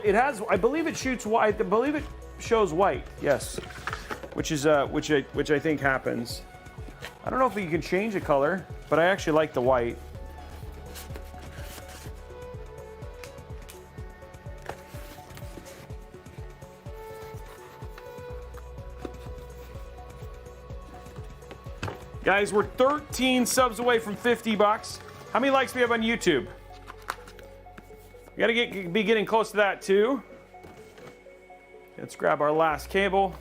It has, I believe it shoots white. I believe it shows white. Yes, which is which I think happens. I don't know if you can change the color, but I actually like the white. Guys, we're 13 subs away from 50 bucks. How many likes do we have on YouTube? We gotta be getting close to that too. Let's grab our last cable.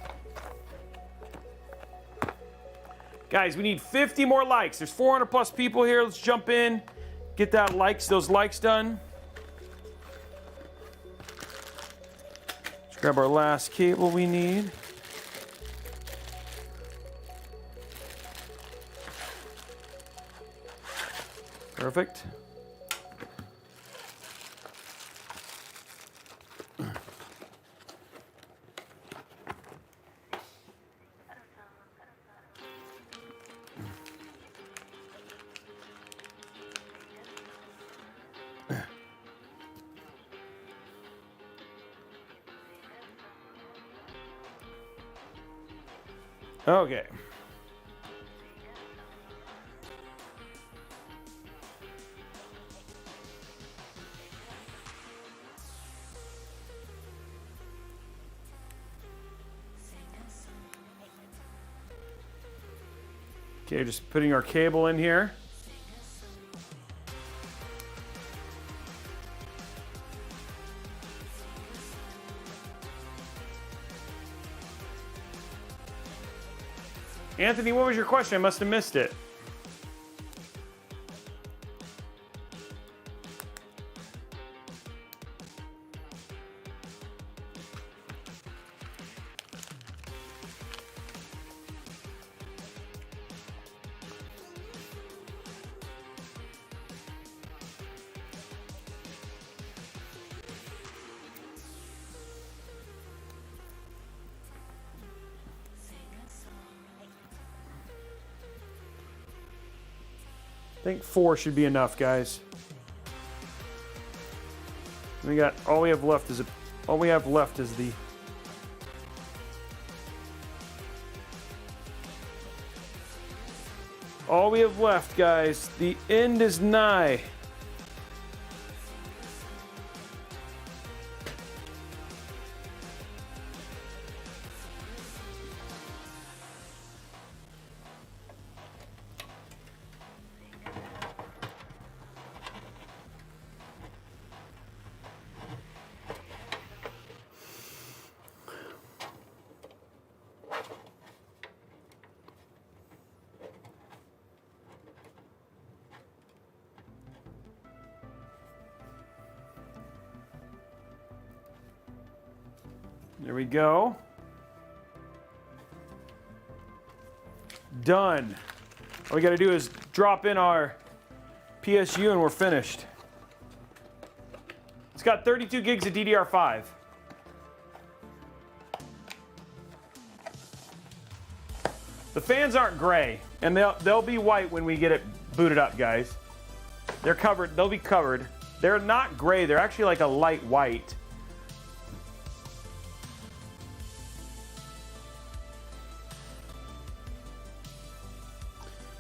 Guys, we need 50 more likes. There's 400 plus people here. Let's jump in, get those likes done. Let's grab our last cable we need. Perfect. Okay. Okay, just putting our cable in here. Anthony, what was your question? I must have missed it. I think 4 should be enough, guys. We got all we have left is the all we have left, guys. The end is nigh. There we go. Done. All we got to do is drop in our PSU and we're finished. It's got 32 gigs of DDR5. The fans aren't gray, and they'll be white when we get it booted up, guys. They're covered. They'll be covered. They're not gray. They're actually like a light white.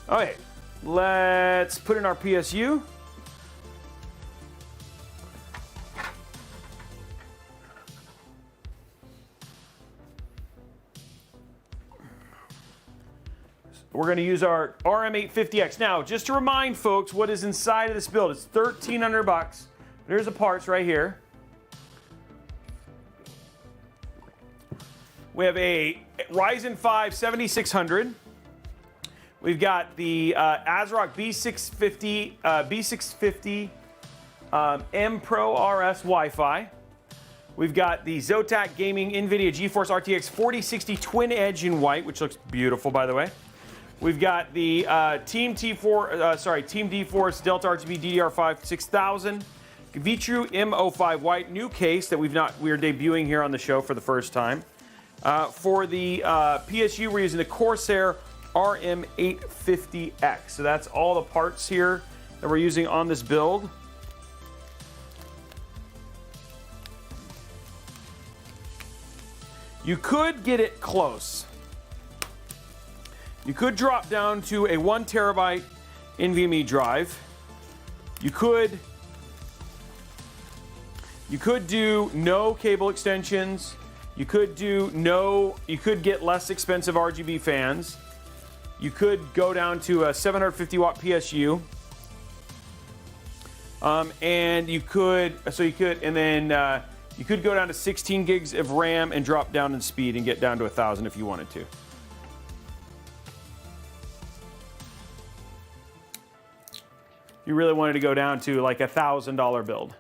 Okay, let's put in our PSU. We're going to use our RM850X. Now, just to remind folks what is inside of this build, it's $1,300. There's the parts right here. We have a Ryzen 5 7600. We've got the ASRock B650 M.2 RS Wi-Fi. We've got the Zotac Gaming NVIDIA GeForce RTX 4060 Twin Edge in white, which looks beautiful, by the way. We've got the Team D-Force Delta RGB DDR5 6000, Vetro M05 white, new case that we're debuting here on the show for the first time. For the PSU, we're using the Corsair RM850X. So that's all the parts here that we're using on this build. You could get it close. You could drop down to a 1 terabyte NVMe drive. You could do no cable extensions. You could get less expensive RGB fans. You could go down to a 750 watt PSU. You could go down to 16 gigs of RAM and drop down in speed and get down to 1,000 if you wanted to. You really wanted to go down to like a $1,000 build.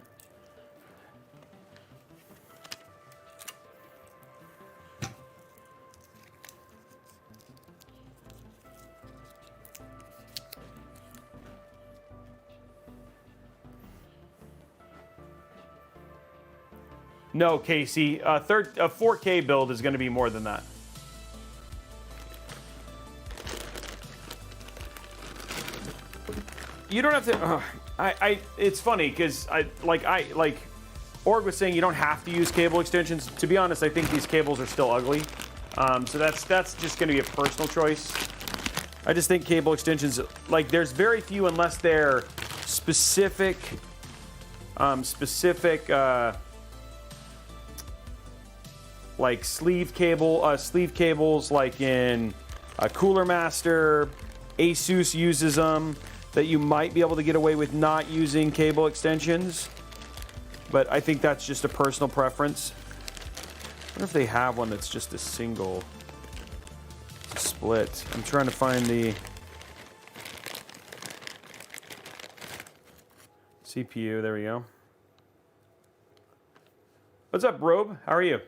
No, Casey, a 4K build is going to be more than that. You don't have to. It's funny because Org was saying you don't have to use cable extensions. To be honest, I think these cables are still ugly. So that's just going to be a personal choice. I just think cable extensions, like, there's very few unless they're specific like sleeve cables, like in Cooler Master. Asus uses them. That you might be able to get away with not using cable extensions, but I think that's just a personal preference. I wonder if they have one that's just a single split. I'm trying to find the CPU. There we go. What's up, Robe? How are you?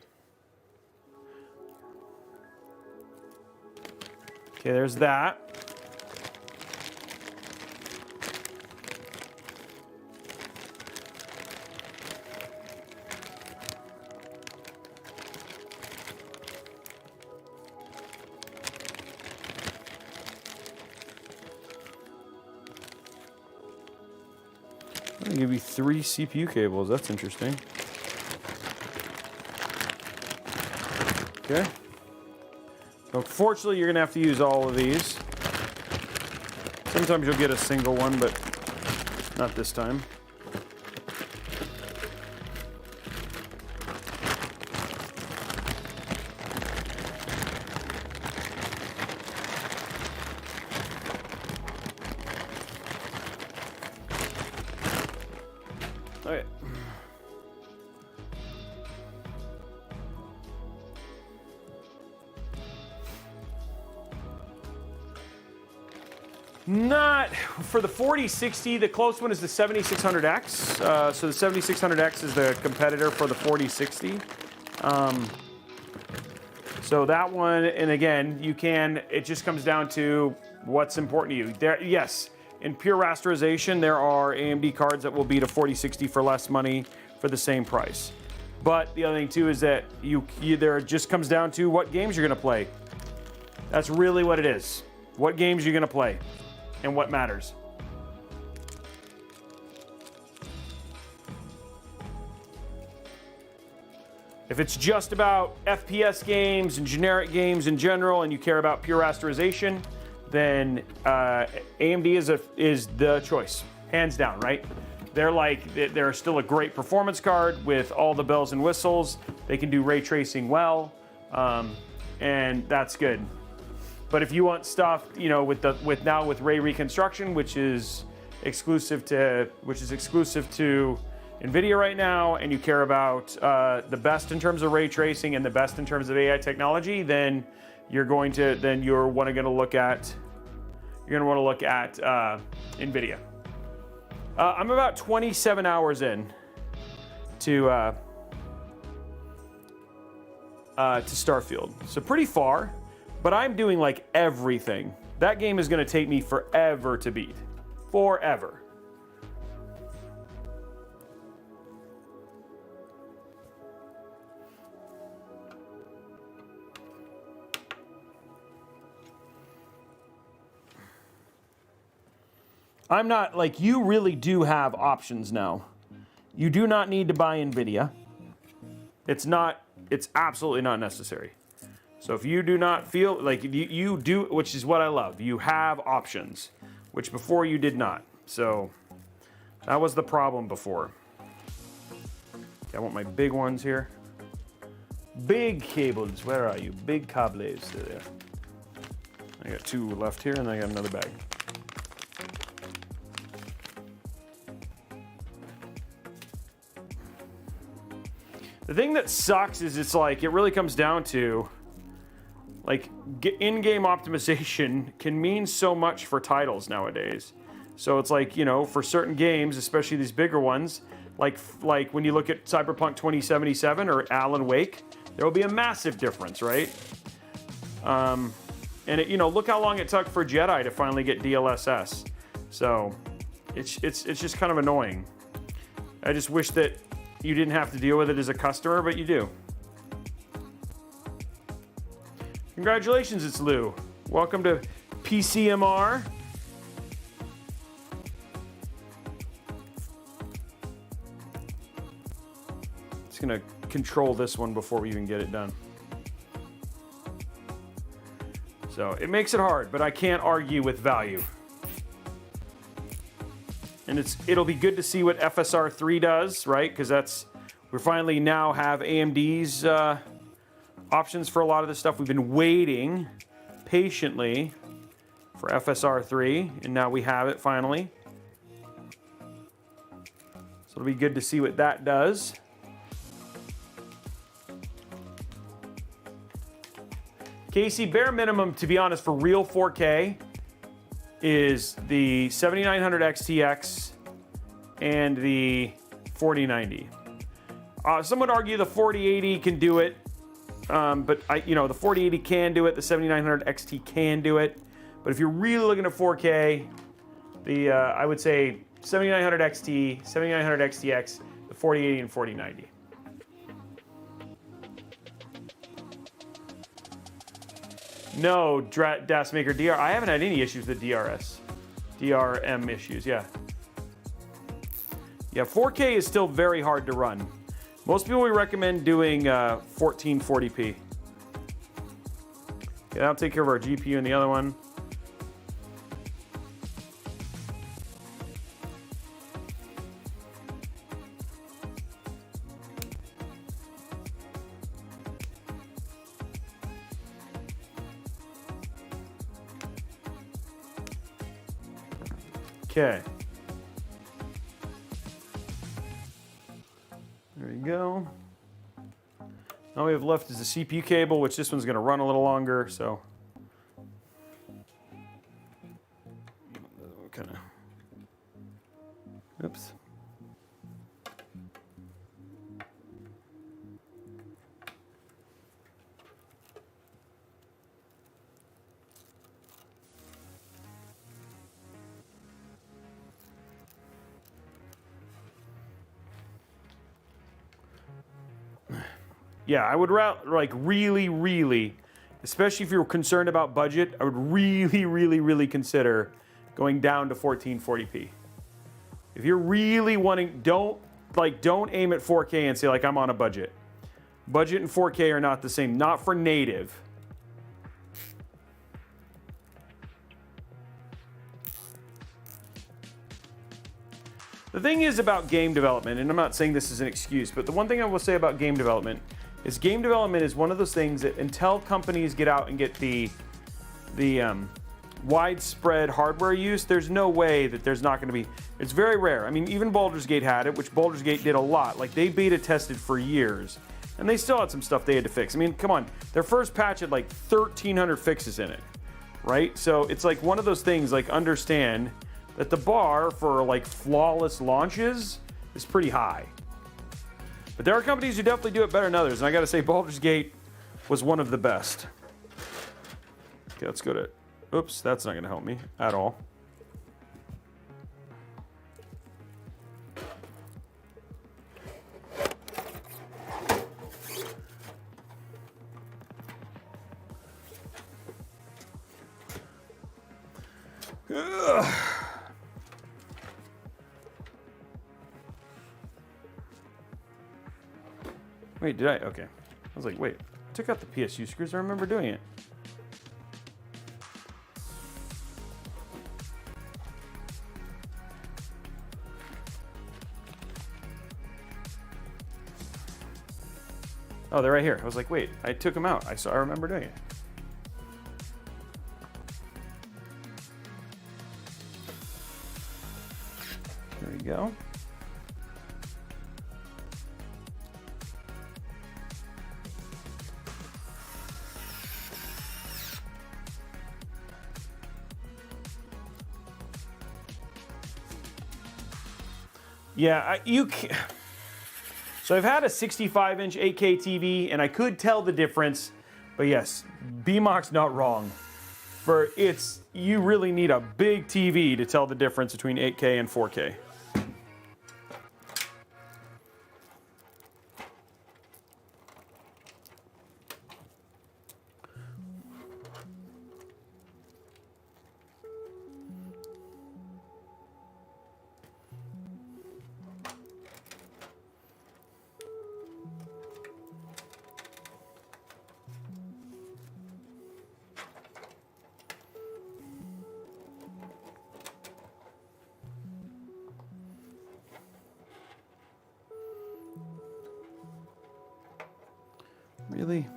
Okay, there's that. I'm gonna give you 3 CPU cables. That's interesting. Okay. So unfortunately, you're gonna have to use all of these. Sometimes you'll get a single one, but not this time. Okay. Not for the 4060. The close one is the 7600X. So the 7600X is the competitor for the 4060. So that one, and again, it just comes down to what's important to you. Yes, in pure rasterization, there are AMD cards that will beat a 4060 for less money for the same price. But the other thing too is that it just comes down to what games you're gonna play. That's really what it is. What games you're gonna play and what matters. If it's just about FPS games and generic games in general and you care about pure rasterization, then AMD is the choice, hands down, right? They're still a great performance card with all the bells and whistles. They can do ray tracing well, and that's good. But if you want stuff, you know, with ray reconstruction, which is exclusive to NVIDIA right now, and you care about the best in terms of ray tracing and the best in terms of AI technology, then you're going to want to look at NVIDIA. I'm about 27 hours in to Starfield, so pretty far. But I'm doing like everything. That game is going to take me forever to beat, forever. I'm not, like, you really do have options now. You do not need to buy NVIDIA. It's absolutely not necessary. So if you do not feel, like, you do, which is what I love, you have options, which before you did not. So that was the problem before. Okay, I want my big ones here. Big cables, where are you? Big cables, there. I got 2 left here, and I got another bag. The thing that sucks is it's like, it really comes down to, like, in-game optimization can mean so much for titles nowadays. So it's like, you know, for certain games, especially these bigger ones, like when you look at Cyberpunk 2077 or Alan Wake, there will be a massive difference, right? And you know, look how long it took for Jedi to finally get DLSS. So it's just kind of annoying. I just wish that you didn't have to deal with it as a customer, but you do. Congratulations, it's Lou. Welcome to PCMR. Just gonna control this one before we even get it done. So it makes it hard, but I can't argue with value. And it'll be good to see what FSR 3 does, right? Because we finally now have AMD's options for a lot of this stuff. We've been waiting patiently for FSR 3, and now we have it finally. So it'll be good to see what that does. Casey, bare minimum, to be honest, for real 4K is the 7900 XTX and the 4090. Some would argue the 4080 can do it, but the 4080 can do it. The 7900 XT can do it. But if you're really looking at 4K, I would say 7900 XT, 7900 XTX, the 4080 and 4090. No, DAS Maker DR. I haven't had any issues with DRM issues, yeah. Yeah, 4K is still very hard to run. Most people we recommend doing 1440p. Okay, that'll take care of our GPU and the other one. Okay. There you go. All we have left is the CPU cable, which this one's going to run a little longer, so. Kind of. Oops. Yeah, I would like really, especially if you're concerned about budget, I would really consider going down to 1440p. If you're really wanting, don't aim at 4K and say like I'm on a budget. Budget and 4K are not the same, not for native. The thing is about game development, and I'm not saying this is an excuse, but the one thing I will say about game development is one of those things that until companies get out and get the widespread hardware use, there's no way that there's not going to be. It's very rare. I mean, even Baldur's Gate had it, which Baldur's Gate did a lot. Like, they beta tested for years, and they still had some stuff they had to fix. I mean, come on, their first patch had like 1,300 fixes in it, right? So it's like one of those things, like, understand that the bar for like flawless launches is pretty high. But there are companies who definitely do it better than others, and I gotta say Baldur's Gate was one of the best. Okay, let's go to, oops, that's not gonna help me at all. Ugh. Wait, did I? Okay. I was like, wait, I took out the PSU screws. I remember doing it. Oh, they're right here. I was like, wait, I took them out. I remember doing it. There we go. Yeah, so I've had a 65-inch 8K TV, and I could tell the difference, but yes, BMOC's not wrong. You really need a big TV to tell the difference between 8K and 4K. Really?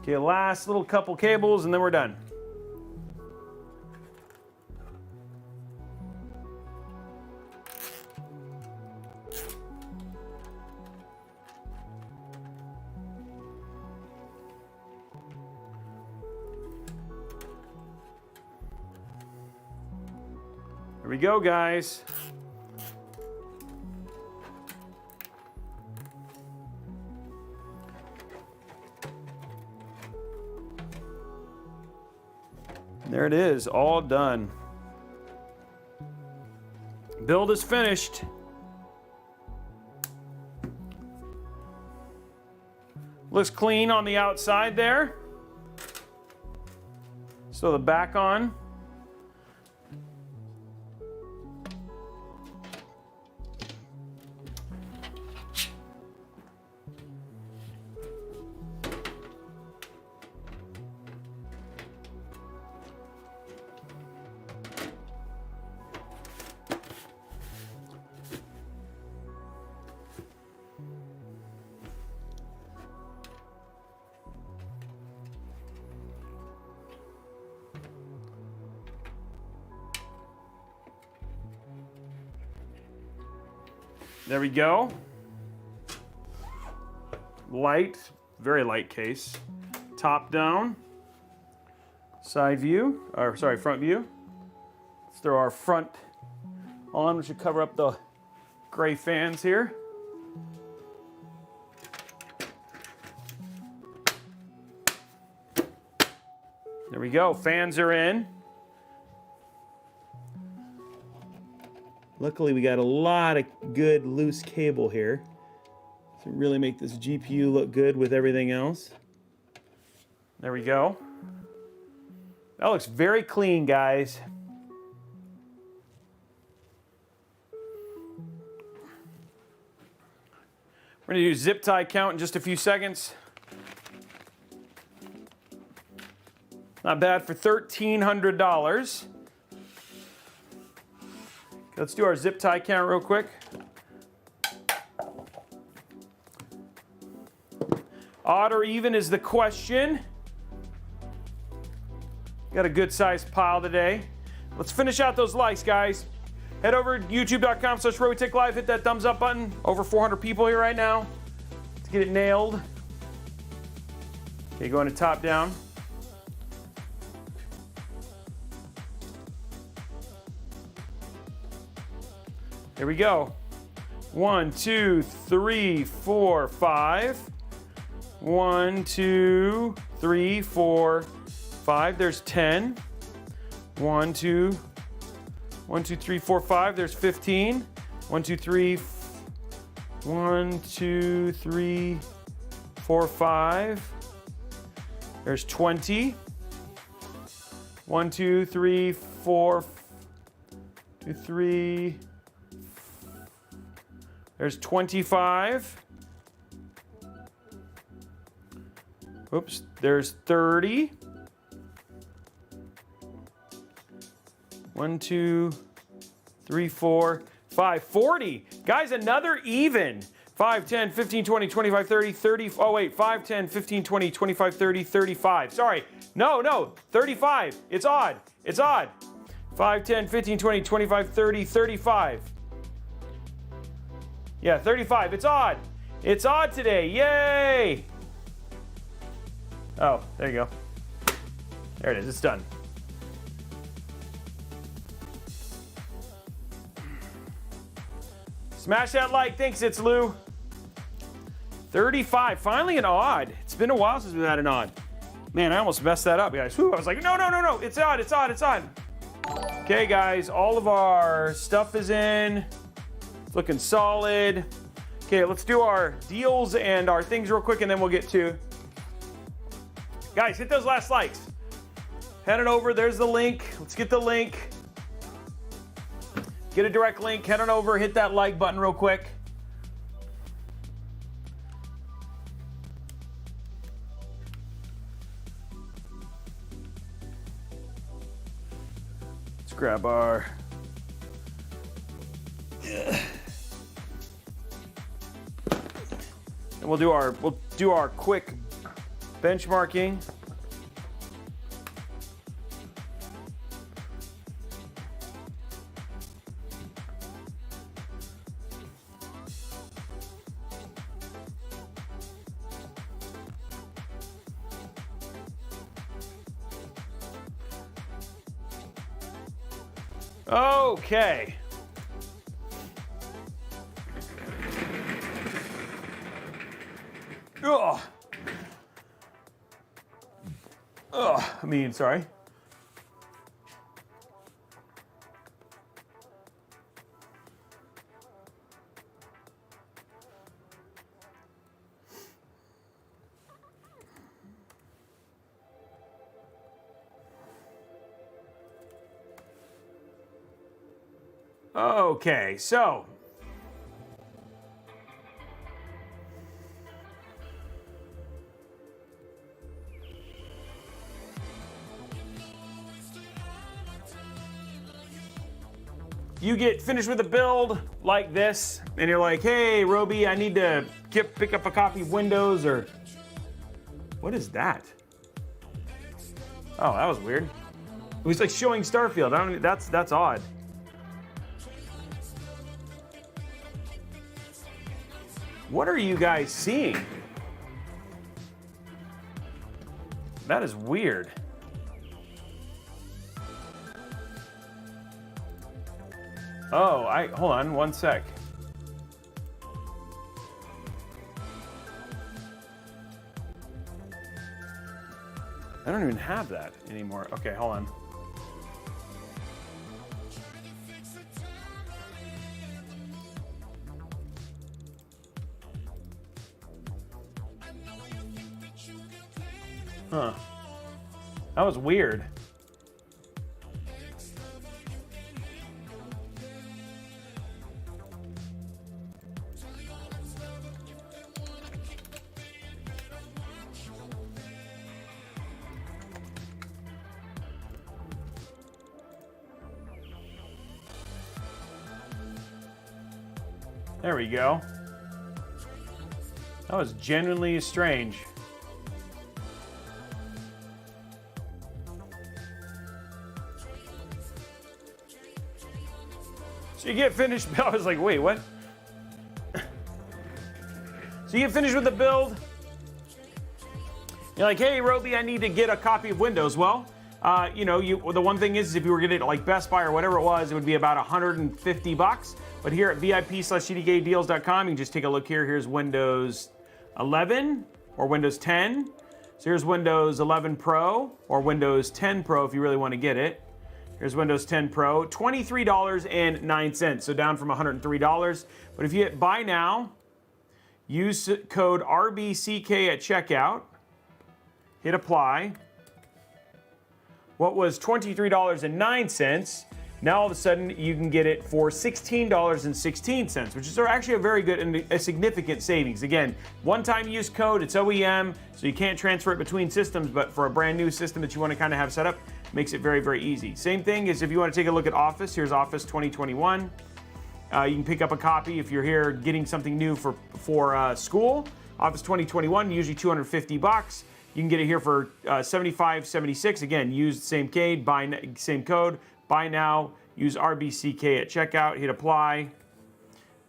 Okay, last little couple cables and then we're done. Here we go, guys. There it is, all done. Build is finished. Looks clean on the outside there. So the back on. There we go. Light, very light case. Top down. Side view, or sorry, front view. Let's throw our front on, which should cover up the gray fans here. There we go, fans are in. Luckily, we got a lot of good loose cable here to really make this GPU look good with everything else. There we go. That looks very clean, guys. We're gonna do zip tie count in just a few seconds. Not bad for $1,300. Let's do our zip tie count real quick. Odd or even is the question. Got a good sized pile today. Let's finish out those likes, guys. Head over to youtube.com/Robeytech Live. Hit that thumbs up button. Over 400 people here right now. Let's get it nailed. Okay, going to top down. Here we go. 1, 2, 3, 4, 5. 1, 2, 3, 4, 5. There's 10. 1, 2, 3, 4, 5. There's 15. 1, 2, 3, 1, 2, 3, 4, 5. There's 20. 1, 2, 3, 4, 2, 3. There's 25. Oops, there's 30. 1, 2, 3, 4, 5, 40. Guys, another even. 5, 10, 15, 20, 25, 30, 30. Oh, wait, 5, 10, 15, 20, 25, 30, 35. Sorry. No, 35. It's odd. It's odd. 5, 10, 15, 20, 25, 30, 35. Yeah, 35. It's odd. It's odd today. Yay! Oh, there you go. There it is. It's done. Smash that like. Thanks, it's Lou. 35. Finally an odd. It's been a while since we've had an odd. Man, I almost messed that up, guys. Whew, I was like, no. It's odd. It's odd. It's odd. Okay, guys. All of our stuff is in. Looking solid. Okay, let's do our deals and our things real quick, and then we'll get to. Guys, hit those last likes. Head it over. There's the link. Let's get the link. Get a direct link. Head on over. Hit that like button real quick. Let's grab our. And we'll do our quick benchmarking. Okay. Sorry. Okay, so you get finished with a build like this, and you're like, hey, Robey, I need to pick up a copy of Windows, or what is that? Oh, that was weird. It was like showing Starfield. That's odd. What are you guys seeing? That is weird. Oh, hold on one sec. I don't even have that anymore. Okay, hold on. Huh. That was weird. There we go. That was genuinely strange. So you get finished, I was like, wait, what? So you get finished with the build. You're like, hey, Robey, I need to get a copy of Windows. Well, you know, the one thing is if you were getting it at like Best Buy or whatever it was, it would be about 150 bucks. But here at VIP/CDKdeals.com, you can just take a look here. Here's Windows 11 or Windows 10. So here's Windows 11 Pro or Windows 10 Pro if you really want to get it. Here's Windows 10 Pro, $23.09, so down from $103. But if you hit buy now, use code RBCK at checkout, hit apply. What was $23.09, now all of a sudden you can get it for $16.16, which is actually a very good and a significant savings. Again, one-time use code, it's OEM, so you can't transfer it between systems, but for a brand new system that you want to kind of have set up, makes it very, very easy. Same thing is if you want to take a look at Office, here's Office 2021. You can pick up a copy if you're here getting something new for school. Office 2021, usually 250 bucks. You can get it here for $75.76. Again, use the same code, buy now, use RBCK at checkout, hit apply.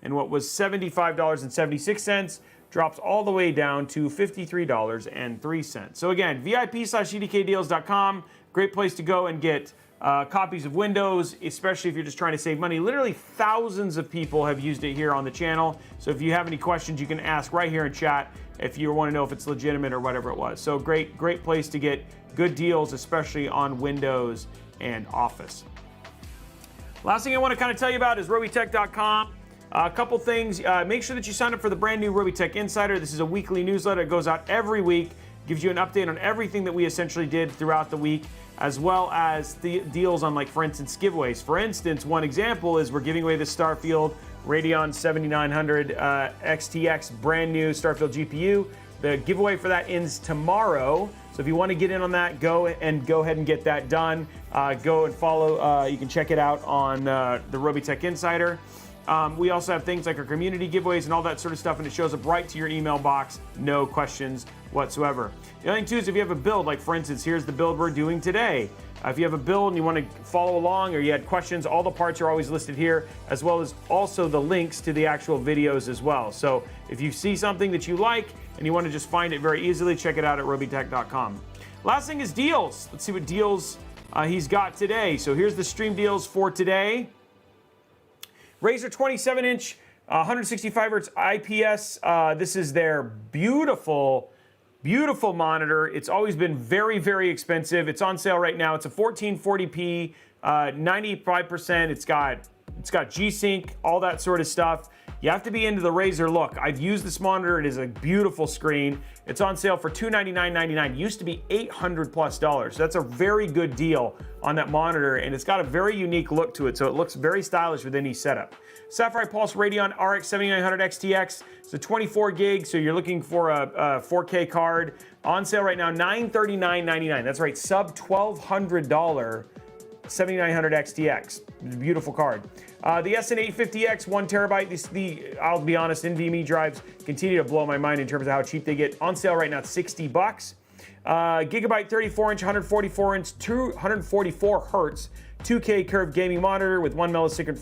And what was $75.76 drops all the way down to $53.03. So again, VIP/CDKdeals.com, great place to go and get copies of Windows, especially if you're just trying to save money. Literally thousands of people have used it here on the channel. So if you have any questions, you can ask right here in chat if you want to know if it's legitimate or whatever it was. So great place to get good deals, especially on Windows and Office. Last thing I want to kind of tell you about is Robeytech.com. A couple things. Make sure that you sign up for the brand new Robeytech Insider. This is a weekly newsletter. It goes out every week. Gives you an update on everything that we essentially did throughout the week, as well as the deals on, like, for instance, giveaways. For instance, one example is we're giving away the Starfield Radeon 7900 XTX brand new Starfield GPU. The giveaway for that ends tomorrow. So if you want to get in on that, go ahead and get that done. Go and follow. You can check it out on the Robeytech Insider. We also have things like our community giveaways and all that sort of stuff, and it shows up right to your email box, no questions whatsoever. The other thing too is if you have a build, like for instance, here's the build we're doing today. If you have a build and you want to follow along or you had questions, all the parts are always listed here, as well as also the links to the actual videos as well. So if you see something that you like and you want to just find it very easily, check it out at Robeytech.com. Last thing is deals. Let's see what deals he's got today. So here's the stream deals for today. Razer 27-inch, 165 hertz IPS. This is their beautiful monitor. It's always been very, very expensive. It's on sale right now. It's a 1440p, 95%. It's got G-Sync, all that sort of stuff. You have to be into the Razer look. I've used this monitor. It is a beautiful screen. It's on sale for $299.99. Used to be $800+. So that's a very good deal on that monitor, and it's got a very unique look to it, so it looks very stylish with any setup. Sapphire Pulse Radeon RX 7900 XTX. It's a 24 gig, so you're looking for a 4K card. On sale right now, $939.99. That's right, sub $1,200 7900 XTX. It's a beautiful card. The SN850X, 1 terabyte. I'll be honest, NVMe drives continue to blow my mind in terms of how cheap they get. On sale right now, it's $60. Gigabyte 34-inch, 144 hertz, 2K curved gaming monitor with 1 millisecond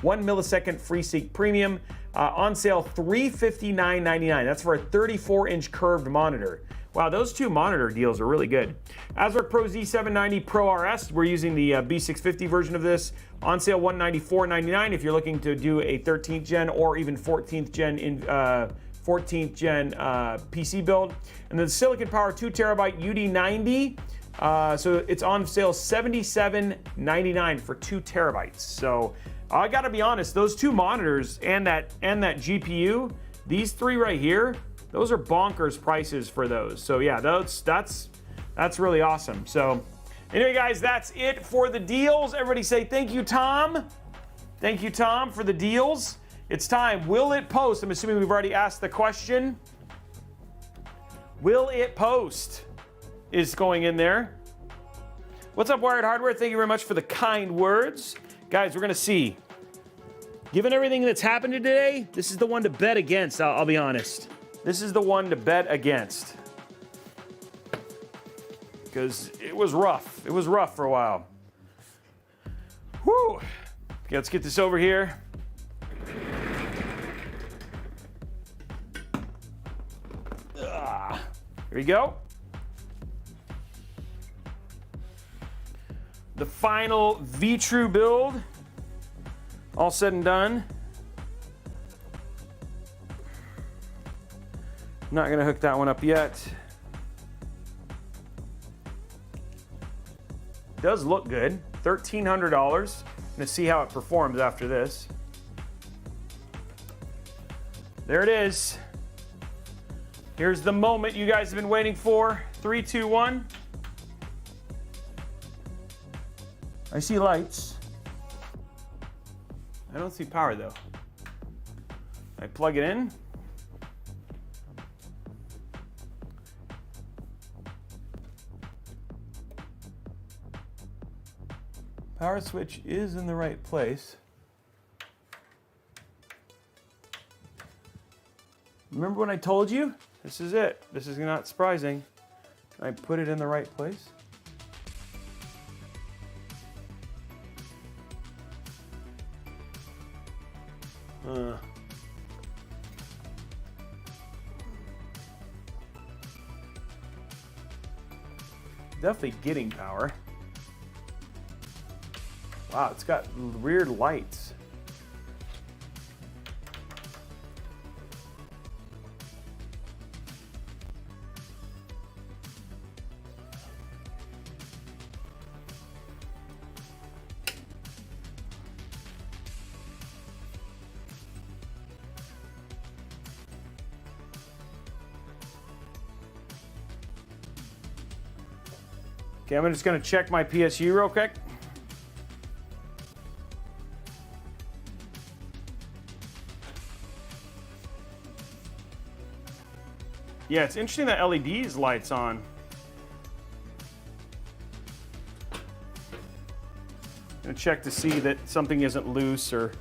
FreeSync Premium. On sale, $359.99. That's for a 34-inch curved monitor. Wow, those two monitor deals are really good. ASRock Pro Z790 Pro RS, we're using the B650 version of this. On sale, $194.99 if you're looking to do a 13th gen or even 14th gen PC build. And then the Silicon Power 2 terabyte UD90. So it's on sale $77.99 for 2 terabytes. So I gotta be honest, those two monitors and that GPU, these three right here, those are bonkers prices for those. So yeah, that's really awesome. So anyway, guys, that's it for the deals. Everybody say thank you, Tom. Thank you, Tom, for the deals. It's time. Will it post? I'm assuming we've already asked the question. Will it post? Is going in there. What's up, Wired Hardware? Thank you very much for the kind words. Guys, we're gonna see. Given everything that's happened today, this is the one to bet against, I'll be honest. This is the one to bet against. Because it was rough. It was rough for a while. Whew. Okay, let's get this over here. Here we go. The final Vetroo build, all said and done. Not gonna hook that one up yet. Does look good, $1,300. Gonna see how it performs after this. There it is. Here's the moment you guys have been waiting for. 3, 2, 1. I see lights. I don't see power though. I plug it in. Power switch is in the right place. Remember when I told you? This is it. This is not surprising. I put it in the right place. Definitely getting power. Wow, it's got weird lights. Okay, I'm just gonna check my PSU real quick. Yeah, it's interesting that LED's lights on. Gonna check to see that something isn't loose or.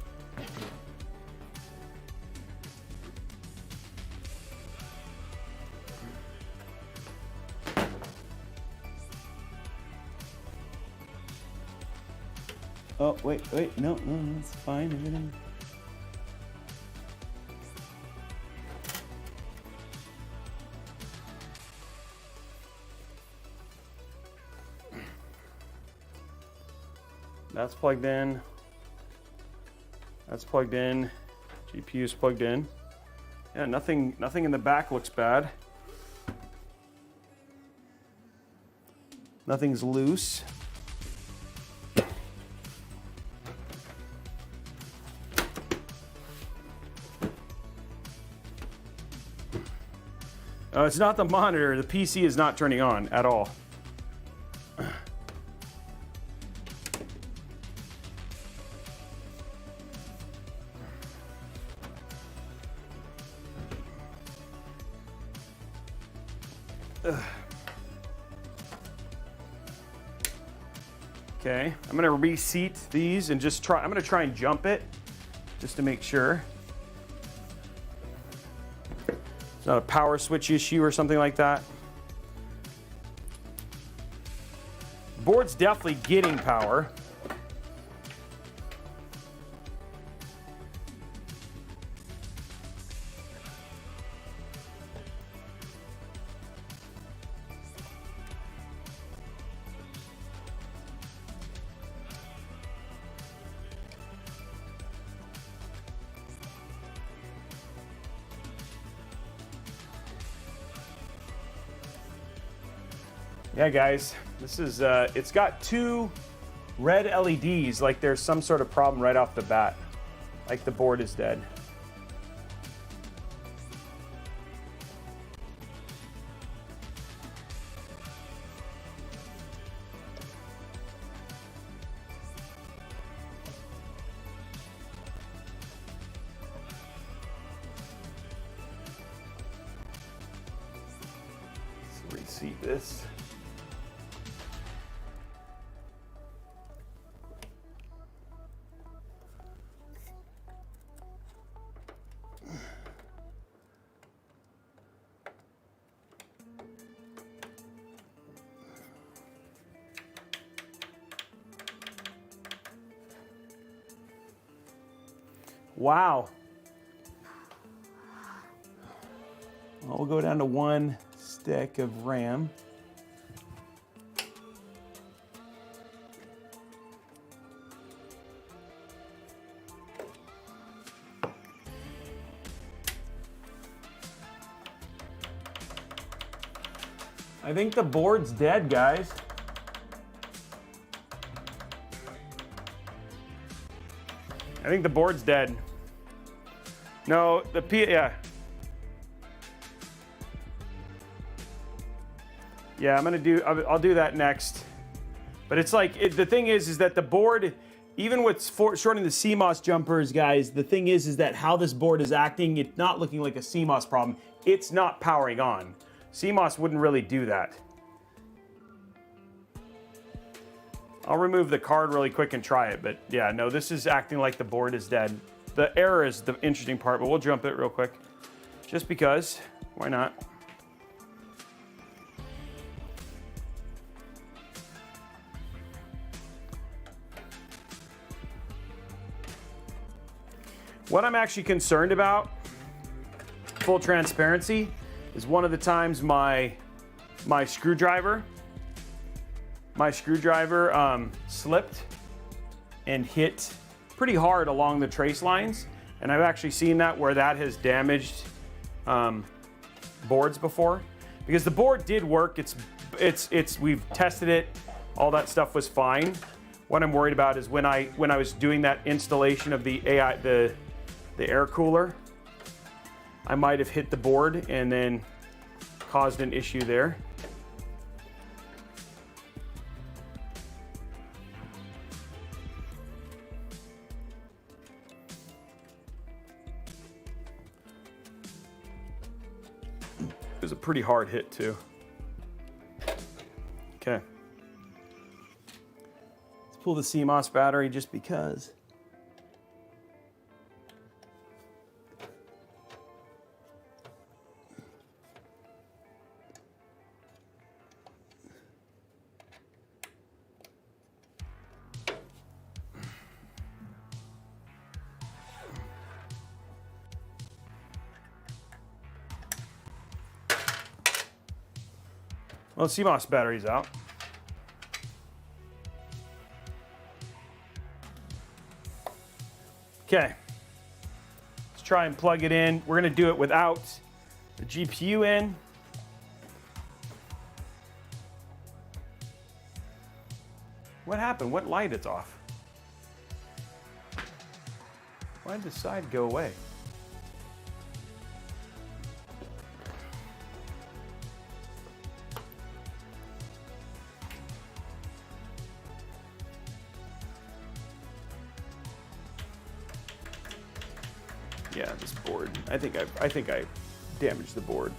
Oh, wait, no, it's fine, everything. That's plugged in. That's plugged in. GPU's plugged in. Yeah, nothing in the back looks bad. Nothing's loose. It's not the monitor. The PC is not turning on at all. Okay, I'm gonna reseat these and just try. I'm gonna try and jump it just to make sure. It's not a power switch issue or something like that. Board's definitely getting power. Yeah, guys, this is, it's got 2 red LEDs, like there's some sort of problem right off the bat. Like the board is dead. Let's reseat this. Wow. Well, we'll go down to 1 stick of RAM. I think the board's dead, guys. I think the board's dead. No, yeah. Yeah, I'll do that next. But it's like, the thing is that the board, even with shorting the CMOS jumpers, guys, the thing is that how this board is acting, it's not looking like a CMOS problem. It's not powering on. CMOS wouldn't really do that. I'll remove the card really quick and try it, but yeah, no, this is acting like the board is dead. The error is the interesting part, but we'll jump it real quick. Just because, why not? What I'm actually concerned about, full transparency, is one of the times my screwdriver slipped and hit pretty hard along the trace lines, and I've actually seen that where that has damaged boards before. Because the board did work, we've tested it, all that stuff was fine. What I'm worried about is when I was doing that installation of the air cooler, I might have hit the board and then caused an issue there. It was a pretty hard hit too. Okay. Let's pull the CMOS battery just because. Well, the CMOS battery's out. Okay. Let's try and plug it in. We're going to do it without the GPU in. What happened? What light is off? Why did the side go away? Yeah, this board. I think I damaged the board.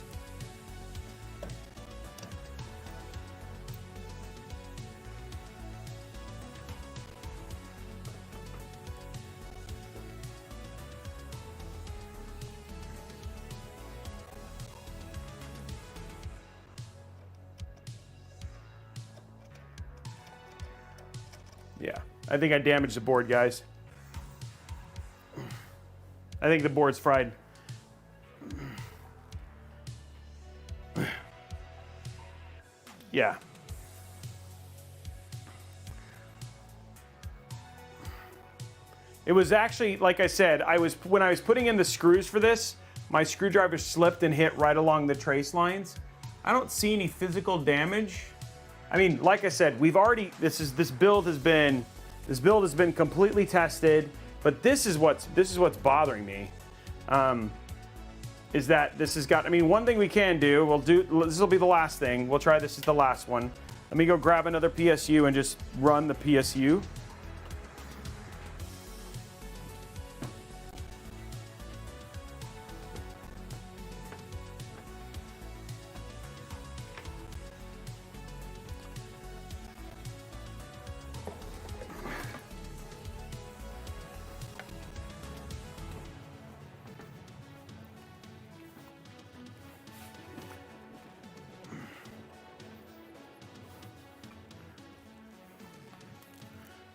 Yeah, I think I damaged the board, guys. I think the board's fried. Yeah. It was actually, like I said, when I was putting in the screws for this, my screwdriver slipped and hit right along the trace lines. I don't see any physical damage. I mean, like I said, we've already, this build has been completely tested, but this is what's bothering me. Is that this has got, I mean, one thing we can do, this will be the last thing. We'll try this as the last one. Let me go grab another PSU and just run the PSU.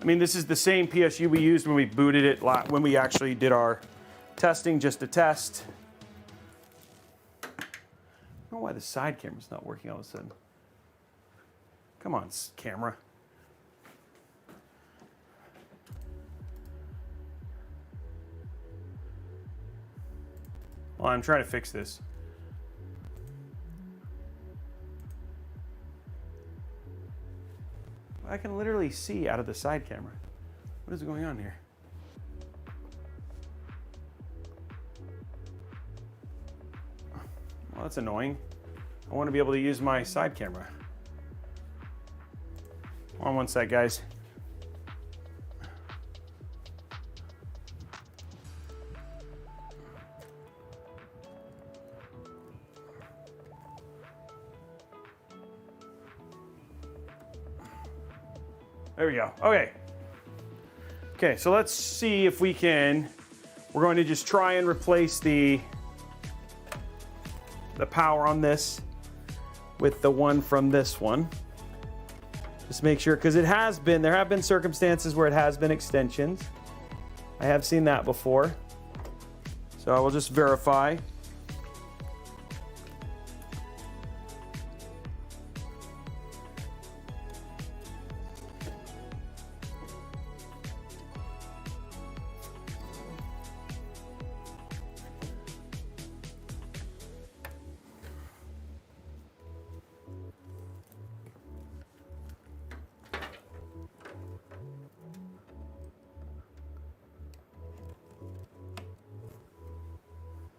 I mean, this is the same PSU we used when we booted it, when we actually did our testing, just to test. I don't know why the side camera's not working all of a sudden. Come on, camera. Well, I'm trying to fix this. I can literally see out of the side camera. What is going on here? Well, that's annoying. I want to be able to use my side camera. Hold on one sec, guys. There we go. Okay. Okay, so let's see if we can, we're going to just try and replace the power on this with the one from this one. Just make sure, because there have been circumstances where it has been extensions. I have seen that before. So I will just verify.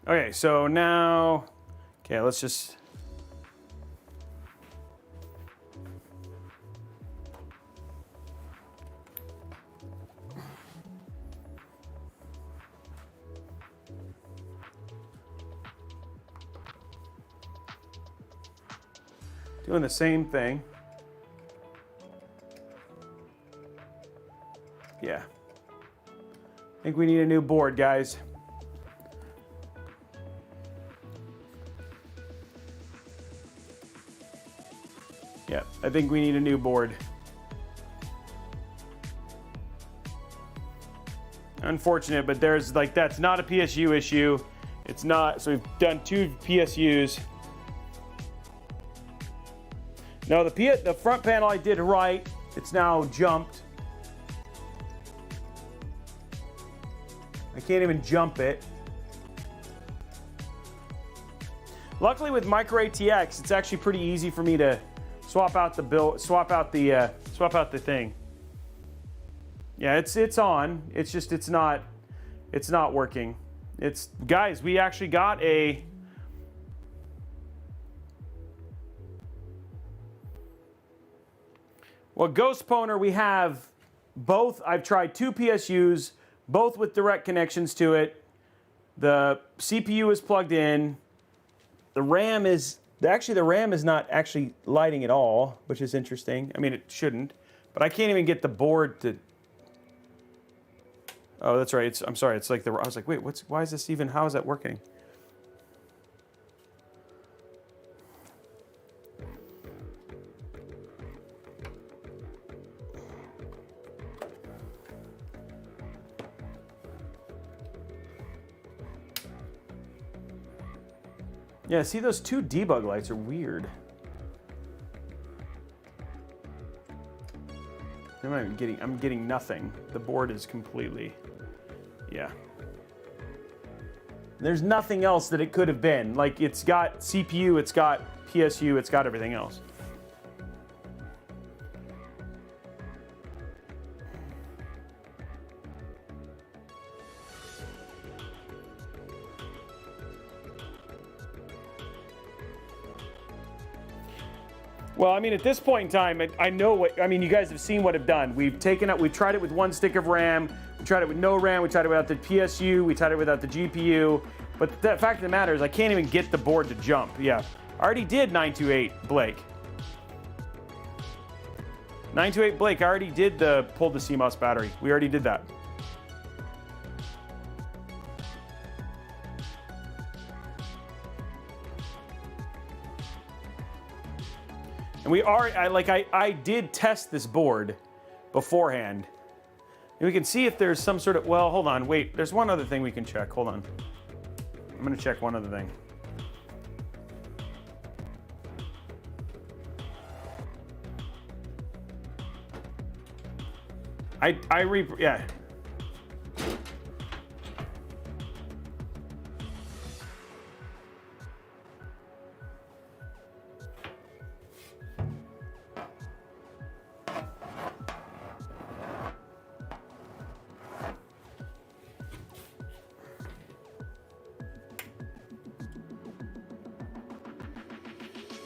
Okay, so now, okay, let's just, doing the same thing. Yeah. I think we need a new board, guys. Yeah, I think we need a new board. Unfortunate, but there's like, that's not a PSU issue. It's not, so we've done 2 PSUs. No, the front panel I did right. It's now jumped. I can't even jump it. Luckily with Micro ATX, it's actually pretty easy for me to swap out the thing. Yeah, it's on. It's just it's not working. Guys, we actually got a Ghost Pwner, we have both. I've tried 2 PSUs, both with direct connections to it. The CPU is plugged in. The RAM is not actually lighting at all, which is interesting. I mean, it shouldn't, but I can't even get the board to. Oh, that's right. I'm sorry. It's like I was like, wait, why is this even? How is that working? Yeah, see, those 2 debug lights are weird. I'm getting nothing. The board is completely, yeah. There's nothing else that it could have been. Like, it's got CPU, it's got PSU, it's got everything else. Well, I mean, at this point in time, I know what, I mean, you guys have seen what I've done. We've tried it with 1 stick of RAM, we tried it with no RAM, we tried it without the PSU, we tried it without the GPU, but the fact of the matter is I can't even get the board to jump. Yeah, I already did 928, Blake. 928 Blake, I already did pulled the CMOS battery. We already did that. And we are, I did test this board beforehand. And we can see if there's some sort of, well, hold on, wait, there's one other thing we can check, hold on. I'm gonna check one other thing. Yeah.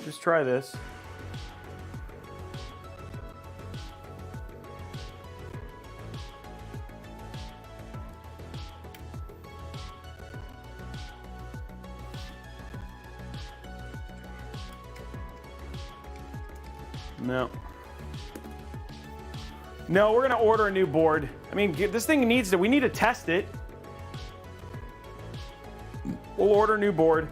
Just try this. No. No, we're gonna order a new board. I mean, this thing we need to test it. We'll order a new board.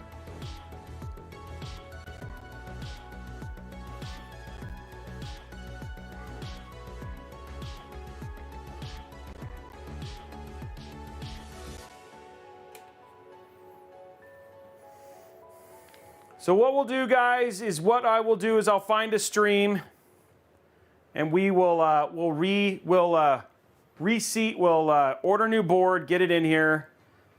So what we'll do, guys, is I'll find a stream, and we'll order a new board, get it in here,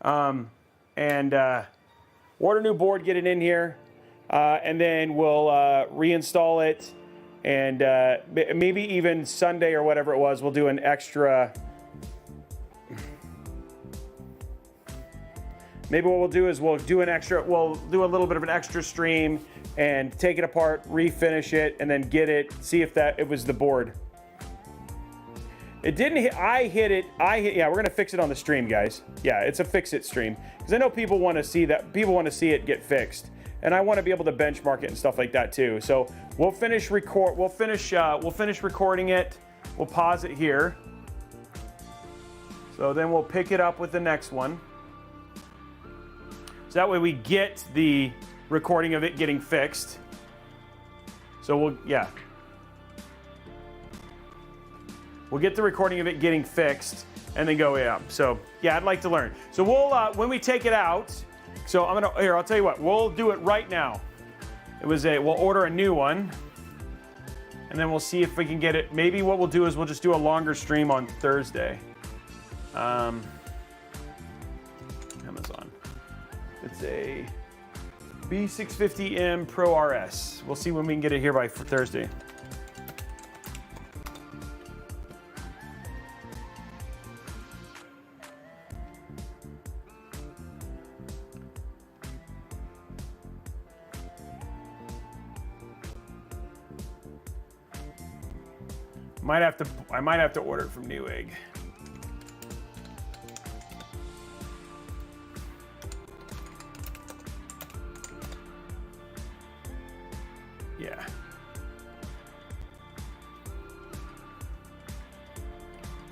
order a new board, get it in here, and then we'll reinstall it, and maybe even Sunday or whatever it was, we'll do an extra. Maybe what we'll do is we'll do a little bit of an extra stream and take it apart, refinish it, and then see if it was the board. It didn't hit, yeah, we're gonna fix it on the stream, guys. Yeah, it's a fix it stream. Because I know people want to see it get fixed. And I want to be able to benchmark it and stuff like that too. So we'll finish recording it. We'll pause it here. So then we'll pick it up with the next one. So that way we get the recording of it getting fixed. So we'll get the recording of it getting fixed and then go, yeah. So yeah, I'd like to learn. So we'll, when we take it out, so I'll tell you what, we'll do it right now. We'll order a new one and then we'll see if we can get it. Maybe what we'll do is we'll just do a longer stream on Thursday. Amazon. It's a B650M Pro RS. We'll see when we can get it here for Thursday. I might have to order it from Newegg. Yeah.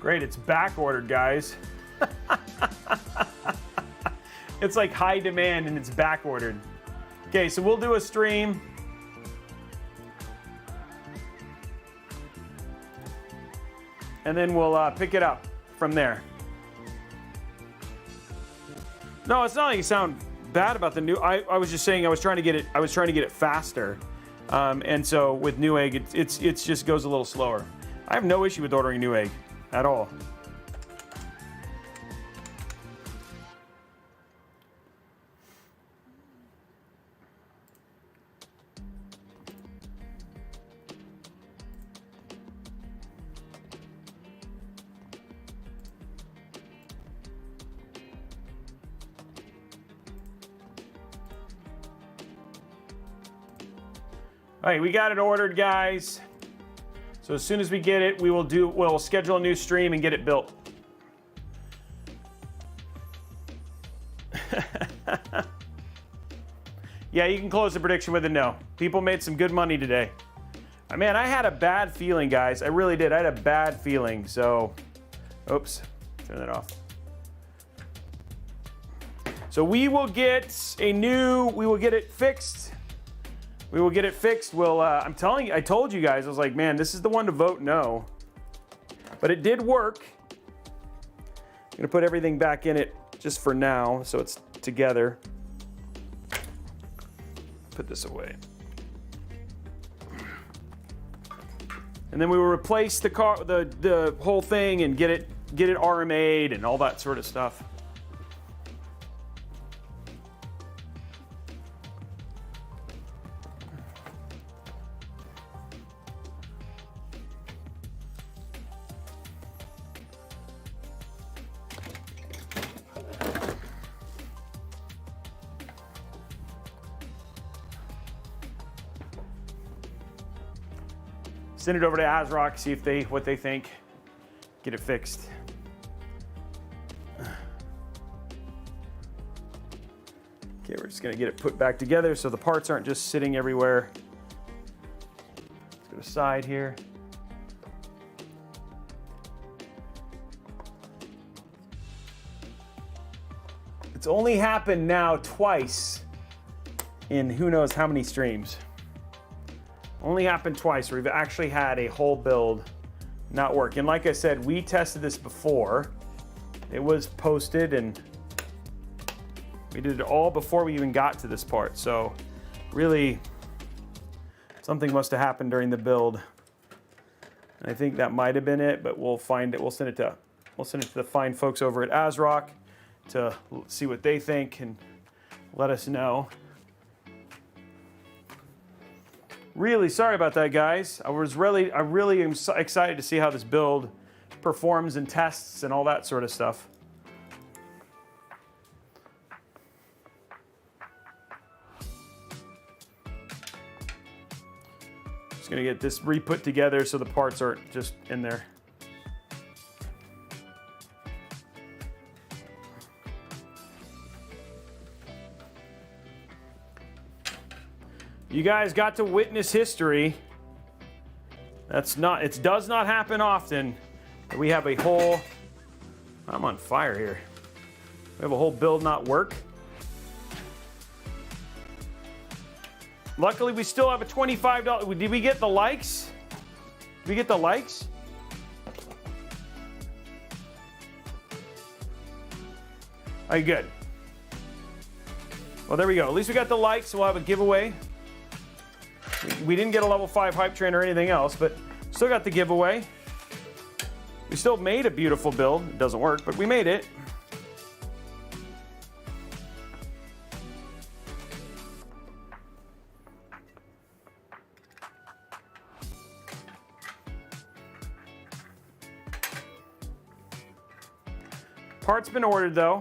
Great, it's back ordered, guys. It's like high demand and it's back ordered. Okay, so we'll do a stream. And then we'll pick it up from there. No, it's not like you sound bad about the new. I was just saying I was trying to get it faster, and so with Newegg, it just goes a little slower. I have no issue with ordering Newegg at all. All right, we got it ordered, guys. So as soon as we get it, we'll schedule a new stream and get it built. Yeah, you can close the prediction with a no. People made some good money today. Man, I had a bad feeling, guys. I really did. I had a bad feeling. So, oops, turn that off. So we will get it fixed. We will get it fixed. I'm telling you, I told you guys, I was like, man, this is the one to vote no. But it did work. I'm gonna put everything back in it just for now, so it's together. Put this away. And then we will replace the whole thing and get it RMA'd and all that sort of stuff. Send it over to ASRock, see if what they think. Get it fixed. Okay, we're just gonna get it put back together so the parts aren't just sitting everywhere. Let's go to side here. It's only happened now twice in who knows how many streams. Only happened twice where we've actually had a whole build not work. And like I said, we tested this before. It was posted and we did it all before we even got to this part. So really, something must have happened during the build. And I think that might have been it, but we'll find it. We'll send it to the fine folks over at ASRock to see what they think and let us know. Really sorry about that, guys. I really am so excited to see how this build performs and tests and all that sort of stuff. Just gonna get this re-put together so the parts aren't just in there. You guys got to witness history. It does not happen often. We have a whole, I'm on fire here. We have a whole build not work. Luckily, we still have a $25. Did we get the likes? Did we get the likes? All right, good. Well, there we go. At least we got the likes. We'll have a giveaway. We didn't get a level 5 hype train or anything else, but still got the giveaway. We still made a beautiful build. It doesn't work, but we made it. Part's been ordered though.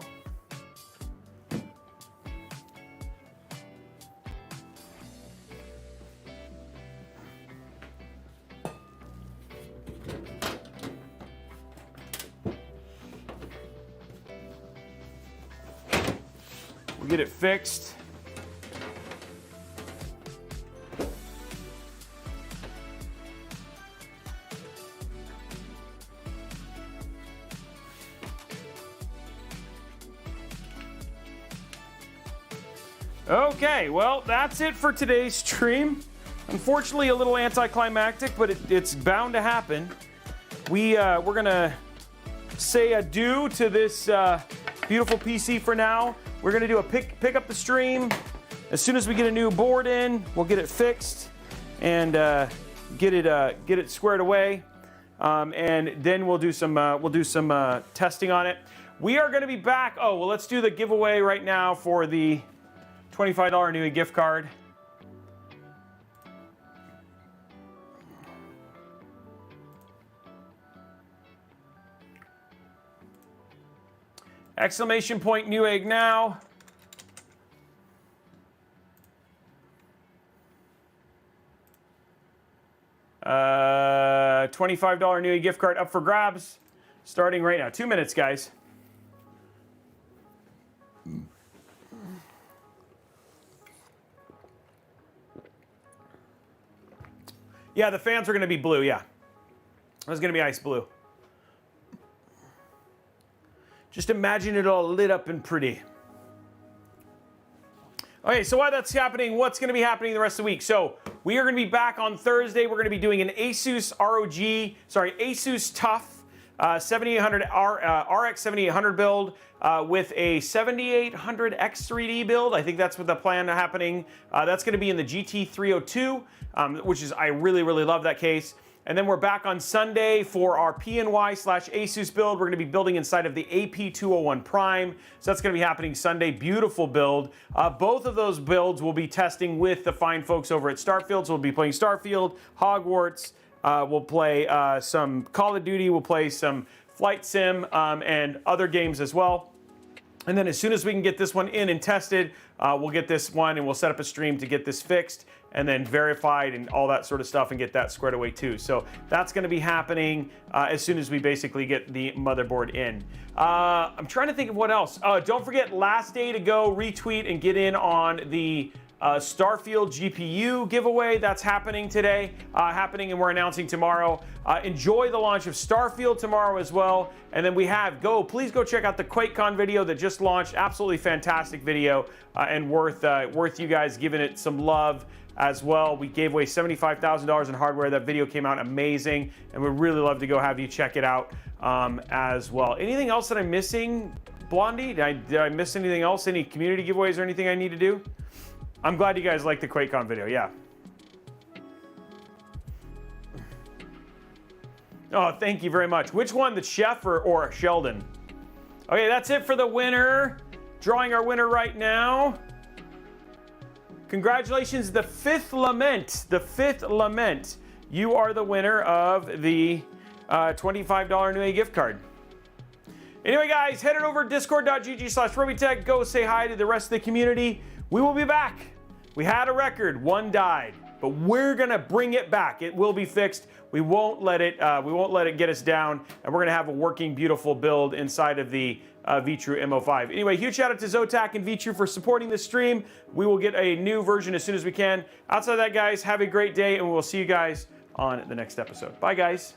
We'll get it fixed. Okay, well, that's it for today's stream. Unfortunately, a little anticlimactic, but it's bound to happen. We're gonna say adieu to this beautiful PC for now. We're gonna do a pick up the stream. As soon as we get a new board in, we'll get it fixed and get it squared away. And then we'll do some testing on it. We are gonna be back. Oh, well, let's do the giveaway right now for the $25 Newegg gift card. Exclamation point Newegg now. $25 Newegg gift card up for grabs, starting right now. 2 minutes, guys. Yeah, the fans are going to be blue, yeah. It's going to be ice blue. Just imagine it all lit up and pretty. Okay, so while that's happening, what's going to be happening the rest of the week? So we are going to be back on Thursday. We're going to be doing an Asus TUF 7800 RX 7800 build with a 7800 X3D build. I think that's what the plan happening. That's going to be in the GT302, which is, I really, really love that case. And then we're back on Sunday for our PNY/Asus build. We're going to be building inside of the AP201 Prime. So that's going to be happening Sunday. Beautiful build. Both of those builds will be testing with the fine folks over at Starfield. So we'll be playing Starfield, Hogwarts. We'll play some Call of Duty. We'll play some Flight Sim and other games as well. And then as soon as we can get this one in and tested, we'll get this one and we'll set up a stream to get this fixed and then verified and all that sort of stuff and get that squared away too. So that's going to be happening as soon as we basically get the motherboard in. I'm trying to think of what else. Don't forget, last day to go, retweet and get in on the Starfield GPU giveaway. That's happening today, and we're announcing tomorrow. Enjoy the launch of Starfield tomorrow as well. And then please go check out the QuakeCon video that just launched. Absolutely fantastic video and worth you guys giving it some love as well. We gave away $75,000 in hardware. That video came out amazing, and we'd really love to go have you check it out as well. Anything else that I'm missing, Blondie? Did I miss anything else? Any community giveaways or anything I need to do? I'm glad you guys liked the QuakeCon video, yeah. Oh, thank you very much. Which one, the chef or Sheldon? Okay, that's it for the winner. Drawing our winner right now. Congratulations, the fifth lament. You are the winner of the $25 Newegg gift card. Anyway, guys, head over to discord.gg/Robeytech. Go say hi to the rest of the community. We will be back. We had a record, one died, but we're gonna bring it back. It will be fixed. We won't let it get us down, and we're gonna have a working, beautiful build inside of the Vetro M05. Anyway, huge shout out to Zotac and Vetroo for supporting this stream. We will get a new version as soon as we can. Outside of that, guys, have a great day, and we'll see you guys on the next episode. Bye, guys.